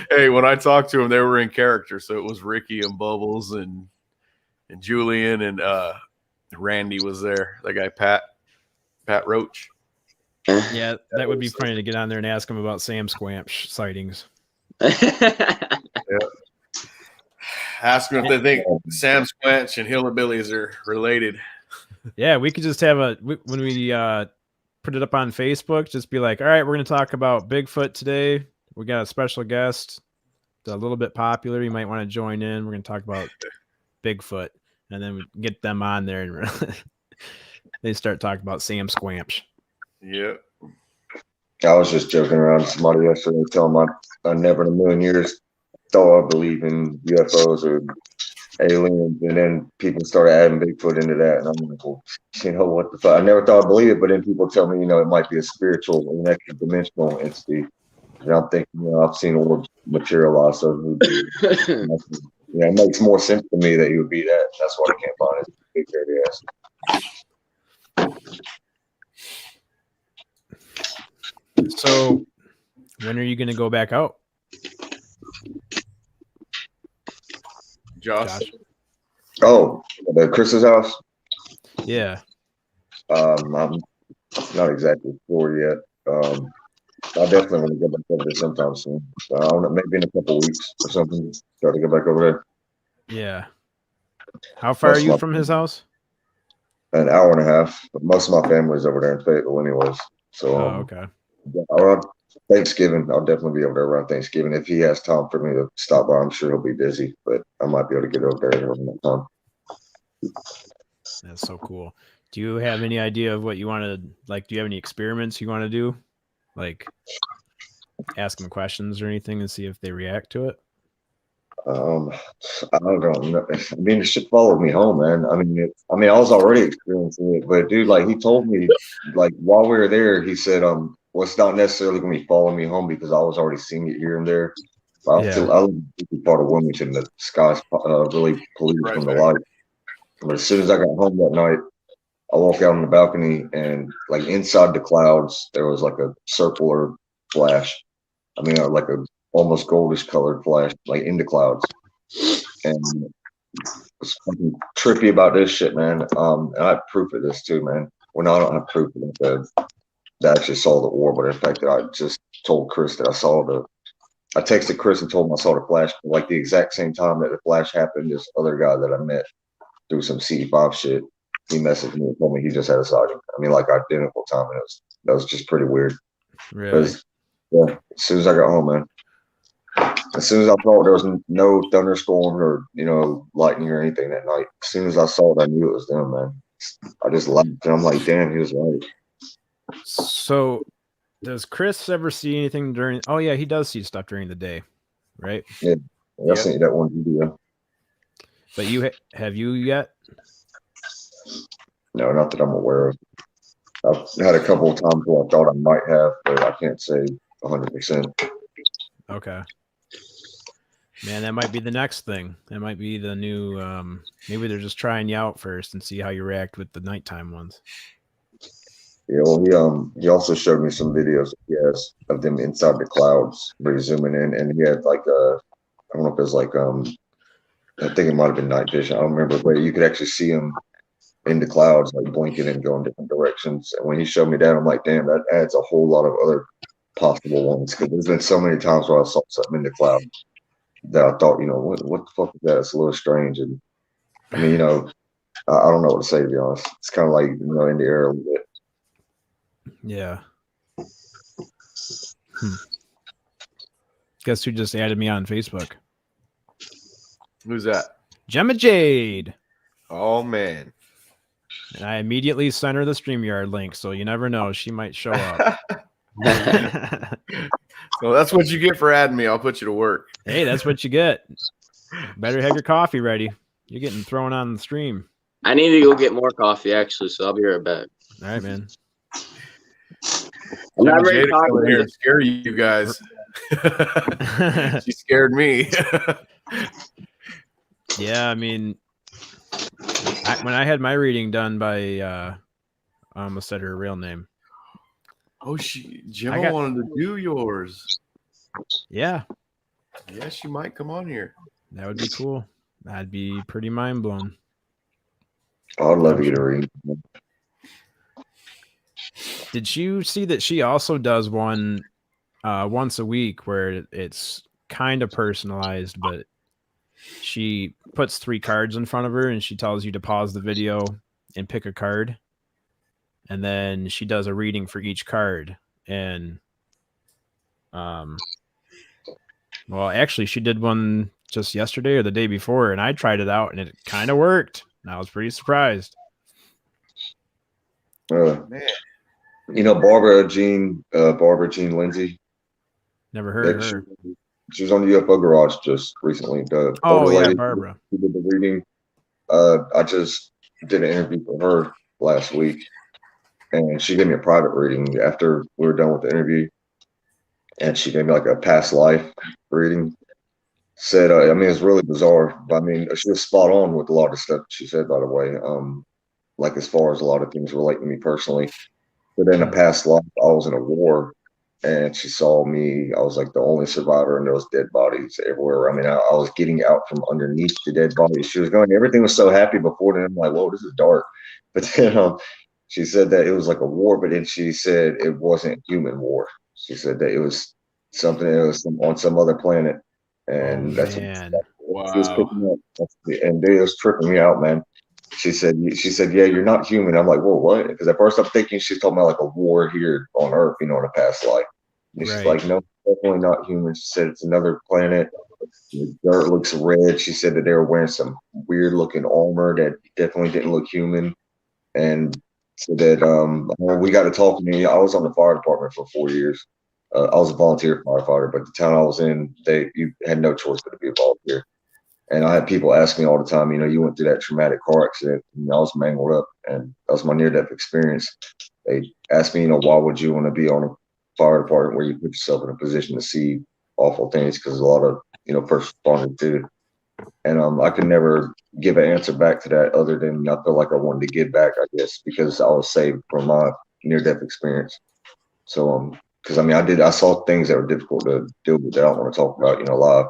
hey, when I talked to him, they were in character, so it was Ricky and Bubbles and Julian and Randy was there. That guy Pat Roach. Yeah, that would be funny to get on there and ask him about Sam Squamch sightings. Yeah. Ask them if they think Sam Squanch and Hillbillies are related. Yeah, we could just have when we put it up on Facebook, just be like, all right, we're going to talk about Bigfoot today. We got a special guest, a little bit popular. You might want to join in. We're going to talk about Bigfoot, and then we get them on there, and they start talking about Sam Squamch. Yeah. I was just joking around with somebody yesterday, telling them I never in a million years thought I believe in UFOs or aliens, and then people started adding Bigfoot into that, and I'm like, well, you know what the fuck? I never thought I believed it, but then people tell me, it might be a spiritual and extra dimensional entity, and I'm thinking, I've seen orbs materialize, so it makes more sense to me that he would be that. That's why I can't find his big dirty ass. So, when are you going to go back out? Josh. Oh, the Chris's house? Yeah. I'm not exactly sure yet. I definitely want to go back over there sometime soon. I don't know, maybe in a couple weeks or something. Start to go back over there. Yeah. How far are you from his house? An hour and a half. But most of my family's over there in Fayetteville anyways. So okay. Around Thanksgiving, I'll definitely be over there around Thanksgiving. If he has time for me to stop by, I'm sure he'll be busy, but I might be able to get over there around that time. That's so cool. Do you have any idea of what you want to, like, do you have any experiments you want to do? Like, ask them questions or anything and see if they react to it? I don't know. I mean, it should follow me home, man. I mean, I was already experiencing it, but dude, like, he told me, like, while we were there, he said, well, it's not necessarily going to be following me home because I was already seeing it here and there. I live in part of Wilmington. The sky's really polluted from the light. But as soon as I got home that night, I walked out on the balcony, and like inside the clouds, there was like a circular flash. I mean, like a almost goldish colored flash, like in the clouds. And it's fucking trippy about this shit, man. And I have proof of this too, man. Well, no, I don't have proof of it that I actually saw the orb, but in fact, I just told Chris that I texted Chris and told him I saw the flash, like the exact same time that the flash happened. This other guy that I met through some C5 shit, he messaged me and told me he just had a sighting. I mean, like identical time, and that was just pretty weird. Really? Yeah, as soon as I got home, man. As soon as I thought there was no thunderstorm or lightning or anything that night, as soon as I saw it, I knew it was them, man. I just laughed, and I'm like, damn, he was right. So, does Chris ever see anything during? Oh yeah, he does see stuff during the day, right? Yeah, I sent you that one video. But have you yet? No, not that I'm aware of. I've had a couple of times where I thought I might have, but I can't say 100%. Okay. Man, that might be the next thing. That might be the new. Maybe they're just trying you out first and see how you react with the nighttime ones. Yeah, well, he also showed me some videos he has of them inside the clouds where he's zooming in, and he had like I don't know if it was like I think it might have been night vision. I don't remember, but you could actually see him in the clouds, like blinking and going different directions. And when he showed me that, I'm like, damn, that adds a whole lot of other possible ones. Because there's been so many times where I saw something in the cloud that I thought, what the fuck is that? It's a little strange. And I mean, I don't know what to say, to be honest. It's kind of like, in the air a little bit. Yeah. Guess who just added me on Facebook? Who's that? Gemma Jade. Oh man. And I immediately sent her the StreamYard link, so you never know. She might show up. So that's what you get for adding me. I'll put you to work. Hey, that's what you get. Better have your coffee ready. You're getting thrown on the stream. I need to go get more coffee, actually, so I'll be right back. All right, man. I'm not ready Jade to talk come with here you. and scare you guys. She scared me. Yeah, I mean, when I had my reading done by, I almost said her real name. Oh, Gemma wanted to do yours. Yeah. Yeah, she might come on here. That would be cool. I'd be pretty mind blown. I'd love to get a reading. Did you see that she also does one once a week where it's kind of personalized, but she puts 3 cards in front of her and she tells you to pause the video and pick a card. And then she does a reading for each card. And, well, actually she did one just yesterday or the day before, and I tried it out and it kind of worked. And I was pretty surprised. Man. Barbara Jean Lindsay. Never heard of her. She was on the UFO Garage just recently. The older lady, Barbara. Who did the reading. I just did an interview for her last week, and she gave me a private reading after we were done with the interview, and she gave me like a past life reading. Said, I mean, it's really bizarre, but I mean, she was spot on with a lot of stuff she said, by the way. Like as far as a lot of things relate to me personally. But in a past life, I was in a war, and she saw me. I was like the only survivor, and there was dead bodies everywhere. I mean, I was getting out from underneath the dead bodies. She was going, everything was so happy before, then I'm like, whoa, this is dark. But then she said that it was like a war, but then she said it wasn't human war. She said that it was something that was on some other planet. And that's wow. She was picking up. And it was tripping me out, man. She said, yeah, you're not human. I'm like, whoa, what? Because at first I'm thinking she's talking about like a war here on Earth, in a past life. And she's like, no, definitely not human. She said it's another planet. The dirt looks red. She said that they were wearing some weird looking armor that definitely didn't look human. And so that when we got to talking to me, I was on the fire department for 4 years. I was a volunteer firefighter, but the town I was in, you had no choice but to be a volunteer. And I had people ask me all the time, you went through that traumatic car accident, and I was mangled up, and that was my near-death experience. They asked me, why would you want to be on a fire department where you put yourself in a position to see awful things? Because a lot of, first responders do. And I could never give an answer back to that other than I feel like I wanted to give back, I guess, because I was saved from my near-death experience. So, because I saw things that were difficult to deal with that I don't want to talk about, live.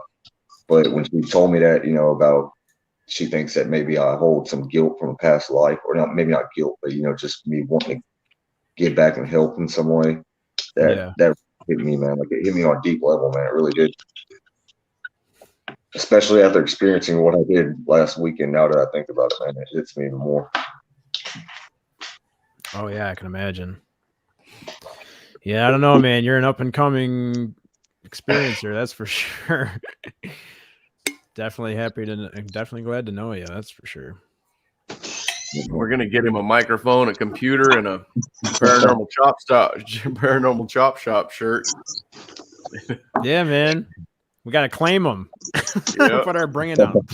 But when she told me that, about she thinks that maybe I hold some guilt from a past life, or not, maybe not guilt, but just me wanting to give back and help in some way. That hit me, man. Like it hit me on a deep level, man. It really did. Especially after experiencing what I did last weekend. Now that I think about it, man, it hits me even more. Oh yeah, I can imagine. Yeah, I don't know, man. You're an up and coming experiencer, that's for sure. Definitely glad to know you. That's for sure. We're gonna get him a microphone, a computer, and a paranormal chop shop shirt. Yeah, man. We gotta claim them. Yep. Put our brand on 'em.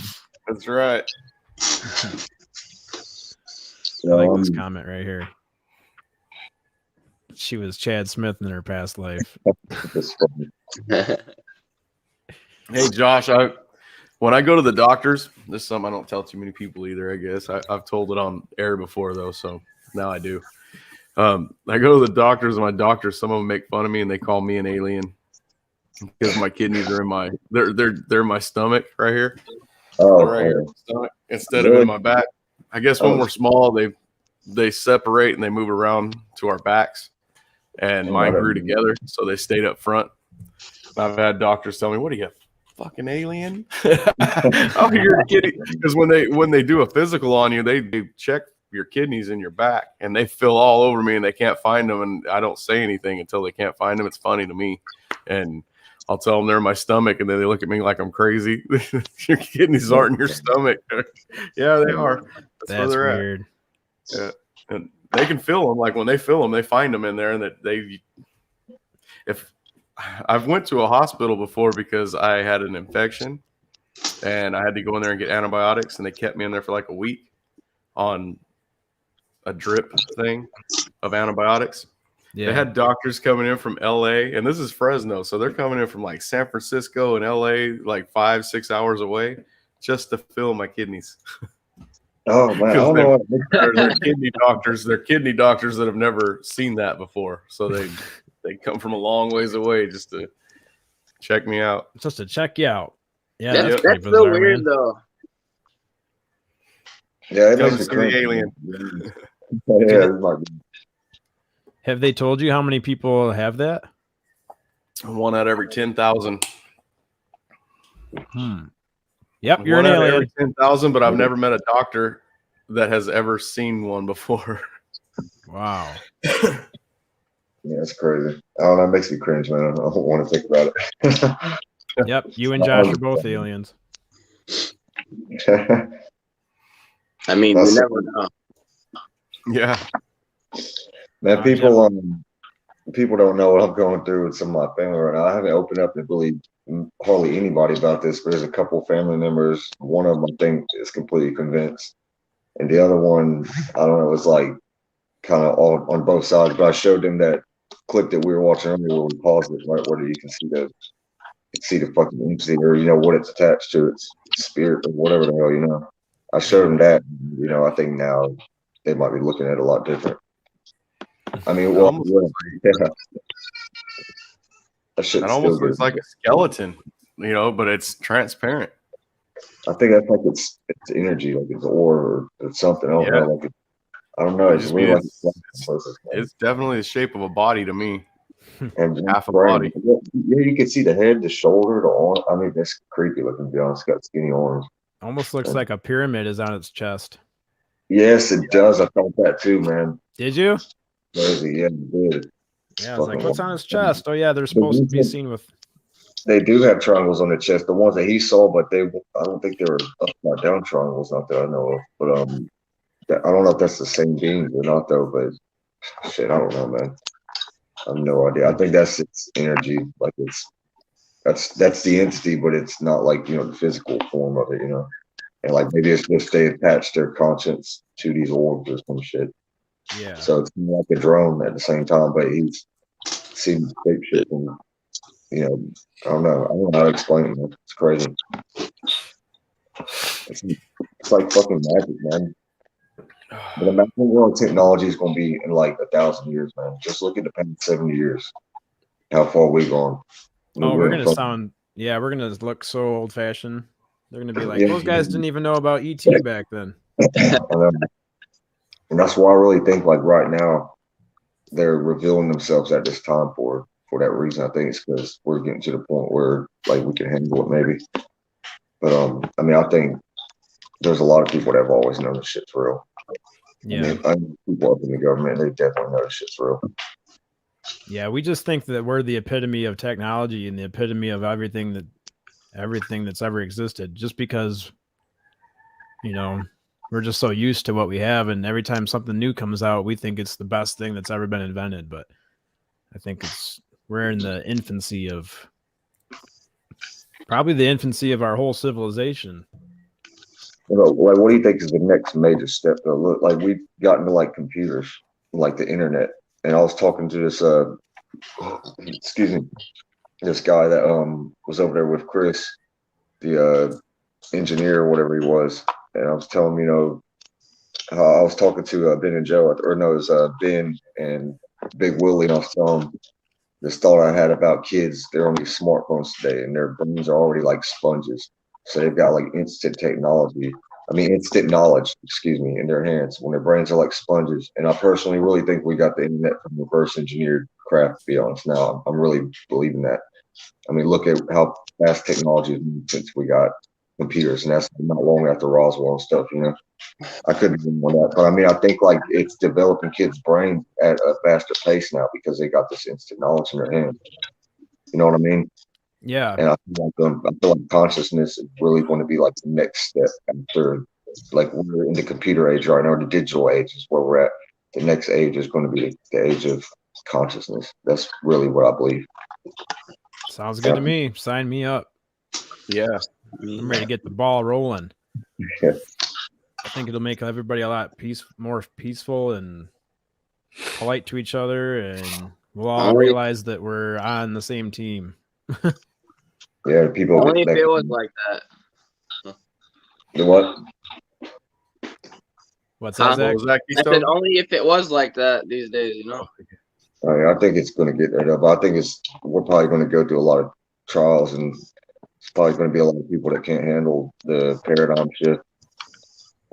That's right. I like this comment right here. She was Chad Smith in her past life. Hey, Josh, when I go to the doctors, this is something I don't tell too many people either, I guess. I've told it on air before, though, so now I do. I go to the doctors, and my doctors, some of them make fun of me, and they call me an alien because my kidneys are in my they're in my stomach right here. Oh, right here in my stomach instead of in my back. I guess when we're small, they separate and they move around to our backs, and mine grew together, so they stayed up front. I've had doctors tell me, "What are you, fucking alien?" Oh, you're a kidney. Because when they do a physical on you, they check your kidneys in your back, and they fill all over me, and they can't find them, and I don't say anything until they can't find them. It's funny to me, and I'll tell them they're in my stomach, and then they look at me like I'm crazy. Your kidneys aren't in your stomach. Yeah, they are. That's where they're weird. At. Yeah, and they can fill them. Like when they fill them, they find them in there, and if I've went to a hospital before because I had an infection, and I had to go in there and get antibiotics, and they kept me in there for like a week on a drip thing of antibiotics. Yeah. They had doctors coming in from LA, and this is Fresno, so they're coming in from like San Francisco and LA, like 5-6 hours away, just to fill my kidneys. Oh man, I don't know what they're kidney doctors. They're kidney doctors that have never seen that before, so they come from a long ways away just to check me out. Just to check you out. Yeah, that's pretty so bizarre, weird, man. though. Yeah, it Come makes me see the cringe. alien. Yeah, it's like, Have they told you how many people have that? 1 out of every 10,000. Yep, you're 1 an out of alien. every 10,000, but I've never met a doctor that has ever seen one before. Wow. yeah, it's crazy. Oh, that makes me cringe, man. I don't want to think about it. Yep, you and Josh are both aliens. I mean, That's you never know. Yeah. Man, people don't know what I'm going through with some of my family right now. I haven't opened up to really hardly anybody about this, but there's a couple family members. One of them, I think, is completely convinced, and the other one, I don't know, is like kind of all on both sides. But I showed them that clip that we were watching earlier where we paused it, right, where you can see the fucking entity, or what it's attached to, its spirit or whatever the hell, I showed them that, I think now they might be looking at it a lot different. I mean, well, yeah. That almost looks like a skeleton, but it's transparent. I think that's like it's energy, like it's aura or something. I don't know. Like I don't know. It's weird. It's definitely the shape of a body to me. And half a body. Yeah, you can see the head, the shoulder, the arm. I mean, that's creepy looking. To be honest, it's got skinny arms. Almost looks like a pyramid is on its chest. Yes, it does. I thought that too, man. Did you? Crazy, yeah, it did. Yeah, I was like, what's on his chest? Oh yeah, they're supposed to be seen with. They do have triangles on the chest. The ones that he saw, but I don't think they were upside down triangles, not that I know of. But I don't know if that's the same beings or not, though. But shit, I don't know, man. I have no idea. I think that's its energy. Like that's the entity, but it's not like the physical form of it, And like maybe it's just they attach their conscience to these orbs or some shit. Yeah. So it's like a drone at the same time, but he's seen shape shit and I don't know how to explain it, man. It's crazy. It's like fucking magic, man. But imagine what technology is going to be in like 1,000 years, man. Just look at the past 70 years, how far we've gone. We're gonna look so old fashioned. They're gonna be like, those guys didn't even know about ET back then. And that's why I really think like right now they're revealing themselves at this time for that reason. I think it's because we're getting to the point where like we can handle it maybe. But I mean, I think there's a lot of people that have always known this shit's real. Yeah. I mean, people up in the government, they definitely know this shit's real. Yeah, we just think that we're the epitome of technology and the epitome of everything that's ever existed. Just because, we're just so used to what we have, and every time something new comes out, we think it's the best thing that's ever been invented. But I think we're in the infancy of probably the infancy of our whole civilization. Like, what do you think is the next major step? Though, look, like we've gotten to like computers, like the internet, and I was talking to this excuse me, this guy that was over there with Chris, the engineer or whatever he was, and I was telling him, I was talking to Ben and Joe, or no, it was Ben and Big Willie, and I was telling him this thought I had about kids. They're on these smartphones today, and their brains are already like sponges. So they've got like instant knowledge, excuse me, in their hands when their brains are like sponges. And I personally really think we got the internet from reverse engineered crap, to be honest. Now, I'm really believing that. I mean, look at how fast technology has moved since we got computers, and that's not long after Roswell and stuff, I couldn't agree on that. But I mean, I think like it's developing kids' brains at a faster pace now because they got this instant knowledge in their hands. You know what I mean? Yeah. And I feel like consciousness is really going to be like the next step after, like we're in the computer age right now, the digital age is where we're at. The next age is going to be the age of consciousness. That's really what I believe. Sounds good to me. Sign me up. Yeah. I'm ready to get the ball rolling. Yeah. I think it'll make everybody a lot more peaceful and polite to each other, and we'll all realize that we're on the same team. Yeah, people. Only if it was like that. The what? What's that, Zach? I said only if it was like that these days, I think it's going to get there, but I think we're probably going to go through a lot of trials, and it's probably going to be a lot of people that can't handle the paradigm shift.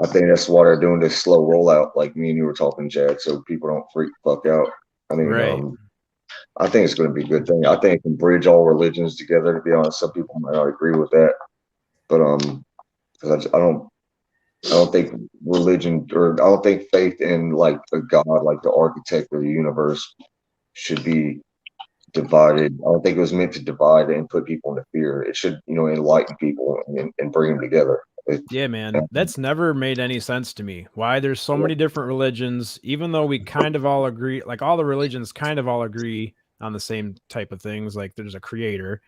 I think that's why they're doing this slow rollout, like me and you were talking, Chad, so people don't freak the fuck out. I mean, right. I think it's going to be a good thing. I think it can bridge all religions together. To be honest, some people might not agree with that, but because I don't think religion, or I don't think faith in like a God, like the architect of the universe, should be divided. I don't think it was meant to divide and put people into fear. It should, enlighten people and bring them together. Yeah, man, that's never made any sense to me. Why there's so many different religions, even though we kind of all agree, like all the religions kind of all agree on the same type of things. Like there's a creator,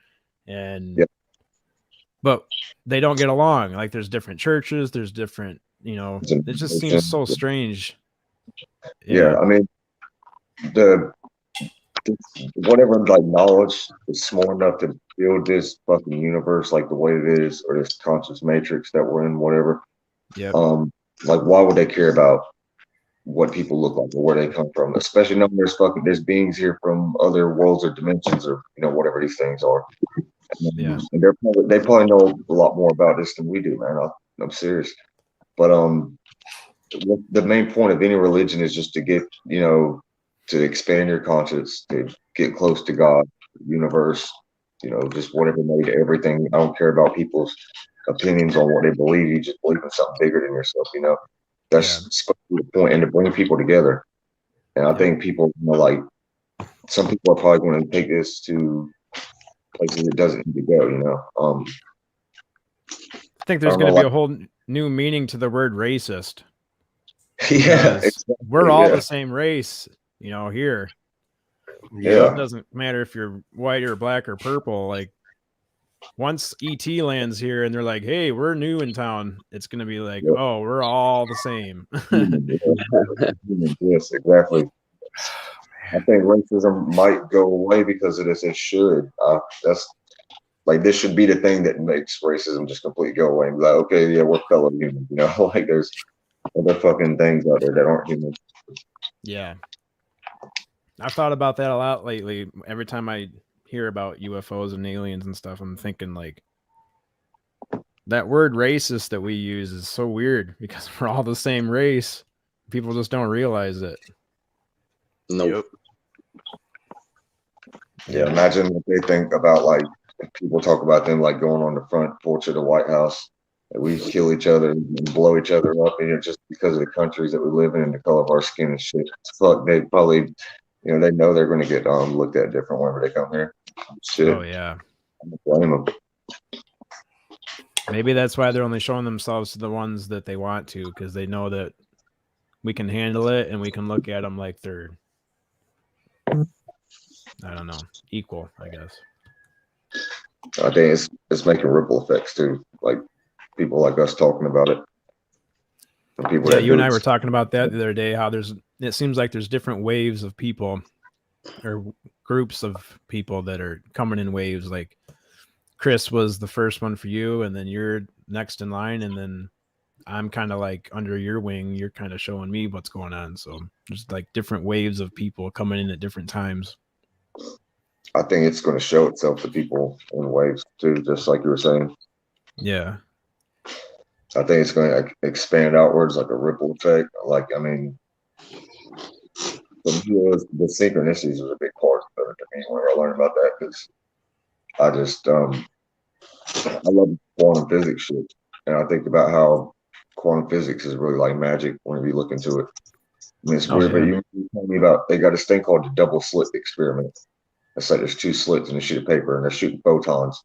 but they don't get along. Like there's different churches, there's different, it just seems so strange. Yeah, I mean, whatever like knowledge is small enough to build this fucking universe like the way it is, or this conscious matrix that we're in, whatever. Yeah. Like why would they care about what people look like or where they come from? Especially knowing there's beings here from other worlds or dimensions, or whatever these things are. Yeah. And they probably know a lot more about this than we do, man. I'm serious. But the main point of any religion is just to get to expand your conscience, to get close to God, the universe, just whatever made everything. I don't care about people's opinions on what they believe. You just believe in something bigger than yourself, That's the point, and to bring people together. And I think people, like some people are probably going to take this to places it doesn't need to go, I think there's going to be a whole new meaning to the word racist. Yeah, exactly, we're all the same race. Here. Yeah. It doesn't matter if you're white or black or purple. Like once ET lands here and they're like, hey, we're new in town, it's going to be like, oh, we're all the same. Yes, exactly. I think racism might go away because of this. It should. That's like, this should be the thing that makes racism just completely go away and be like, okay, yeah, we're fellow humans, like there's other fucking things out there that aren't humans. Yeah. I've thought about that a lot lately. Every time I hear about UFOs and aliens and stuff, I'm thinking like that word racist that we use is so weird because we're all the same race. People just don't realize it. Nope. Yeah, imagine what they think about, like, if people talk about them like going on the front porch of the White House, and we kill each other and blow each other up, and just because of the countries that we live in and the color of our skin and shit. Fuck, they probably, they know they're going to get looked at different whenever they come here. Shit. Oh yeah. I don't blame them. Maybe that's why they're only showing themselves to the ones that they want to, because they know that we can handle it and we can look at them like they're, I don't know, equal, I guess. I think it's making ripple effects too, like people like us talking about it. Yeah, you and I were talking about that the other day, how it seems like there's different waves of people or groups of people that are coming in waves. Like Chris was the first one for you, and then you're next in line, and then I'm kind of like under your wing. You're kind of showing me what's going on. So there's like different waves of people coming in at different times. I think it's going to show itself to people in waves too, just like you were saying. Yeah. I think it's going to expand outwards like a ripple effect. Like, I mean, the synchronicities was a big part of it to me when I learned about that, because I just, I love quantum physics shit. And I think about how quantum physics is really like magic whenever you look into it. I mean, it's weird, but you told me about, they got this thing called the double slit experiment. It's like there's 2 slits in a sheet of paper and they're shooting photons,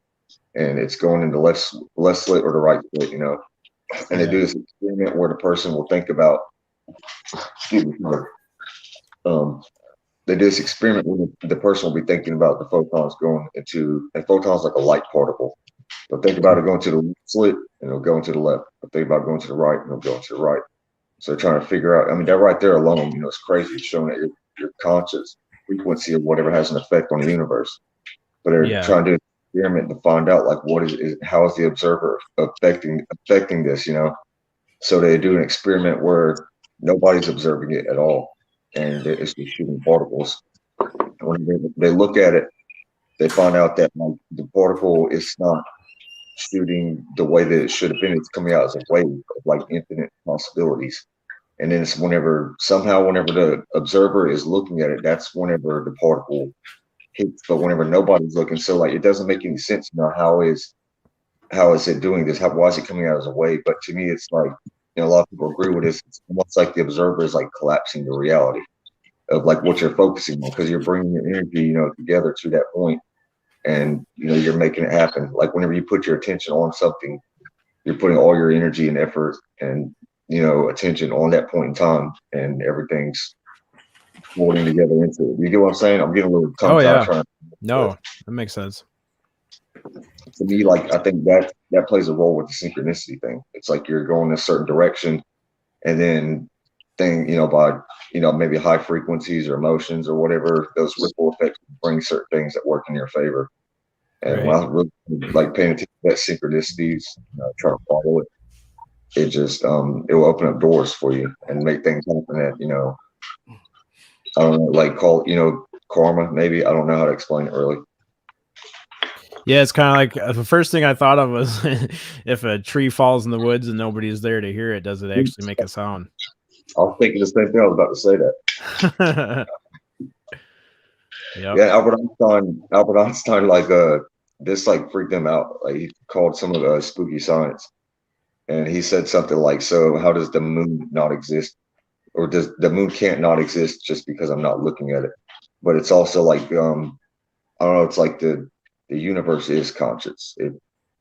and it's going into left slit or the right slit, you know. And they do this experiment where the person will think about, excuse me, they do this experiment where the person will be thinking about the photons going into, and photons like a light particle. They'll think about it going to the left slit and it'll go into the left. They'll think about going to the right and it'll go into the right. So they're trying to figure out, I mean, that right there alone, you know, it's crazy. It's showing that your conscious frequency of whatever has an effect on the universe. But they're trying to do an experiment to find out like what is how is the observer affecting this, you know? So they do an experiment where nobody's observing it at all, and it's just shooting particles. When they look at it, they find out that like, the particle is not shooting the way that it should have been. It's coming out as a wave of like infinite possibilities. And then it's whenever the observer is looking at it, that's whenever the particle hits. But whenever nobody's looking, so like it doesn't make any sense. You know, how is it doing this? Why is it coming out as a wave? But to me, it's like, you know, a lot of people agree with this. It's almost like the observer is like collapsing the reality of like what you're focusing on, because you're bringing your energy, you know, together to that point, and you know you're making it happen. Like whenever you put your attention on something, you're putting all your energy and effort and, you know, attention on that point in time, and everything's floating together into it. You get what I'm saying? I'm getting a little tongue tied. No, that makes sense. To me, like I think that plays a role with the synchronicity thing. It's like you're going a certain direction, and then you know, by, you know, maybe high frequencies or emotions or whatever, those ripple effects bring certain things that work in your favor. And when I really like paying attention to that synchronicities, try to follow it, it just it will open up doors for you and make things happen that, you know, I don't know, like call, you know, karma, maybe. I don't know how to explain it really. Yeah, it's kind of like the first thing I thought of was if a tree falls in the woods and nobody's there to hear it, does it actually make a sound? I was thinking the same thing. I was about to say that. Yeah, Albert Einstein, like this like freaked him out. Like he called some of the spooky science, and he said something like, "So how does the moon not exist, or does the moon can't not exist just because I'm not looking at it?" But it's also like I don't know. It's like the universe is conscious,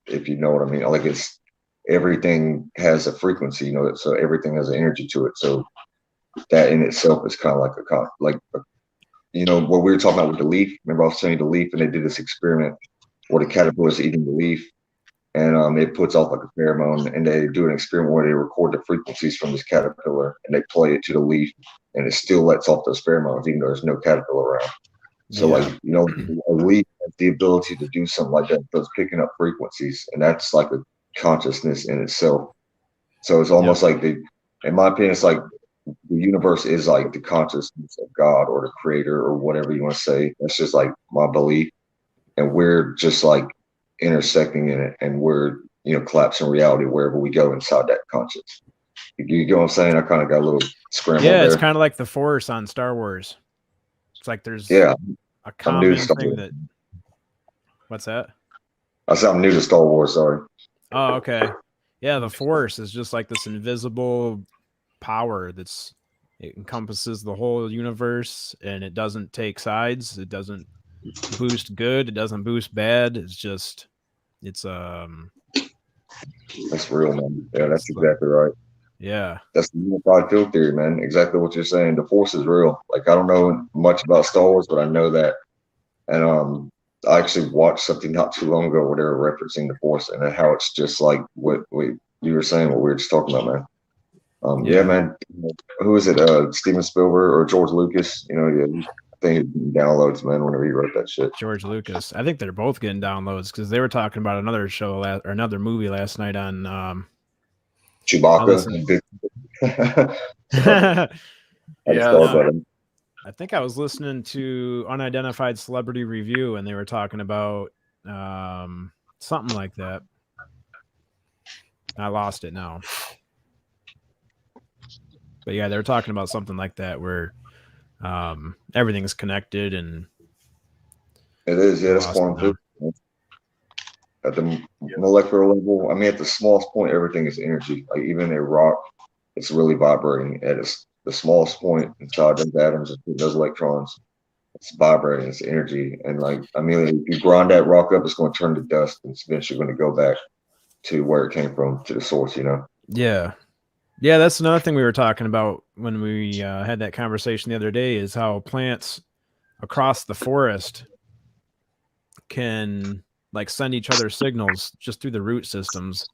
if you know what I mean. Like it's everything has a frequency, you know, so everything has an energy to it. So that in itself is kind of like you know, what we were talking about with the leaf. Remember I was saying the leaf, and they did this experiment where the caterpillar is eating the leaf, and it puts off like a pheromone, and they do an experiment where they record the frequencies from this caterpillar and they play it to the leaf, and it still lets off those pheromones even though there's no caterpillar around. So like, you know, a leaf has the ability to do something like that, so it's picking up frequencies, and that's like a consciousness in itself. So it's almost like in my opinion, it's like the universe is like the consciousness of God or the creator or whatever you want to say. That's just like my belief. And we're just like intersecting in it, and we're, you know, collapsing reality wherever we go inside that conscious. You get what I'm saying? I kind of got a little scrambled there. Yeah, it's kind of like the Force on Star Wars. It's like there's a common thing that. What's that? I said I'm new to Star Wars. Sorry. Oh, okay. Yeah, the Force is just like this invisible power it encompasses the whole universe, and it doesn't take sides. It doesn't boost good. It doesn't boost bad. It's That's real, man. Yeah, that's exactly right. Yeah. That's the unified field theory, man. Exactly what you're saying. The Force is real. Like, I don't know much about Star Wars, but I know that. And I actually watched something not too long ago where they were referencing the Force and how it's just like what you were saying, what we were just talking about, man. Yeah, man. Who is it? Steven Spielberg or George Lucas? You know, yeah, I think it downloads, man, whenever he wrote that shit. George Lucas. I think they're both getting downloads because they were talking about another show or another movie last night on Chewbacca. I think I was listening to Unidentified Celebrity Review, and they were talking about something like that. I lost it now. But yeah, they were talking about something like that where everything's connected and it is, yeah, that's quantum physics. At the molecular level, I mean, at the smallest point, everything is energy. Like even a rock, it's really vibrating at the smallest point inside those atoms, those electrons. It's vibrating, it's energy. And like, I mean, if you grind that rock up, it's going to turn to dust and it's eventually going to go back to where it came from, to the source, you know? Yeah. Yeah, that's another thing we were talking about when we had that conversation the other day is how plants across the forest can like send each other signals just through the root systems.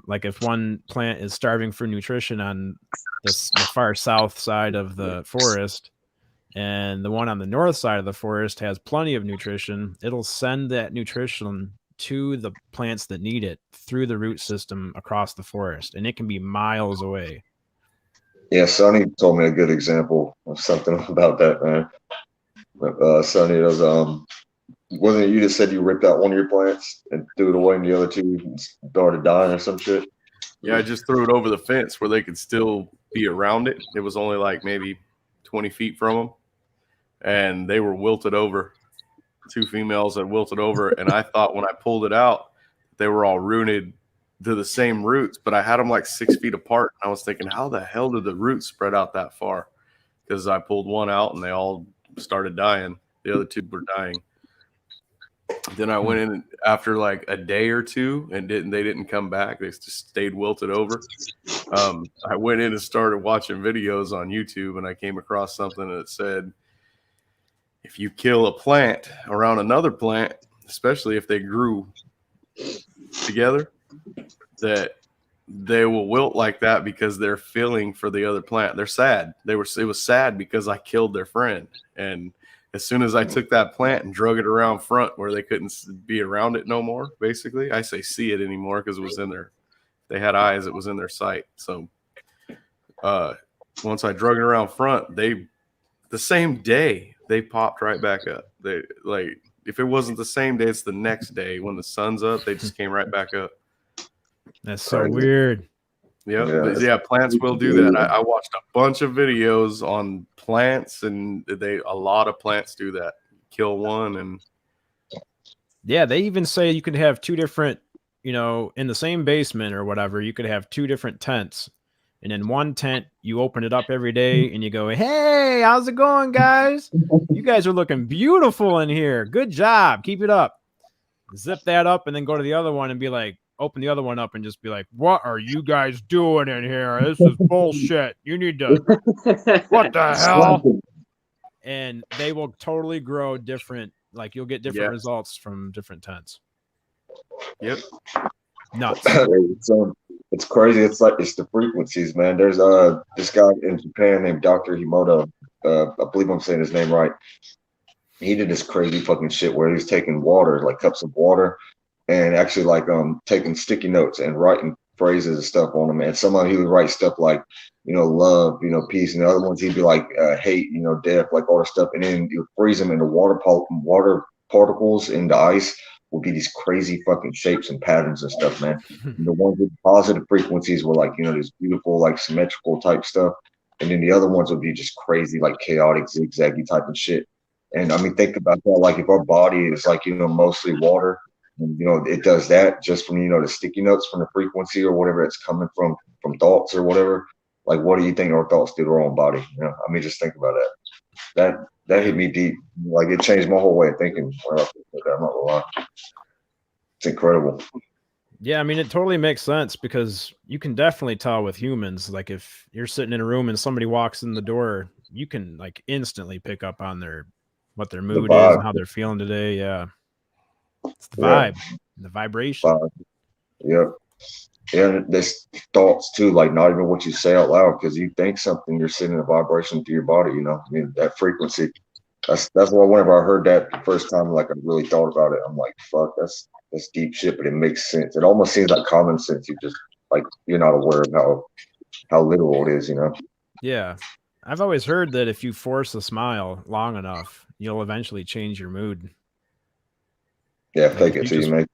Like if one plant is starving for nutrition on the far south side of the forest and the one on the north side of the forest has plenty of nutrition, it'll send that nutrition to the plants that need it through the root system across the forest, and it can be miles away. Yeah, Sonny told me a good example of something about that, man. Sonny does wasn't it you that said you ripped out one of your plants and threw it away and the other two started dying or some shit? Yeah, I just threw it over the fence where they could still be around it. It was only like maybe 20 feet from them, and they were wilted over. 2 females had wilted over, and I thought when I pulled it out, they were all rooted to the same roots, but I had them like 6 feet apart. I was thinking, how the hell did the roots spread out that far? Because I pulled one out and they all started dying. The other two were dying. Then I went in after like a day or two and they didn't come back. They just stayed wilted over. I went in and started watching videos on YouTube, and I came across something that said, if you kill a plant around another plant, especially if they grew together, that they will wilt like that because they're feeling for the other plant. They're sad. It was sad because I killed their friend. And as soon as I took that plant and drug it around front where they couldn't be around it no more, basically, I say see it anymore because it was in there. They had eyes. It was in their sight. So once I drug it around front, the same day they popped right back up. They like, if it wasn't the same day, it's the next day when the sun's up, they just came right back up. That's so weird. Yeah, plants will do that. I watched a bunch of videos on plants, and a lot of plants do that. Kill one, and yeah, they even say you could have two different, in the same basement or whatever, you could have two different tents. And in one tent, you open it up every day and you go, hey, how's it going, guys? You guys are looking beautiful in here. Good job. Keep it up. Zip that up and then go to the other one and be like, open the other one up and just be like, what are you guys doing in here? This is bullshit. You need to, what the hell? And they will totally grow different. Like you'll get different results from different tents. Yep. Nuts. It's crazy. It's the frequencies, man. There's this guy in Japan named Dr. Himoto. I believe I'm saying his name right. He did this crazy fucking shit where he was taking water, like cups of water, and actually like taking sticky notes and writing phrases and stuff on them. And somehow he would write stuff like, love, peace, and the other ones he'd be like hate, death, like all the stuff. And then he would freeze them into water particles in the ice. Would be these crazy fucking shapes and patterns and stuff, man. And the ones with positive frequencies were like, this beautiful, like symmetrical type stuff. And then the other ones would be just crazy, like chaotic, zigzaggy type of shit. And I mean, think about that. Like if our body is like, mostly water, and, it does that just from, the sticky notes from the frequency or whatever it's coming from thoughts or whatever. Like, what do you think our thoughts do to our own body? I mean, just think about that. That hit me deep. Like it changed my whole way of thinking. I'm not gonna lie. It's incredible. Yeah, I mean, it totally makes sense because you can definitely tell with humans. Like if you're sitting in a room and somebody walks in the door, you can like instantly pick up on what their mood is and how they're feeling today. Yeah, it's the vibe, the vibration. Yep. And there's thoughts too, like not even what you say out loud, because you think something, you're sending a vibration through your body. You know, I mean that frequency. That's why whenever I heard that the first time, like I really thought about it. I'm like, fuck, that's deep shit, but it makes sense. It almost seems like common sense. You just like you're not aware of how literal it is. You know. Yeah, I've always heard that if you force a smile long enough, you'll eventually change your mood. Yeah, Like fake it till you make.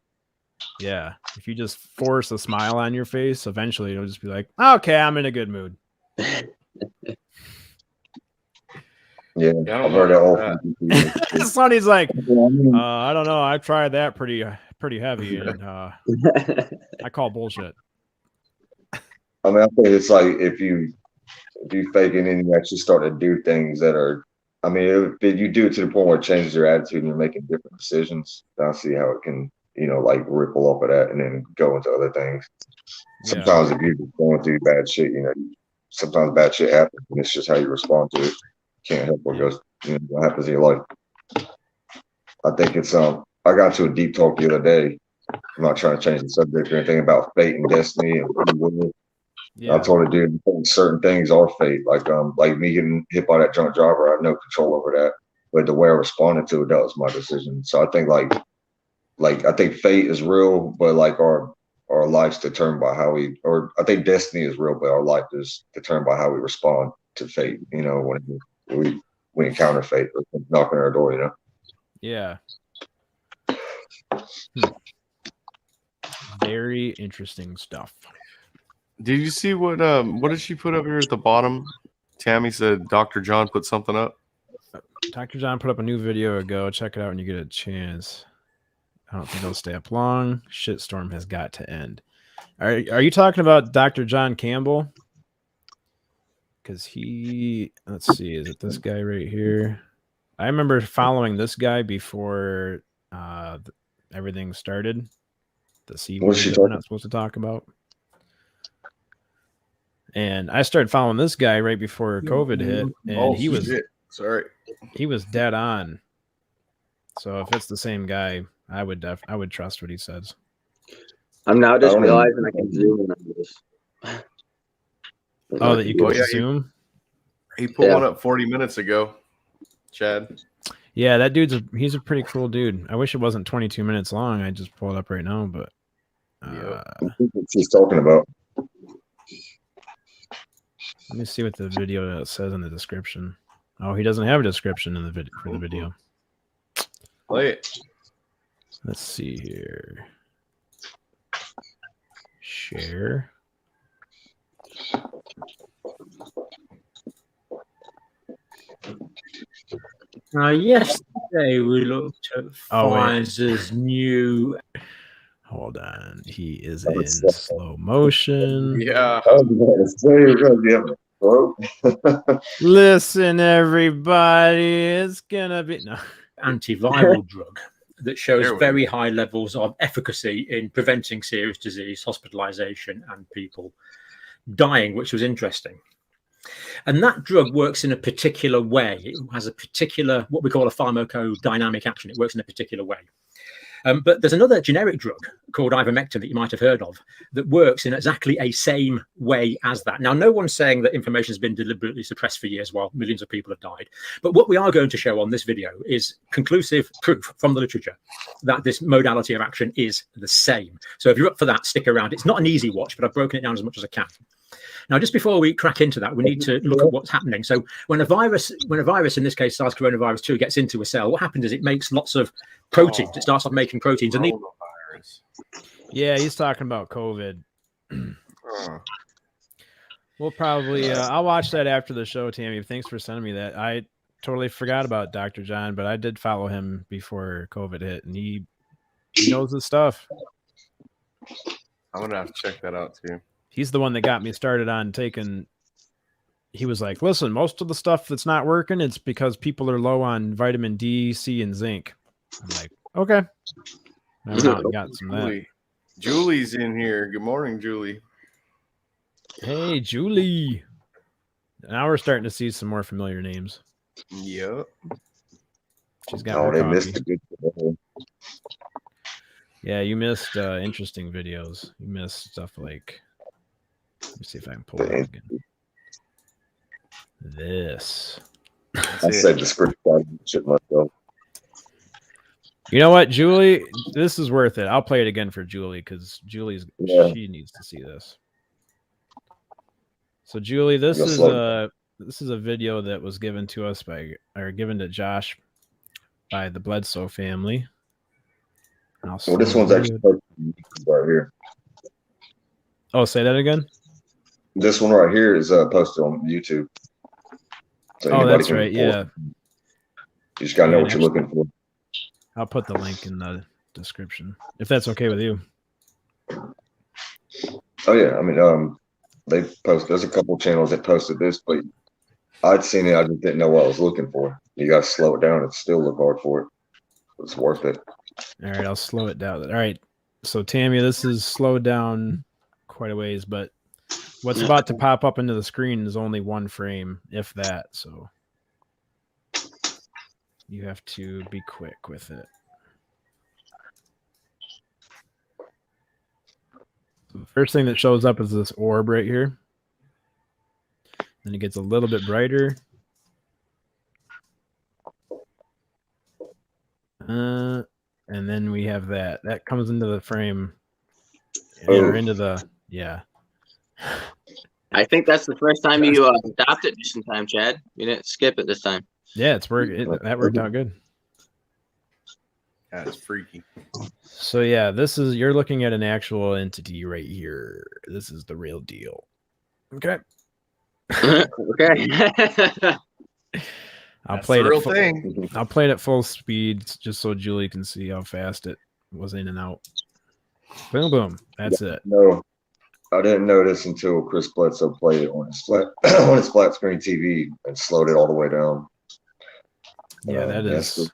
Yeah, if you just force a smile on your face, eventually it'll just be like, okay, I'm in a good mood. Yeah, I've heard that often. Sonny's like, I don't know. I've tried that pretty heavy, and I call bullshit. I mean, I think it's like if you fake it and you actually start to do things that are, I mean, if you do it to the point where it changes your attitude and you're making different decisions, I see how it can, like ripple off of that and then go into other things. Sometimes if you're just going through bad shit, sometimes bad shit happens and it's just how you respond to it. Can't help what goes, what happens in your life. I think it's I got into a deep talk the other day. I'm not trying to change the subject or anything about fate and destiny and free will. Yeah. I told a dude certain things are fate, like me getting hit by that drunk driver. I have no control over that, but the way I responded to it, that was my decision. So I think I think fate is real, but like our life's determined by how I think destiny is real, but our life is determined by how we respond to fate. When we encounter fate or knocking on our door. Yeah. Very interesting stuff. Did you see what did she put up here at the bottom? Tammy said Dr. John put something up. Dr. John put up a new video ago. Check it out when you get a chance. I don't think it'll stay up long. Shitstorm has got to end. Are you talking about Dr. John Campbell? Because let's see, is it this guy right here? I remember following this guy before everything started. The C word that we're not supposed to talk about. And I started following this guy right before COVID hit, and he was dead on. So if it's the same guy, I would trust what he says. I'm now just realizing I can zoom in on this. Oh, that you can zoom? He put one up 40 minutes ago, Chad. Yeah, that he's a pretty cool dude. I wish it wasn't 22 minutes long. I just pulled it up right now, but I think what she's talking about. Let me see what the video says in the description. Oh, he doesn't have a description in the for the video. Play it. Let's see here. Share. Yesterday we looked at Pfizer's new. Hold on, he is in slow motion. Yeah. Listen, everybody, it's gonna be antiviral drug that shows very high levels of efficacy in preventing serious disease, hospitalization, and people dying, which was interesting. And that drug works in a particular way. It has a particular, what we call a pharmacodynamic action. It works in a particular way. But there's another generic drug called ivermectin that you might have heard of that works in exactly a same way as that. Now, no one's saying that information has been deliberately suppressed for years while millions of people have died. But what we are going to show on this video is conclusive proof from the literature that this modality of action is the same. So if you're up for that, stick around. It's not an easy watch, but I've broken it down as much as I can. Now, just before we crack into that, we need to look at what's happening. So when a virus, in this case, SARS coronavirus 2, gets into a cell, what happens is it makes lots of proteins. It starts off making proteins. And yeah, he's talking about COVID. We'll probably, I'll watch that after the show, Tammy. Thanks for sending me that. I totally forgot about Dr. John, but I did follow him before COVID hit, and he knows his stuff. I'm going to have to check that out, too. He's the one that got me started on taking. He was like, listen, most of the stuff that's not working, it's because people are low on vitamin D, C, and zinc. I'm like, okay. I went out and got some of that. Julie's in here. Good morning, Julie. Hey, Julie. Now we're starting to see some more familiar names. Yep. She's got more they coffee. missed a good one. Yeah, you missed interesting videos. You missed stuff like, let me see if I can pull it up again. This. I said the script shit myself. You know what, Julie? This is worth it. I'll play it again for Julie because she needs to see this. So, Julie, this is a video that was given to us given to Josh by the Bledsoe family. Well, this one's actually right here. Oh, say that again. This one right here is posted on YouTube. So that's right. Yeah. You just gotta know what you're looking for. I'll put the link in the description if that's okay with you. Oh yeah, I mean, they post. There's a couple channels that posted this, but I'd seen it. I just didn't know what I was looking for. You got to slow it down and still look hard for it. It's worth it. All right, I'll slow it down. All right, so Tammy, this is slowed down quite a ways, but what's about to pop up into the screen is only one frame, if that. So you have to be quick with it. So the first thing that shows up is this orb right here. Then it gets a little bit brighter. And then we have that. That comes into the frame. Or into the, yeah. I think that's the first time you stopped it just in time, Chad. You didn't skip it this time. Yeah, that worked out good. That's freaky. So yeah, you're looking at an actual entity right here. This is the real deal. Okay. Okay. I'll play it at full speed just so Julie can see how fast it was in and out. Boom, boom. That's it. No, I didn't notice until Chris Bledsoe played it on his flat screen TV and slowed it all the way down. Yeah, that is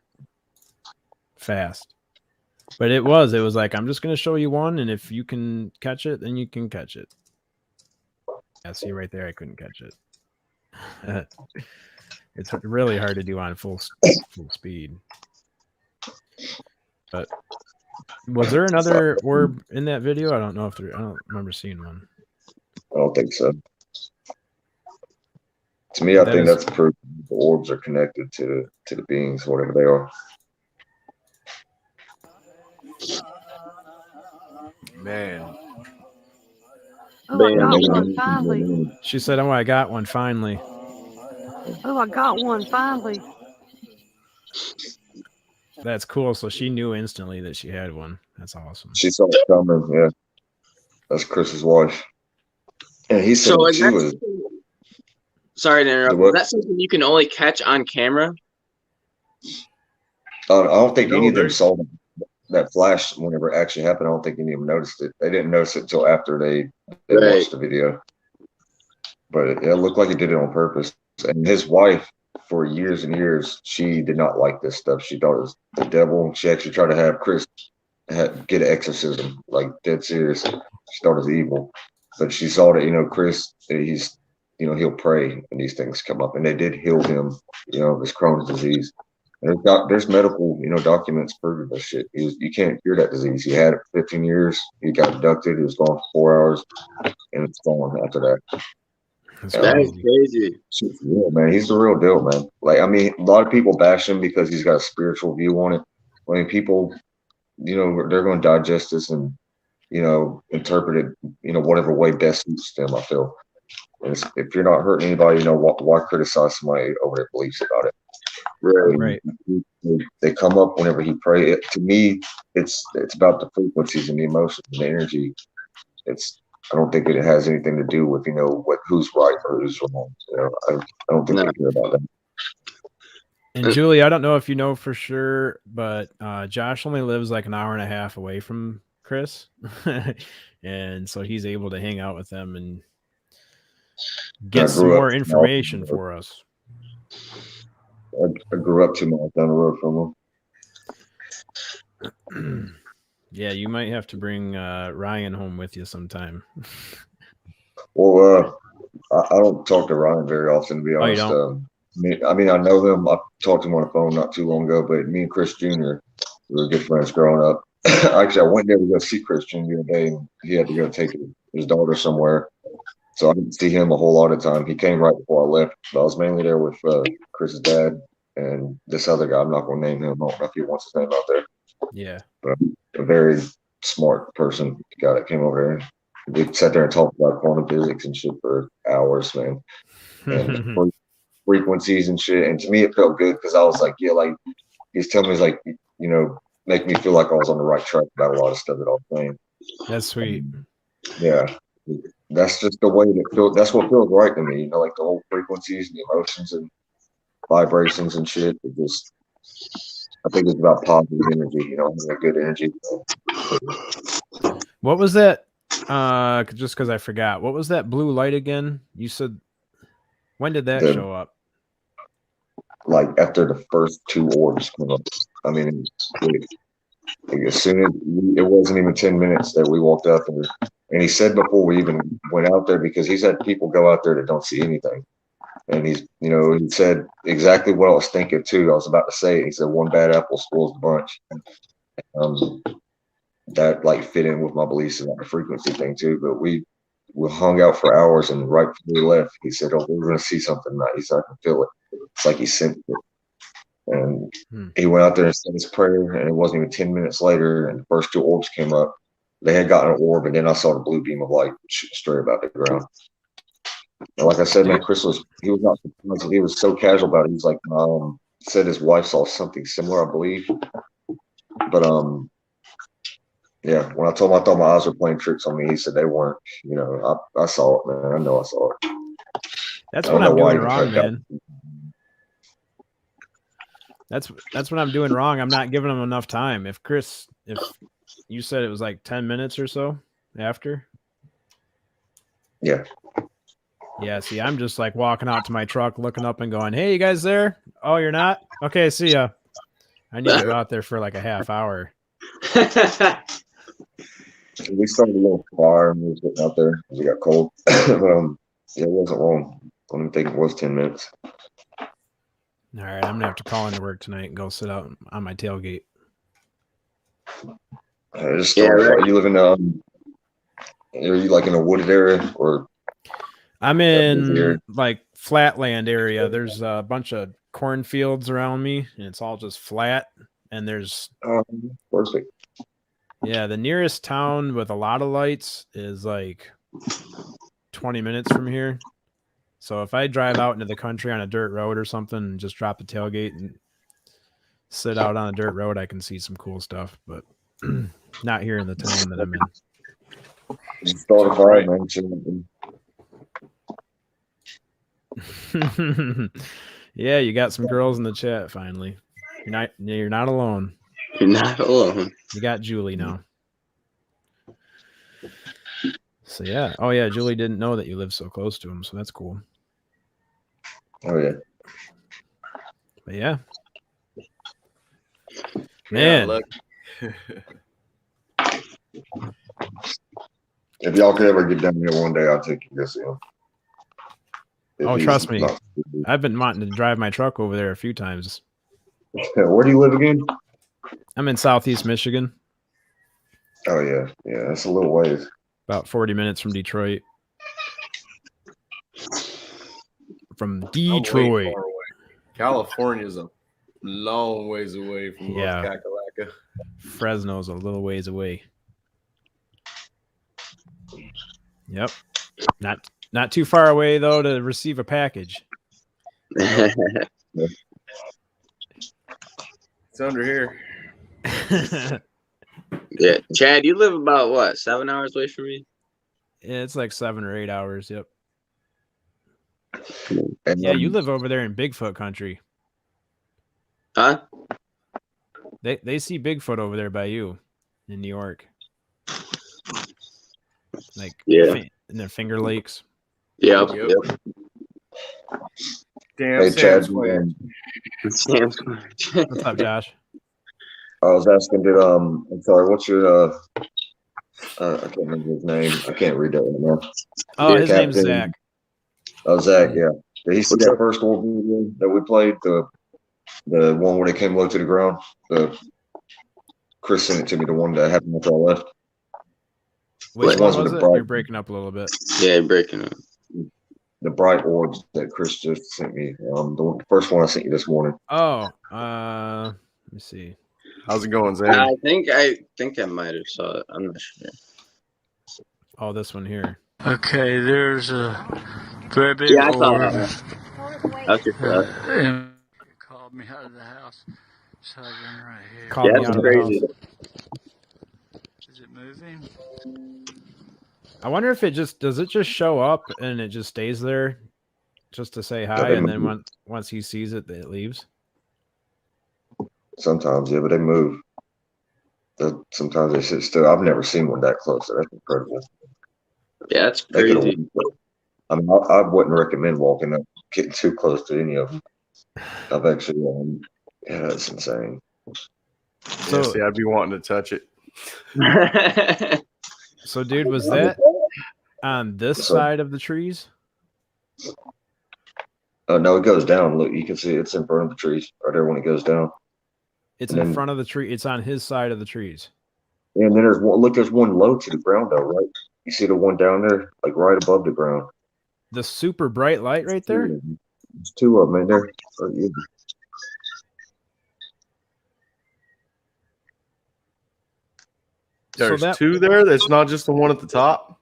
fast. But it was like, I'm just going to show you one, and if you can catch it, then you can catch it. Yeah, see right there, I couldn't catch it. It's really hard to do on full speed. But was there another orb in that video? I don't know I don't remember seeing one. I don't think so. To me, I think that's proof the orbs are connected to the beings, whatever they are. Man. Oh, I got one finally. She said, "Oh, I got one finally." Oh, I got one finally. That's cool. So she knew instantly that she had one. That's awesome. She saw it coming. Yeah, that's Chris's wife. And he said she was. Sorry to interrupt. Is that something you can only catch on camera? I don't think any of them saw that flash whenever it actually happened. I don't think any of them noticed it. They didn't notice it until after they watched the video. But it looked like he did it on purpose. And his wife, for years and years, she did not like this stuff. She thought it was the devil. She actually tried to have Chris get an exorcism, like dead serious. She thought it was evil. But she saw that, Chris, he's, he'll pray and these things come up. And they did heal him, his Crohn's disease. And there's medical, documents proving this shit. You can't cure that disease. He had it for 15 years. He got abducted. He was gone for 4 hours. And it's gone after that. That is crazy. Yeah, man, he's the real deal, man. Like, I mean, a lot of people bash him because he's got a spiritual view on it. I mean, people, they're going to digest this and, interpret it, whatever way best suits them, I feel. And if you're not hurting anybody, why criticize somebody over their beliefs about it? Right. They come up whenever he prays. To me, it's about the frequencies and the emotions and the energy. I don't think it has anything to do with who's right or who's wrong. I don't think they care about that. And Julie, I don't know if you know for sure, but Josh only lives like an hour and a half away from Chris, and so he's able to hang out with them and get some more information for us. I grew up 2 miles down the road from him. Yeah, you might have to bring Ryan home with you sometime. Well, I don't talk to Ryan very often, to be honest. You don't? I mean, I know him. I talked to him on the phone not too long ago, but me and Chris Jr. we were good friends growing up. Actually, I went there to go see Chris Jr. the other day, and he had to go take his daughter somewhere. So I didn't see him a whole lot of time. He came right before I left. But I was mainly there with Chris's dad and this other guy. I'm not going to name him. I don't know if he wants his name out there. Yeah. But a very smart person, the guy that came over here. We sat there and talked about quantum physics and shit for hours, man. And frequencies and shit. And to me, it felt good because I was like, yeah, like he's telling me, he's like, you know, make me feel like I was on the right track about a lot of stuff that I was saying. That's sweet. Yeah. That's just the way that feels. That's what feels right to me. You know, like the whole frequencies and the emotions and vibrations and shit. It just, I think it's about positive energy. You know, having a good energy. What was that? Just because I forgot. What was that blue light again? You said. When did that show up? Like after the first 2 orbs come up. I mean, like as soon as it wasn't even 10 minutes that we walked up, and he said before we even went out there, because he's had people go out there that don't see anything, and he's, you know, he said exactly what I was thinking too. I was about to say it. He said one bad apple spoils the bunch. That like fit in with my beliefs about the frequency thing too. But we hung out for hours, and right before we left, he said, "Oh, we're gonna see something tonight." He said, "I can feel it." It's like he sensed it. And he went out there and said his prayer, and it wasn't even 10 minutes later, and the first 2 orbs came up. They had gotten an orb, and then I saw the blue beam of light shooting straight about the ground. And like I said, man, Chris he was not surprised. He was so casual about it. He's like, said his wife saw something similar, I believe. But yeah, when I told him I thought my eyes were playing tricks on me, he said they weren't. You know, I saw it, man. I know I saw it. That's what I'm doing wrong, man. That's what I'm doing wrong. I'm not giving him enough time. If you said it was like 10 minutes or so after. Yeah. Yeah, see, I'm just like walking out to my truck, looking up and going, "Hey, you guys there? Oh, you're not? Okay, see ya." I need to go out there for like a half hour. We started a little fire and we was getting out there because it got cold. Yeah, it wasn't long. I don't think it was 10 minutes. All right, I'm gonna have to call into work tonight and go sit out on my tailgate. Just right. You live in are you like in a wooded area, or? I'm in like flatland area. There's a bunch of cornfields around me, and it's all just flat. And there's perfect. Yeah, the nearest town with a lot of lights is like 20 minutes from here. So if I drive out into the country on a dirt road or something and just drop the tailgate and sit out on a dirt road, I can see some cool stuff, but not here in the town that I'm in. Start a fire, man. Yeah, you got some girls in the chat finally. You're not alone. You're not alone. You got Julie now. So yeah. Oh yeah, Julie didn't know that you live so close to him, so that's cool. Oh yeah. But yeah. Man. Yeah, if y'all could ever get down here one day, I'll take you to see him. Trust me. I've been wanting to drive my truck over there a few times. Where do you live again? I'm in Southeast Michigan. Oh yeah. Yeah, that's a little ways. About 40 minutes from Detroit. From Detroit. California's a long ways away from North Kakalaka. Fresno's a little ways away. Yep. Not too far away though to receive a package. It's under here. Yeah, Chad, you live about what, 7 hours away from me? Yeah, it's like 7 or 8 hours. Yep. And, yeah, you live over there in Bigfoot country. Huh? They see Bigfoot over there by you in New York. Like in their Finger Lakes. Yep. Damn, hey, Chad. What's up, Josh? I was asking, I'm sorry, what's your I can't remember his name. I can't read that right now. Oh, his name's Zach. Oh, Zach, yeah. Did he see that first one video that we played? The one where they came low to the ground? Chris sent it to me, the one that happened with all left. Which one was it? You're breaking up a little bit. Yeah, you're breaking up. The bright orbs that Chris just sent me. The first one I sent you this morning. Oh, let me see. How's it going, Zane? I think I might have saw it. I'm not sure. Oh, this one here. Okay, there's a very big I saw orb. that. That's your shot. Called me out of the house. It's hovering right here. Called me out of the house. Is it moving? I wonder if does it just show up and it just stays there just to say hi, and then once he sees it, it leaves? Sometimes, yeah, but they move. Sometimes they sit still. I've never seen one that close. So that's incredible. Yeah, that's crazy. I mean, I wouldn't recommend walking up, getting too close to any of them. I've actually, yeah, that's insane. So, see, I'd be wanting to touch it. So, dude, was that on this side of the trees? No, it goes down. Look, you can see it's in front of the trees right there when it goes down. It's in front of the tree. It's on his side of the trees. And then there's one. Look, there's one low to the ground, though, right? You see the one down there, like right above the ground. The super bright light right there? There's two of them in there. There's two there? That's not just the one at the top?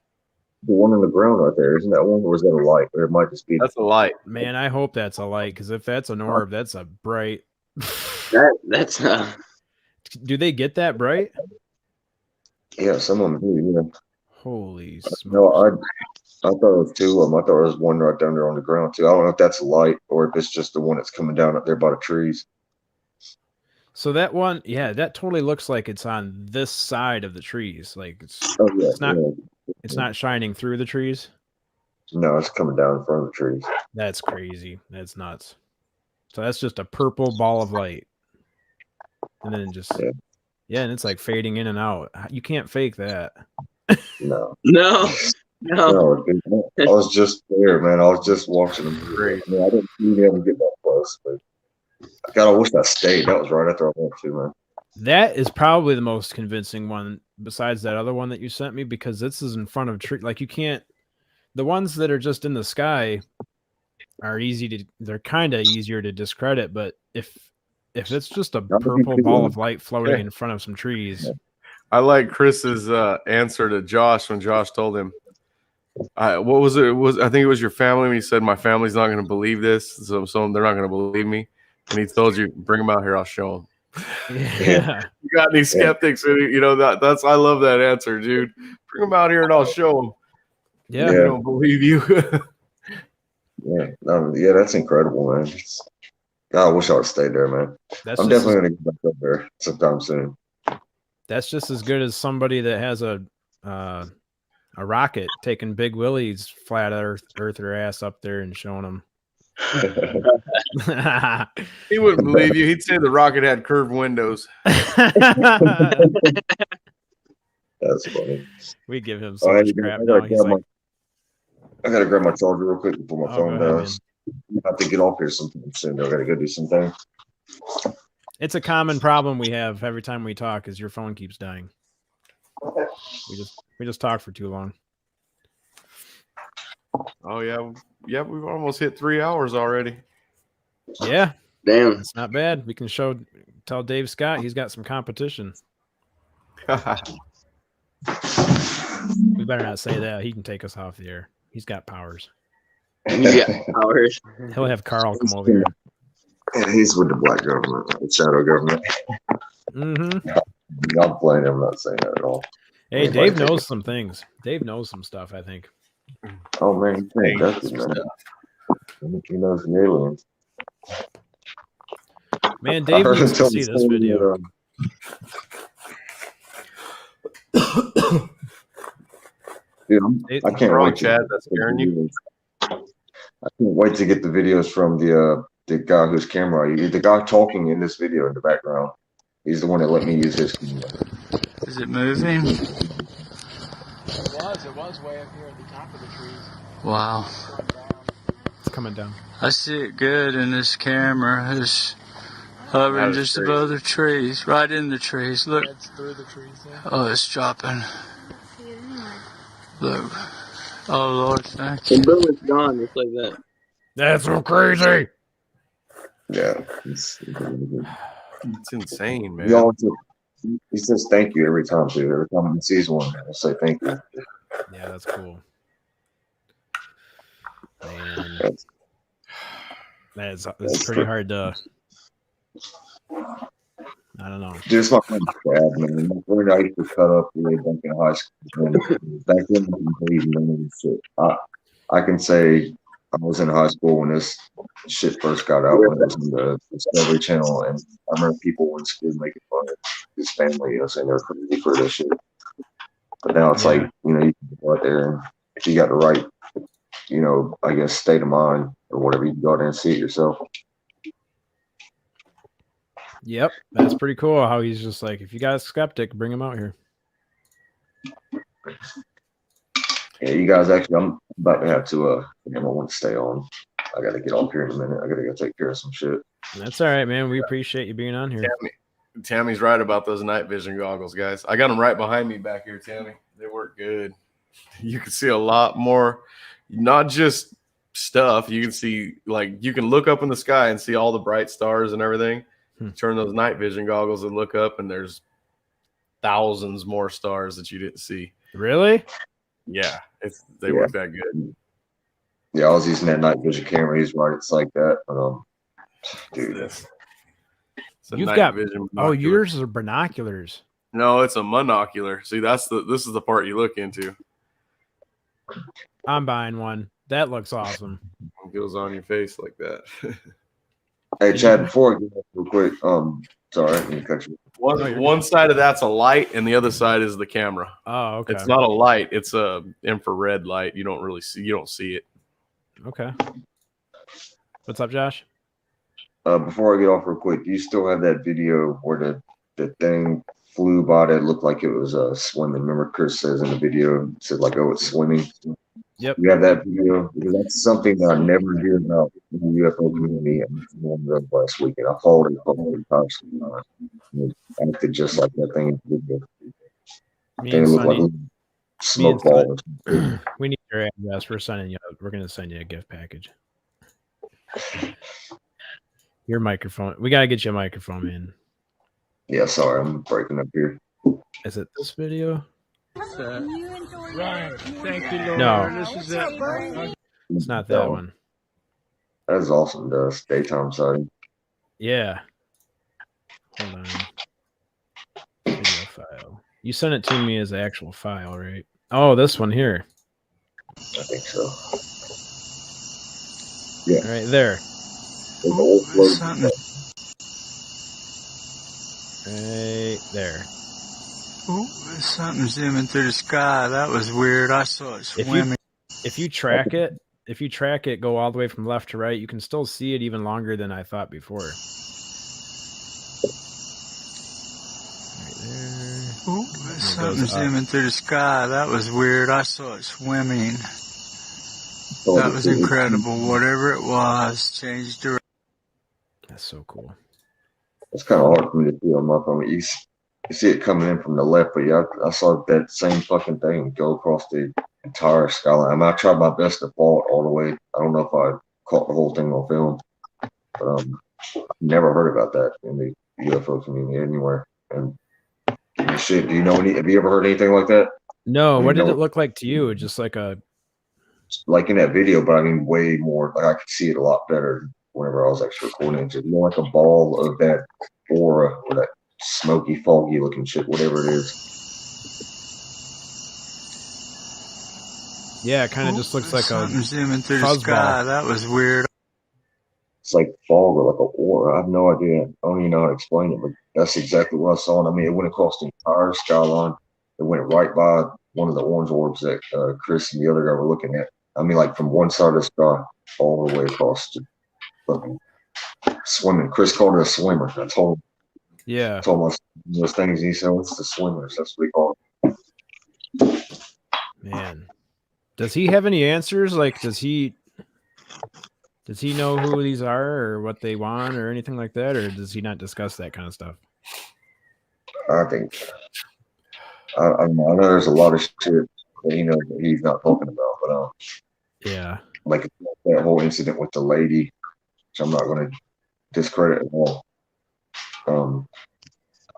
The one on the ground right there. Isn't that one, or is that a light? Or it might just be. That's a light. Man, I hope that's a light, because if that's an orb, that's a bright. That's not. Do they get that bright? Yeah, some of them do. Yeah. Holy smokes! No, I thought it was two of them. I thought it was one right down there on the ground too. I don't know if that's a light or if it's just the one that's coming down up there by the trees. So that one, yeah, that totally looks like it's on this side of the trees. Like it's not shining through the trees. No, it's coming down in front of the trees. That's crazy. That's nuts. So that's just a purple ball of light. And then just and it's like fading in and out. You can't fake that. No. Dude, I was just there, man. I was just watching them. Great. I mean, I didn't see them get that close, but God, I wish I stayed. That was right after I went to, man. That is probably the most convincing one besides that other one that you sent me, because this is in front of tree. Like you can't. The ones that are just in the sky are they're kind of easier to discredit, but if it's just a purple ball of light floating in front of some trees. I like Chris's answer to Josh when Josh told him, what was it? I think it was your family when he said, my family's not going to believe this, so they're not going to believe me. And he told you, bring them out here, I'll show them. Yeah. You got any skeptics? You know, that's I love that answer, dude. Bring them out here and I'll show them. Yeah. They don't believe you. Yeah, that's incredible, man. God, I wish I would stayed there, man. I'm definitely going to get back up there sometime soon. That's just as good as somebody that has a rocket taking Big Willie's flat earther ass up there and showing them. He wouldn't believe you. He'd say the rocket had curved windows. That's funny. We give him so much crap now. I gotta grab my charger real quick before my phone does. I have to get off here sometime soon. I gotta go do something. It's a common problem we have every time we talk is your phone keeps dying. We just talk for too long. Oh yeah, we've almost hit 3 hours already. Yeah, damn, it's not bad. We can tell Dave Scott he's got some competition. We better not say that. He can take us off the air. He's got powers. Powers. He'll have Carl come over here. Yeah, he's with the black government, the shadow government. Mm-hmm. I'm playing him. I'm not saying that at all. Hey, Dave knows some things. Dave knows some stuff, I think. Oh man, he knows the aliens. Man, Dave needs to see this video. Dude, I can't wait. Chad, that's scaring you. I can't wait to get the videos from the guy whose camera the guy talking in this video in the background. He's the one that let me use his camera. Is it moving? It was way up here at the top of the trees. Wow. It's coming down. I see it good in this camera. It's hovering just crazy. above the trees, right in the trees. Look. It's through the trees there. Oh, it's dropping. Look. Oh, Lord, thank you. The building's gone just like that. That's so crazy. Yeah. It's insane, man. He says thank you every time, too. Every time he sees one, he'll say thank you. Yeah, that's cool. Man. That's pretty hard to. I don't know. Just my friend Chad, man. My friend I used to cut up way back in high school. And back then, I didn't believe in any of this shit. I can say I was in high school when this shit first got out, when it was in the Discovery Channel, and I remember people in school making fun of his family, saying they're crazy for this shit. But now it's like, you can go out there, and if you got the right, I guess, state of mind or whatever, you can go out there and see it yourself. Yep, that's pretty cool. How he's just like, if you got a skeptic, bring him out here. Yeah, you guys, actually, I'm about to have to. I want to stay on. I got to get off here in a minute. I got to go take care of some shit. That's all right, man. We appreciate you being on here. Tammy's right about those night vision goggles, guys. I got them right behind me back here, Tammy. They work good. You can see a lot more, not just stuff. You can see, you can look up in the sky and see all the bright stars and everything. Turn those night vision goggles and look up, and there's thousands more stars that you didn't see. Really? Yeah, they work that good. Yeah, I was using that night vision camera. He's right. It's like that. Dude, you've got vision. Oh, yours are binoculars. No, it's a monocular. See, this is the part you look into. I'm buying one. That looks awesome. It goes on your face like that. Hey, Chad, before I get up real quick, sorry, I didn't cut you. One side of that's a light, and the other side is the camera. Oh, okay. It's not a light; it's a infrared light. You don't see it. Okay. What's up, Josh? Before I get off real quick, do you still have that video where the thing flew by that looked like it was swimming? Remember, Chris says in the video, it said it's swimming. Yep. You have that video, because that's something that I never hear about in the UFO community. And last weekend, I followed it constantly. It acted just like that thing in the video. It looked like a smoke ball. We need your address. We're going to send you a gift package. Your microphone. We got to get you a microphone, man. Yeah, sorry, I'm breaking up here. Is it this video? Right. Thank you, Lord. No. This is it. It's not that one. That is awesome, Dust. Daytime sighting. Yeah. Hold on. Video file. You sent it to me as an actual file, right? Oh, this one here. I think so. Yeah. Right there. Right there. Ooh, there's something zooming through the sky. That was weird. I saw it swimming. If you track it, go all the way from left to right, you can still see it even longer than I thought before. Right there. Ooh, there's something zooming through the sky. That was weird. I saw it swimming. That was incredible. Whatever it was, changed direction. That's so cool. It's kind of hard for me to see on my phone. You see it coming in from the left, but yeah, I saw that same fucking thing go across the entire skyline. I tried my best to follow it all the way. I don't know if I caught the whole thing on film, but I've never heard about that in the UFO community anywhere. And shit, do you know have you ever heard anything like that? No, what did it look like to you? Just like in that video, but I mean way more. Like I could see it a lot better whenever I was actually recording it. Just more like a ball of that aura or that smoky, foggy looking shit, whatever it is. Yeah, it kind of just looks like something zooming through the sky. That was weird. It's like fog or like an aura. I have no idea. I don't even know how to explain it, but that's exactly what I saw. And I mean, it went across the entire skyline. It went right by one of the orange orbs that Chris and the other guy were looking at. I mean, like from one side of the sky all the way across to fucking swimming. Chris called it a swimmer. I told him. Yeah. Told my those things. He said, "What's the swimmers?" That's what we call them. Man, does he have any answers? Like, does he know who these are or what they want or anything like that, or does he not discuss that kind of stuff? I think I don't know. I know there's a lot of shit that he knows that he's not talking about, but Yeah. like that whole incident with the lady, which I'm not going to discredit at all.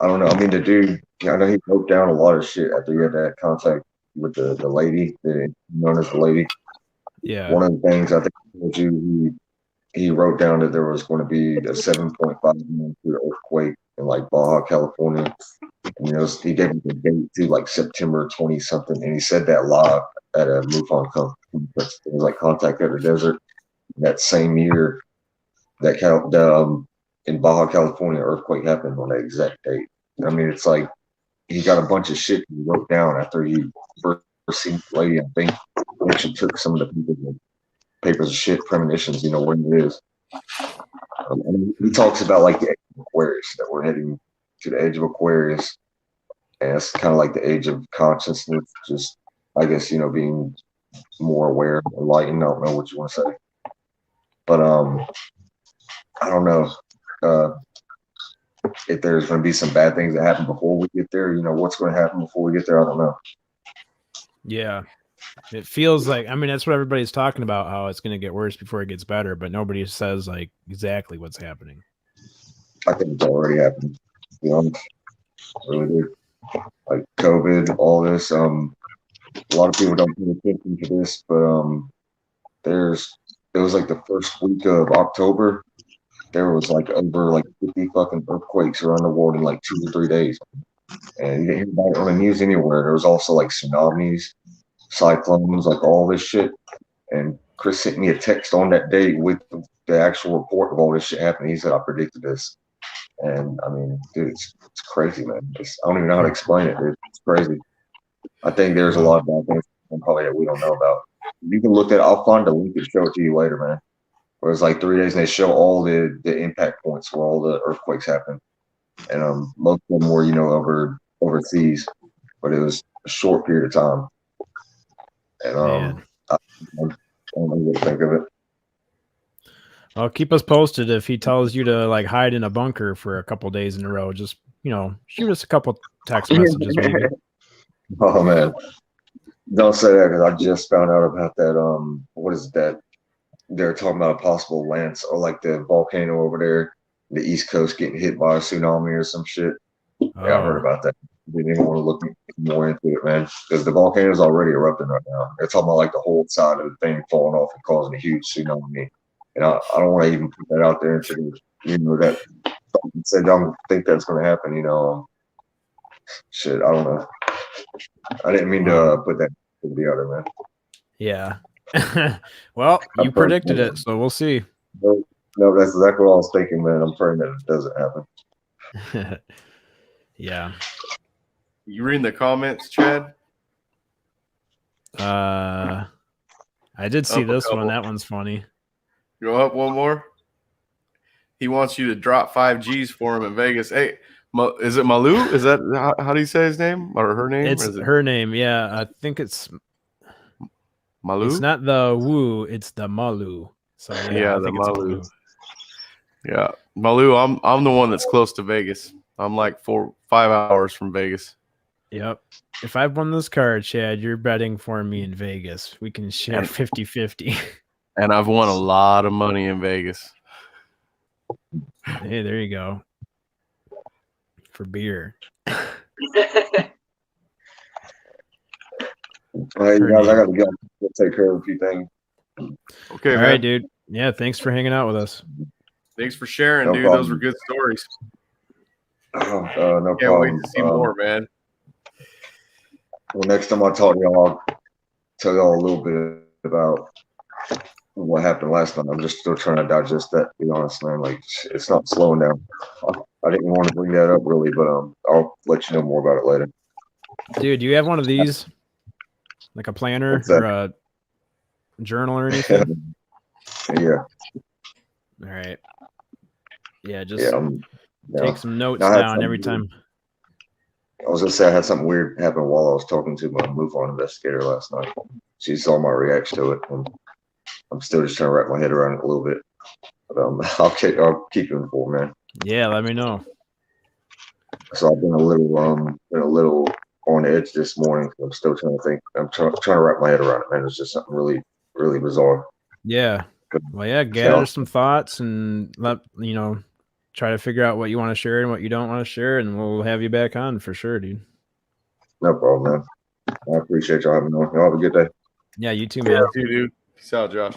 I don't know. I mean, the dude, I know he broke down a lot of shit after he had that contact with the lady, known as the lady. Yeah. One of the things I think I told you, he wrote down that there was going to be a 7.5 magnitude earthquake in like Baja, California. And, he gave me the date to like September 20 something, and he said that live at a MUFON conference. It was like Contact at the Desert. That same year, that in Baja, California, earthquake happened on that exact date. I mean, it's like he got a bunch of shit he wrote down after he first seen the lady. I think he actually took some of the papers of shit, premonitions, when it is. He talks about like the age of Aquarius, that we're heading to the age of Aquarius, and it's kind of like the age of consciousness. Just, I guess, being more aware, enlightened. I don't know what you want to say, but I don't know if there's going to be some bad things that happen before we get there. What's going to happen before we get there? I don't know. Yeah. It feels like, I mean, that's what everybody's talking about, how it's going to get worse before it gets better, but nobody says like exactly what's happening. I think it's already happening. To be honest, really do. Like COVID, all this. A lot of people don't pay attention to this, but it was like the first week of October. There was like over like 50 fucking earthquakes around the world in like 2 or 3 days, and you didn't hear about it on the news anywhere. There was also like tsunamis, cyclones, like all this shit. And Chris sent me a text on that day with the actual report of all this shit happening. He said, "I predicted this." And I mean, dude, it's crazy, man. I don't even know how to explain it, dude. It's crazy. I think there's a lot of bad things probably that we don't know about. You can look at, I'll find a link and show it to you later, man. Where it's like 3 days and they show all the impact points where all the earthquakes happen. And most of them were, overseas, but it was a short period of time. And I don't know what to think of it. Well, keep us posted if he tells you to like hide in a bunker for a couple days in a row. Just, shoot us a couple text messages maybe. Oh man, don't say that, because I just found out about that. What is that? They're talking about a possible lance, or like the volcano over there, the East Coast getting hit by a tsunami or some shit. Yeah, I heard about that. Didn't even want to look more into it, man, because the volcano is already erupting right now. They're talking about like the whole side of the thing falling off and causing a huge tsunami. And I don't want to even put that out there into that something said I don't think that's going to happen. Shit, I don't know. I didn't mean to put that together, man. Yeah. Well, you predicted it, so we'll see. No, that's exactly what I was thinking, man. I'm praying that it doesn't happen. Yeah. You reading the comments, Chad? I did see this one. That one's funny. Go up one more. He wants you to drop 5 G's for him in Vegas. Hey, is it Malu? Is that how do you say his name or her name? It's her name. Yeah, I think it's Malu. It's not the woo. It's the Malu. So yeah, I think it's Malu. Yeah, Malu. I'm the one that's close to Vegas. I'm like 4-5 hours from Vegas. Yep. If I've won this card, Chad, you're betting for me in Vegas. We can share 50-50. And I've won a lot of money in Vegas. Hey, there you go. For beer. All right, guys, I got to go take care of a few things. Okay, all man. right, dude. Yeah, thanks for hanging out with us. Thanks for sharing, No dude. problem. Those were good stories. No Can't problem. wait to see more, man. Well, next time I talk to y'all, I'll tell y'all a little bit about what happened last night. I'm just still trying to digest that, to be honest, man. Like, it's not slowing down. I didn't want to bring that up really, but I'll let you know more about it later. Dude, do you have one of these? Like a planner or a journal or anything? Yeah. All right. Yeah, just Take some notes down every time. I was gonna say I had something weird happen while I was talking to my MUFON investigator last night. She saw my reaction to it, and I'm still just trying to wrap my head around it a little bit. But I'll keep you informed, man. Yeah, let me know. So I've been a little on edge this morning. I'm still trying to think. I'm trying to wrap my head around it, man. It's just something really, really bizarre. Yeah. Well, yeah, gather some thoughts and try to figure out what you want to share and what you don't want to share, and we'll have you back on for sure, dude. No problem, man. I appreciate y'all having me on. Y'all have a good day. Yeah, you too, man. Yeah, you, dude. Peace out, Josh.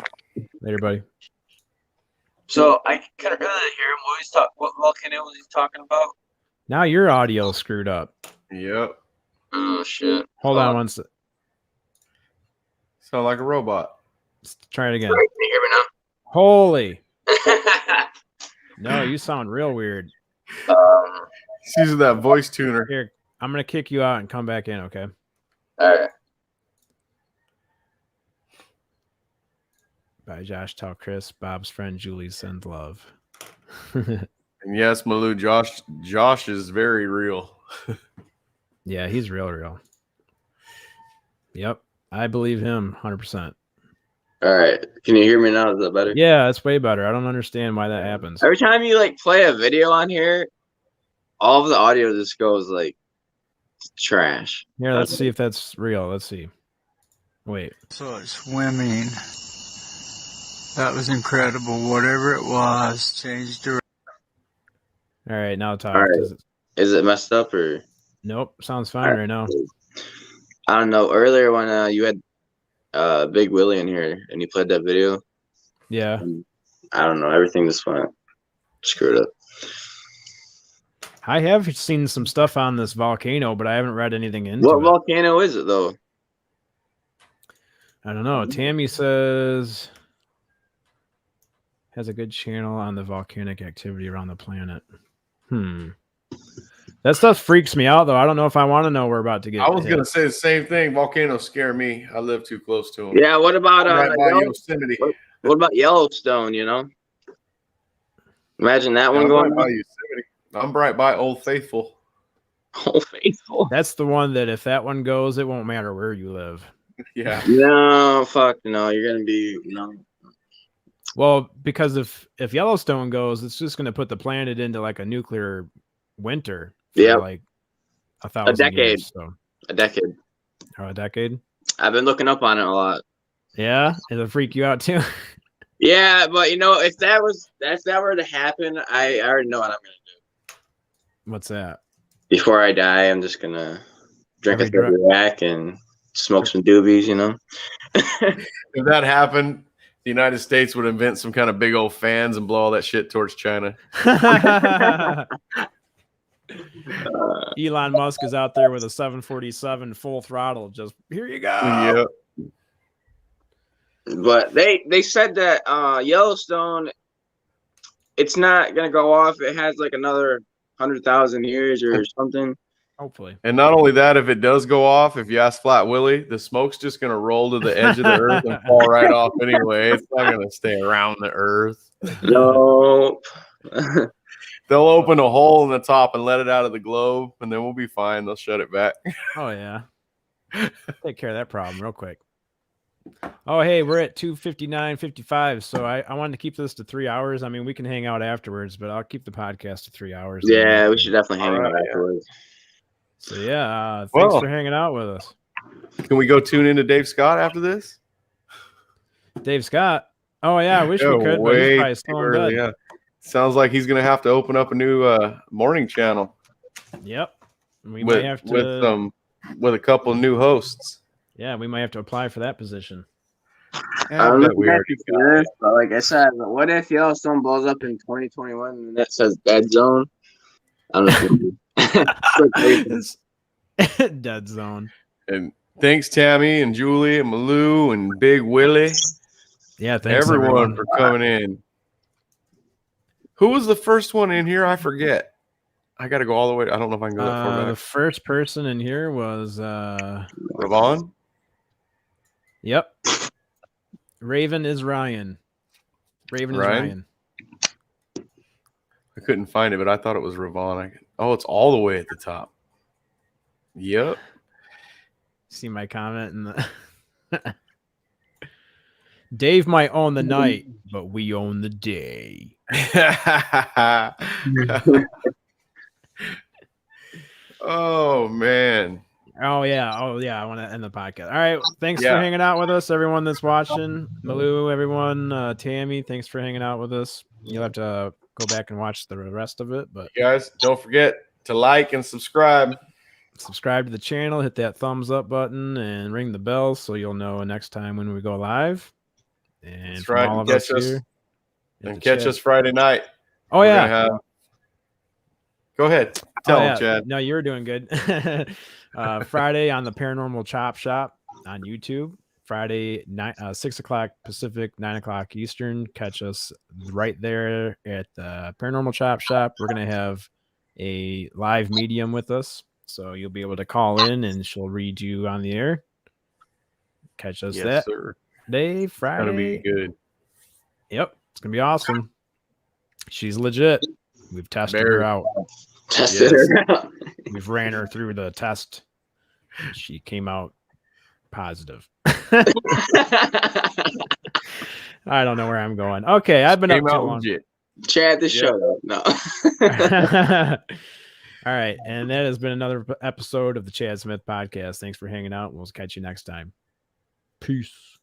Later, buddy. So I couldn't really hear him. What volcano was he talking about? Now your audio screwed up. Yep. Oh shit. Hold on one sec. Sound like a robot. Let's try it again. Can you hear me now? Holy. No, you sound real weird. He's using that voice tuner. Here, I'm gonna kick you out and come back in, okay? All right. Bye, Josh. Tell Chris. Bob's friend Julie sends love. And yes, Malou, Josh is very real. Yeah, he's real. Yep, I believe him 100%. All right. Can you hear me now? Is that better? Yeah, it's way better. I don't understand why that happens. Every time you like play a video on here, all of the audio just goes like trash. Here, let's see if that's real. Let's see. Wait. So it's swimming. That was incredible. Whatever it was, changed direction. All right, now talk. All right. Is it messed up or? Nope, sounds fine right now. I don't know. Earlier when you had Big Willie in here and you played that video. Yeah. I don't know. Everything just went screwed up. I have seen some stuff on this volcano, but I haven't read anything into What it. volcano is it though? I don't know. Tammy says has a good channel on the volcanic activity around the planet. That stuff freaks me out, though. I don't know if I want to know we're about to get. I was going to say the same thing. Volcanoes scare me. I live too close to them. Yeah. What about right by Yosemite? What about Yellowstone? You know, imagine that one I'm going right by on. Yosemite. I'm right by Old Faithful. Old Faithful. That's the one that if that one goes, it won't matter where you live. Yeah. No, fuck no. You're gonna be Well, because if Yellowstone goes, it's just going to put the planet into like a nuclear winter. For like 1,000 decade. years, so. A decade. Oh, a decade. I've been looking up on it a lot. Yeah, it'll freak you out too. Yeah, but you know, if that were to happen, I already know what I'm gonna do. What's that? Before I die, I'm just gonna drink a third rack and smoke some doobies. You know. If that happened, the United States would invent some kind of big old fans and blow all that shit towards China. Elon Musk is out there with a 747 full throttle. Just here you go. Yep. But they said that Yellowstone, it's not gonna go off. It has like another 100,000 years or something. Hopefully. And not only that, if it does go off, if you ask Flat Willie, the smoke's just gonna roll to the edge of the earth and fall right off anyway. It's not gonna stay around the earth. Nope. They'll open a hole in the top and let it out of the globe, and then we'll be fine. They'll shut it back. Oh yeah. Take care of that problem real quick. Oh, hey, we're at 2:59:55. So I wanted to keep this to 3 hours. I mean, we can hang out afterwards, but I'll keep the podcast to 3 hours. Yeah, we should definitely hang out afterwards. So yeah, thanks for hanging out with us. Can we go tune into Dave Scott after this? Dave Scott. Oh yeah, I wish we could. But he's probably still in bed. Yeah. Sounds like he's gonna have to open up a new morning channel. Yep. We might have to with a couple of new hosts. Yeah, we might have to apply for that position. I don't know if but like I said, what if Yellowstone blows up in 2021 and that says dead zone? I don't know. Dead zone. And thanks, Tammy and Julie and Malou and Big Willie. Yeah, thanks everyone for coming in. Who was the first one in here? I forget. I got to go all the way. I don't know if I can go that far back. The first person in here was Ravon. Yep. Raven is Ryan. Raven is Ryan. I couldn't find it, but I thought it was Ravon. Oh, it's all the way at the top. Yep. See my comment in the Dave might own the night, but we own the day. Oh man. Oh yeah. I want to end the podcast. All right. Thanks for hanging out with us, everyone that's watching. Malou, everyone, Tammy, thanks for hanging out with us. You'll have to go back and watch the rest of it. But you guys, don't forget to like and subscribe. Subscribe to the channel, hit that thumbs up button, and ring the bell so you'll know next time when we go live. And that's from right. all of catch us here, and catch us Friday night. Oh We're yeah. Go ahead. Tell them, Chad. No, you were doing good. Friday on the Paranormal Chop Shop on YouTube. Friday, 6 o'clock Pacific, 9 o'clock Eastern. Catch us right there at the Paranormal Chop Shop. We're going to have a live medium with us. So you'll be able to call in and she'll read you on the air. Catch us that day, Friday. It's going to be good. Yep. It's going to be awesome. She's legit. We've tested her out. Her out. We've ran her through the test. She came out positive. I don't know where I'm going. Okay, I've been up too long. Chad, this show. No. All right, and that has been another episode of the Chad Smith Podcast. Thanks for hanging out. We'll catch you next time. Peace.